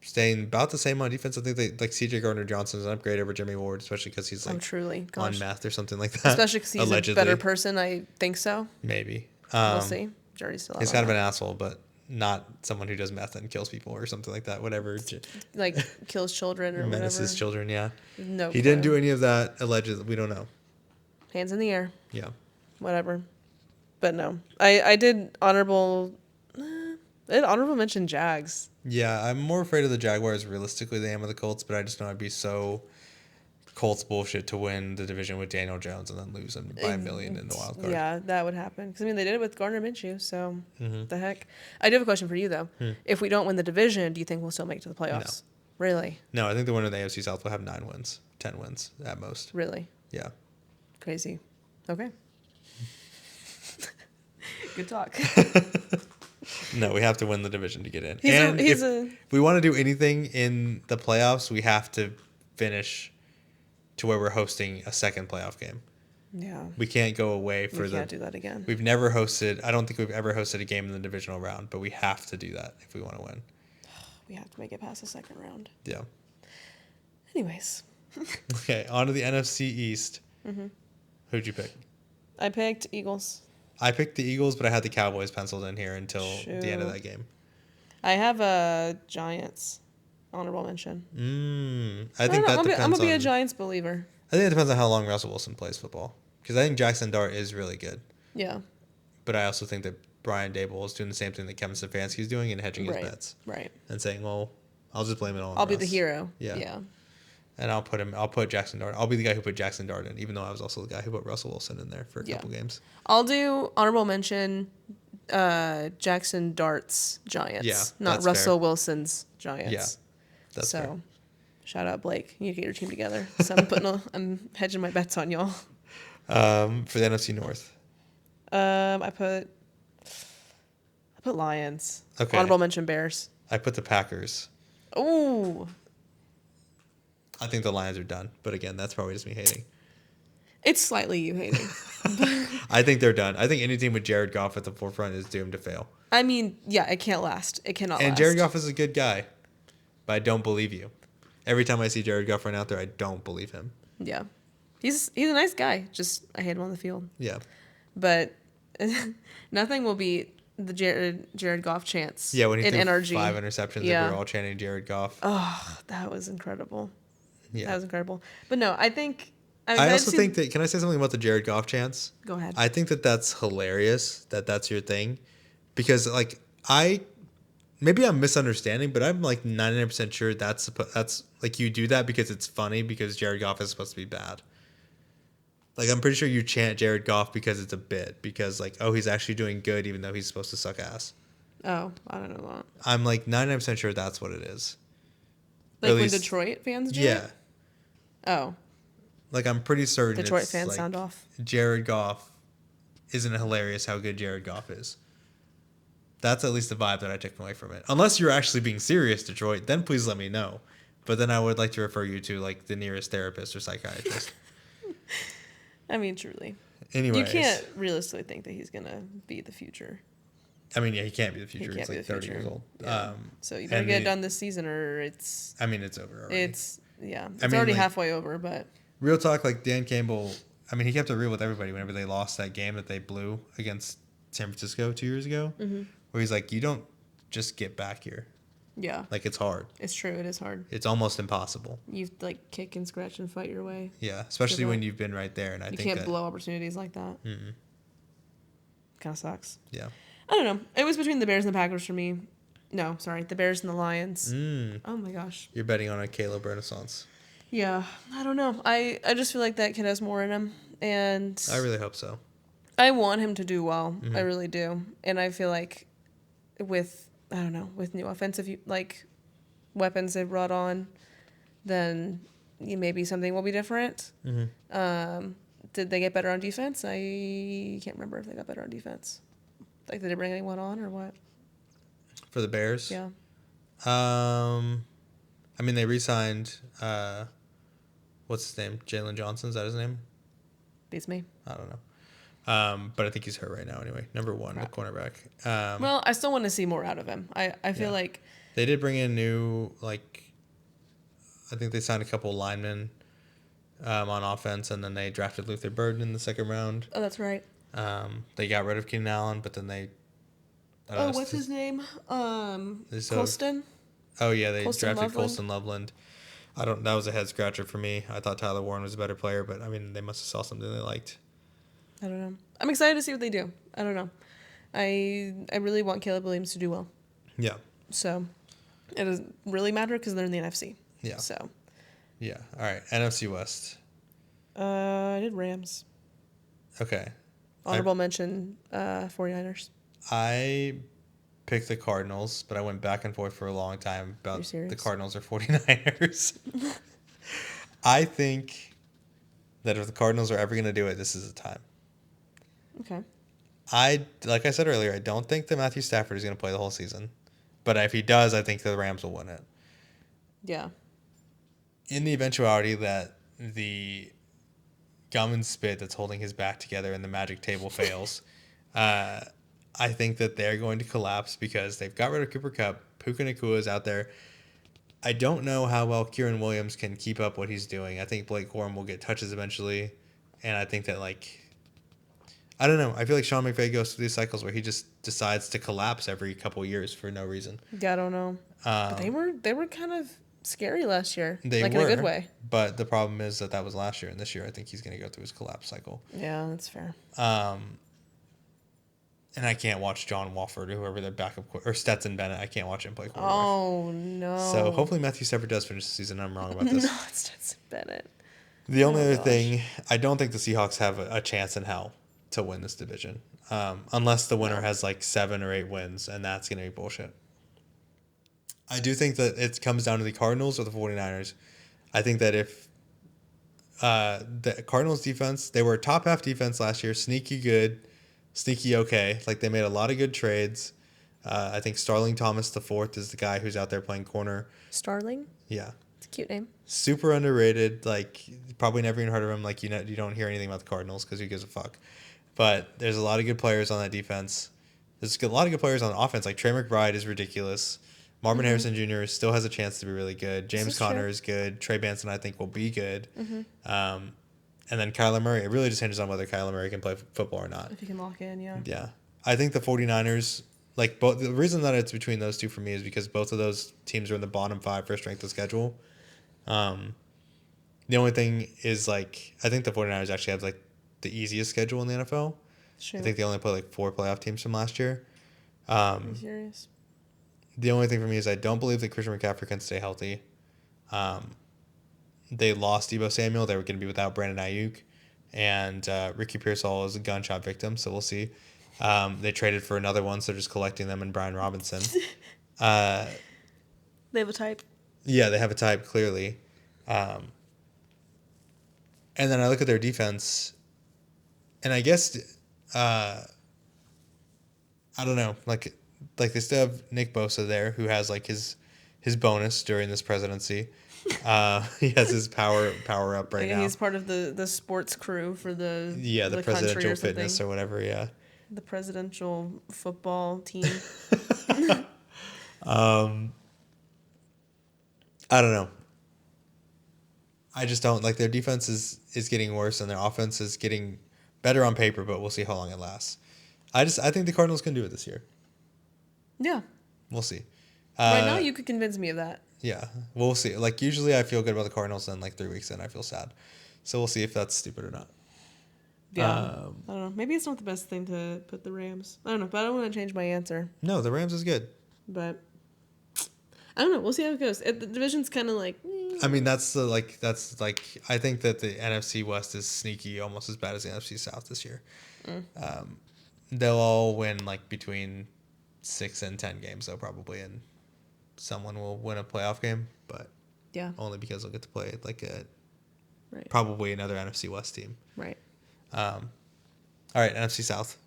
staying about the same on defense. I think they like CJ Gardner-Johnson is an upgrade over Jimmy Ward, especially because he's like truly on meth or something like that. Especially because he's allegedly a better person. I think so. Maybe. We'll see. Jury's still out. He's kind of an asshole, but not someone who does meth and kills people or something like that. Whatever. Like kills children or menaces whatever. Children. Yeah. No. He didn't do any of that. Allegedly, we don't know. Hands in the air. Yeah. Whatever. But no, I did honorable mention Jags. Yeah, I'm more afraid of the Jaguars realistically than I am of the Colts, but I just know I'd be so Colts bullshit to win the division with Daniel Jones and then lose them by a million in the wild card. Yeah, that would happen. Because, I mean, they did it with Gardner Minshew, so what the heck. I do have a question for you, though. If we don't win the division, do you think we'll still make it to the playoffs? No. Really? No, I think the winner of the AFC South will have 9 wins, 10 wins at most. Really? Yeah. Crazy. Okay. Good talk. No, we have to win the division to get in. If we want to do anything in the playoffs, we have to finish to where we're hosting a second playoff game. Yeah. We can't go away for we can't do that again. We've never hosted. I don't think we've ever hosted a game in the divisional round, but we have to do that if we want to win. We have to make it past the second round. Yeah. Anyways. Okay, on to the NFC East. Who'd you pick? I picked Eagles. I picked the Eagles, but I had the Cowboys penciled in here until the end of that game. I have Giants. Honorable mention. I think that depends on... I'm going to be a Giants believer. I think it depends on how long Russell Wilson plays football. Because I think Jackson Dart is really good. Yeah. But I also think that Brian Dable is doing the same thing that Kevin Stefanski is doing and hedging his bets. Right. And saying, well, I'll just blame it all on I'll Russ. be the hero. Yeah. And I'll put Jackson Dart. I'll be the guy who put Jackson Dart in, even though I was also the guy who put Russell Wilson in there for a couple games. I'll do honorable mention Jackson Dart's Giants. Yeah, not Russell Wilson's Giants. Yeah. That's fair. Shout out Blake. You need to get your team together. So I'm hedging my bets on y'all. For the NFC North. I put Lions. Okay. Honorable mention Bears. I put the Packers. Ooh. I think the Lions are done, but again, that's probably just me hating. It's slightly you hating. I think they're done. I think any team with Jared Goff at the forefront is doomed to fail. I mean, yeah, it can't last. It cannot last. And Jared Goff is a good guy, but I don't believe you. Every time I see Jared Goff run out there, I don't believe him. Yeah. He's a nice guy. Just I hate him on the field. Yeah. But nothing will beat the Jared Goff chants. Yeah, when he threw NRG. 5 interceptions, and we were all chanting Jared Goff. Oh, that was incredible. Yeah. That was incredible. But no, I think... I also think that... Can I say something about the Jared Goff chants? Go ahead. I think that that's hilarious, that that's your thing. Because, like, maybe I'm misunderstanding, but I'm, like, 99% sure that's... Like, you do that because it's funny because Jared Goff is supposed to be bad. Like, I'm pretty sure you chant Jared Goff because it's a bit. Because, like, oh, he's actually doing good even though he's supposed to suck ass. Oh, I don't know that. I'm, like, 99% sure that's what it is. Like when Detroit fans do Yeah. it? Oh. Like, I'm pretty certain Detroit it's, fans like, sound off. Jared Goff isn't it hilarious how good Jared Goff is. That's at least the vibe that I took away from it. Unless you're actually being serious, Detroit, then please let me know. But then I would like to refer you to, like, the nearest therapist or psychiatrist. I mean, truly. Anyways. You can't realistically think that he's going to be the future. I mean, yeah, he can't be the future. He can't He's like 30 years old. Yeah. So you better get it done this season or it's... I mean, it's over already. It's already halfway over, but... Real talk, like, Dan Campbell, I mean, he kept it real with everybody whenever they lost that game that they blew against San Francisco 2 years ago. Mm-hmm. Where he's like, you don't just get back here. Yeah. Like, it's hard. It's true. It is hard. It's almost impossible. You like kick and scratch and fight your way. Yeah, especially when you've been right there. And you can't blow opportunities like that. Mm-mm. Kind of sucks. Yeah. I don't know. It was between the Bears and the Packers for me. No, sorry. The Bears and the Lions. Oh, my gosh. You're betting on a Caleb Renaissance. Yeah. I don't know. I just feel like that kid has more in him. And I really hope so. I want him to do well. Mm-hmm. I really do. And I feel like with new offensive, like, weapons they've brought on, then maybe something will be different. Mm-hmm. Did they get better on defense? I can't remember if they got better on defense. Like, did they bring anyone on or what? For the Bears? Yeah. I mean, they re-signed, what's his name? Jalen Johnson, is that his name? Beats me. I don't know. But I think he's hurt right now anyway. Number 1, the cornerback. Well, I still want to see more out of him. I feel like... They did bring in new, like, I think they signed a couple linemen on offense, and then they drafted Luther Burden in the second round. Oh, that's right. They got rid of Keenan Allen, but then they... what's his name? Colston? Oh, yeah, they Colston drafted Loveland? Colston Loveland. That was a head scratcher for me. I thought Tyler Warren was a better player, but, I mean, they must have saw something they liked. I don't know. I'm excited to see what they do. I don't know. I really want Caleb Williams to do well. Yeah. So it doesn't really matter because they're in the NFC. Yeah. So. Yeah. All right. NFC West. I did Rams. Okay. Honorable mention, 49ers. I picked the Cardinals, but I went back and forth for a long time about the Cardinals or 49ers. I think that if the Cardinals are ever going to do it, this is the time. Okay. Like I said earlier, I don't think that Matthew Stafford is going to play the whole season. But if he does, I think the Rams will win it. Yeah. In the eventuality that the gum and spit that's holding his back together and the magic table fails, I think that they're going to collapse because they've got rid of Cooper Kupp. Puka Nacua is out there. I don't know how well Kieran Williams can keep up what he's doing. I think Blake Corum will get touches eventually. And I think that, like... I don't know. I feel like Sean McVay goes through these cycles where he just decides to collapse every couple years for no reason. Yeah, I don't know. But they were kind of scary last year. They were. In a good way. But the problem is that was last year. And this year, I think he's going to go through his collapse cycle. Yeah, that's fair. And I can't watch John Walford or whoever their backup... Or Stetson Bennett. I can't watch him play quarterback. Oh, no. So hopefully Matthew Stafford does finish the season. I'm wrong about this. No, it's Stetson Bennett. The only other thing, I don't think the Seahawks have a chance in hell to win this division. Unless the winner has like 7 or 8 wins, and that's going to be bullshit. I do think that it comes down to the Cardinals or the 49ers. I think that if the Cardinals defense, they were a top half defense last year, sneaky good, sneaky okay. Like they made a lot of good trades. I think Starling Thomas IV is the guy who's out there playing corner. Starling? Yeah. It's a cute name. Super underrated. Like probably never even heard of him. Like you don't hear anything about the Cardinals because who gives a fuck. But there's a lot of good players on that defense. There's a lot of good players on the offense. Like Trey McBride is ridiculous. Marvin Harrison Jr. still has a chance to be really good. James Conner is good. Trey Benson, I think, will be good. And then Kyler Murray. It really just hinges on whether Kyler Murray can play football or not. If he can lock in, yeah. Yeah. I think the 49ers, like both, the reason that it's between those two for me is because both of those teams are in the bottom 5 for strength of schedule. The only thing is, like, I think the 49ers actually have, like, the easiest schedule in the NFL. Sure. I think they only play like 4 playoff teams from last year. Are you serious? The only thing for me is I don't believe that Christian McCaffrey can stay healthy. They lost Deebo Samuel. They were going to be without Brandon Ayuk. and Ricky Pearsall is a gunshot victim, so we'll see. They traded for another one, so they're just collecting them, and Brian Robinson. They have a type. Yeah, they have a type, clearly. And then I look at their defense, and I guess, I don't know, like they still have Nick Bosa there, who has like his bonus during this presidency. He has his power up right now. He's part of the sports crew for the presidential fitness or whatever. Yeah, the presidential football team. I don't know. I just don't like their defense is getting worse and their offense is getting better on paper, but we'll see how long it lasts. I think the Cardinals can do it this year. Yeah. We'll see. Right now, you could convince me of that. Yeah, we'll see. Like, usually I feel good about the Cardinals, and like 3 weeks in, I feel sad. So we'll see if that's stupid or not. Yeah. I don't know. Maybe it's not the best thing to put the Rams. I don't know, but I don't want to change my answer. No, the Rams is good. But I don't know. We'll see how it goes. The division's kind of like. I mean, I think that the NFC West is sneaky, almost as bad as the NFC South this year. They'll all win like between 6 and 10 games, though, probably, and someone will win a playoff game, but yeah, only because they'll get to play like right. Probably another NFC West team. Right. All right, NFC South.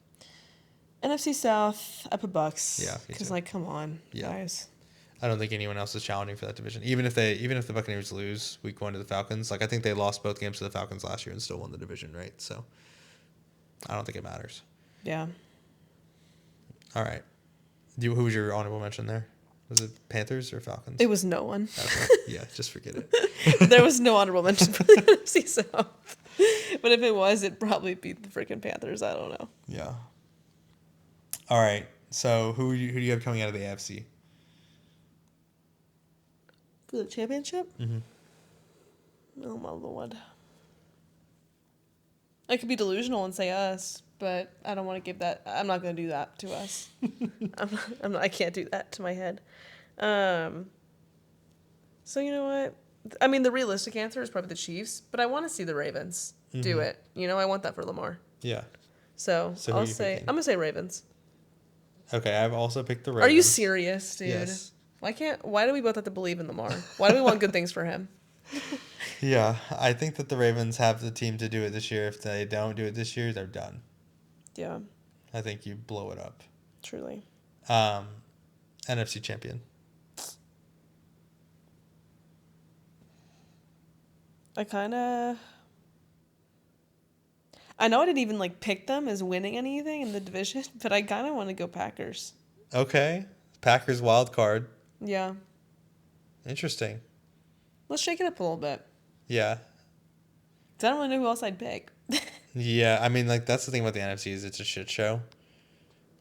NFC South, I put Bucks. Yeah, because like, come on, guys. I don't think anyone else is challenging for that division. Even if the Buccaneers lose week 1 to the Falcons, like I think they lost both games to the Falcons last year and still won the division, right? So I don't think it matters. Yeah. All right. Who was your honorable mention there? Was it Panthers or Falcons? It was no one. Okay. Yeah, just forget it. There was no honorable mention for the NFC South. But if it was, it'd probably be the freaking Panthers. I don't know. Yeah. All right. So who do you have coming out of the AFC? For the championship? Mm-hmm. Oh, my Lord. I could be delusional and say us, but I don't want to give that. I'm not going to do that to us. I can't do that to my head. So you know what? I mean, the realistic answer is probably the Chiefs, but I want to see the Ravens do it. You know, I want that for Lamar. Yeah. So I'm going to say Ravens. Okay, I've also picked the Ravens. Are you serious, dude? Yes. Why do we both have to believe in Lamar? Why do we want good things for him? Yeah, I think that the Ravens have the team to do it this year. If they don't do it this year, they're done. Yeah. I think you blow it up. Truly. NFC champion. I know I didn't even pick them as winning anything in the division, but I kind of want to go Packers. Okay. Packers wild card. Yeah. Interesting. Let's shake it up a little bit. Yeah. 'Cause I don't really know who else I'd pick. Yeah, I mean, that's the thing about the NFC is it's a shit show.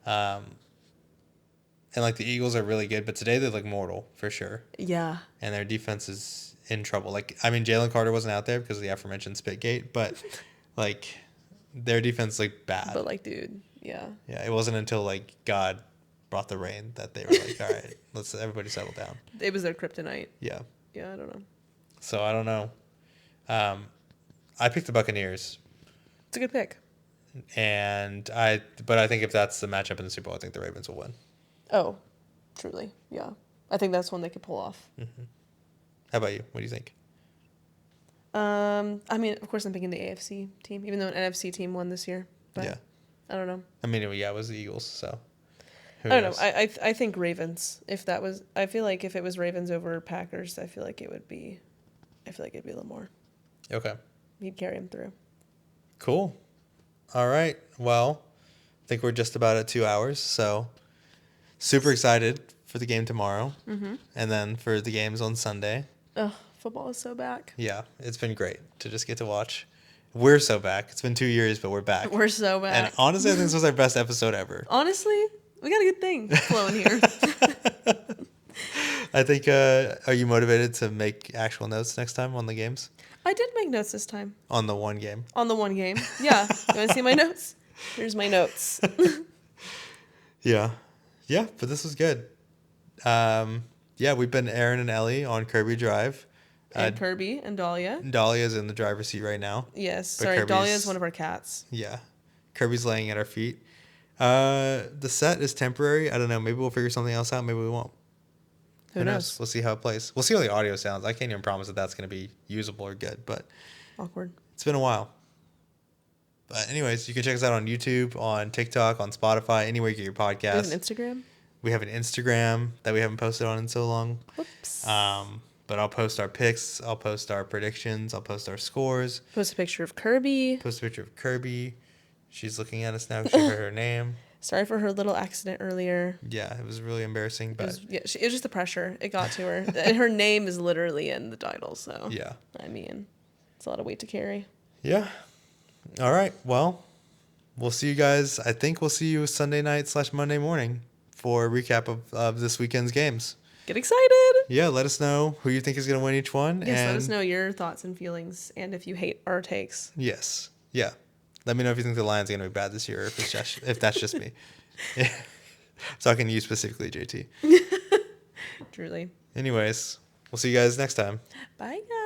And the Eagles are really good, but today they look mortal for sure. Yeah. And their defense is in trouble. Jalen Carter wasn't out there because of the aforementioned SpitGate, but their defense looked bad. But dude, yeah. Yeah, it wasn't until God brought the rain that they were like, all right, let's everybody settle down. It was their kryptonite. Yeah. Yeah, I don't know. So I don't know. I picked the Buccaneers. It's a good pick. But I think if that's the matchup in the Super Bowl, I think the Ravens will win. Oh, truly, yeah. I think that's one they could pull off. Mm-hmm. How about you? What do you think? I mean, of course, I'm picking the AFC team, even though an NFC team won this year. But yeah. I don't know. I mean, yeah, it was the Eagles, so. I don't know. I think Ravens. I feel like if it was Ravens over Packers, I feel like it'd be Lamar. Okay. He'd carry him through. Cool. All right. Well, I think we're just about at 2 hours, so super excited for the game tomorrow, and then for the games on Sunday. Oh, football is so back. Yeah, it's been great to just get to watch. We're so back. It's been 2 years, but we're back. We're so back. And honestly, I think this was our best episode ever. Honestly, we got a good thing flowing here. I think, are you motivated to make actual notes next time on the games? I did make notes this time. On the one game? On the one game. Yeah. You want to see my notes? Here's my notes. Yeah. Yeah, but this was good. Yeah, we've been Aaron and Ellie on Kirby Drive. And Kirby and Dahlia. Dahlia's in the driver's seat right now. Yes. But Sorry, Kirby's- Dahlia is one of our cats. Yeah. Kirby's laying at our feet. The set is temporary. I don't know. Maybe we'll figure something else out. Maybe we won't. Who knows? We'll see how it plays. We'll see how the audio sounds. I can't even promise that that's going to be usable or good, but Awkward. it's been a while. But anyways, you can check us out on YouTube, on TikTok, on Spotify, anywhere you get your Do you podcasts. have an Instagram? We have an Instagram that we haven't posted on in so long. Whoops. But I'll post our picks. I'll post our predictions. I'll post our scores. Post a picture of Kirby. Post a picture of Kirby. She's looking at us now. She heard her name. Sorry for her little accident earlier. Yeah, it was really embarrassing, but It was just the pressure. It got to her. And her name is literally in the title, so. yeah. I mean, it's a lot of weight to carry. Yeah. All right. Well, we'll see you guys. I think we'll see you Sunday night / Monday morning for a recap of this weekend's games. Get excited. Yeah, let us know who you think is going to win each one. Yes, and let us know your thoughts and feelings and if you hate our takes. Yes. Yeah. Let me know if you think the Lions are going to be bad this year or if that's just me. Yeah. Talking to you specifically, JT. Truly. Anyways, we'll see you guys next time. Bye, guys.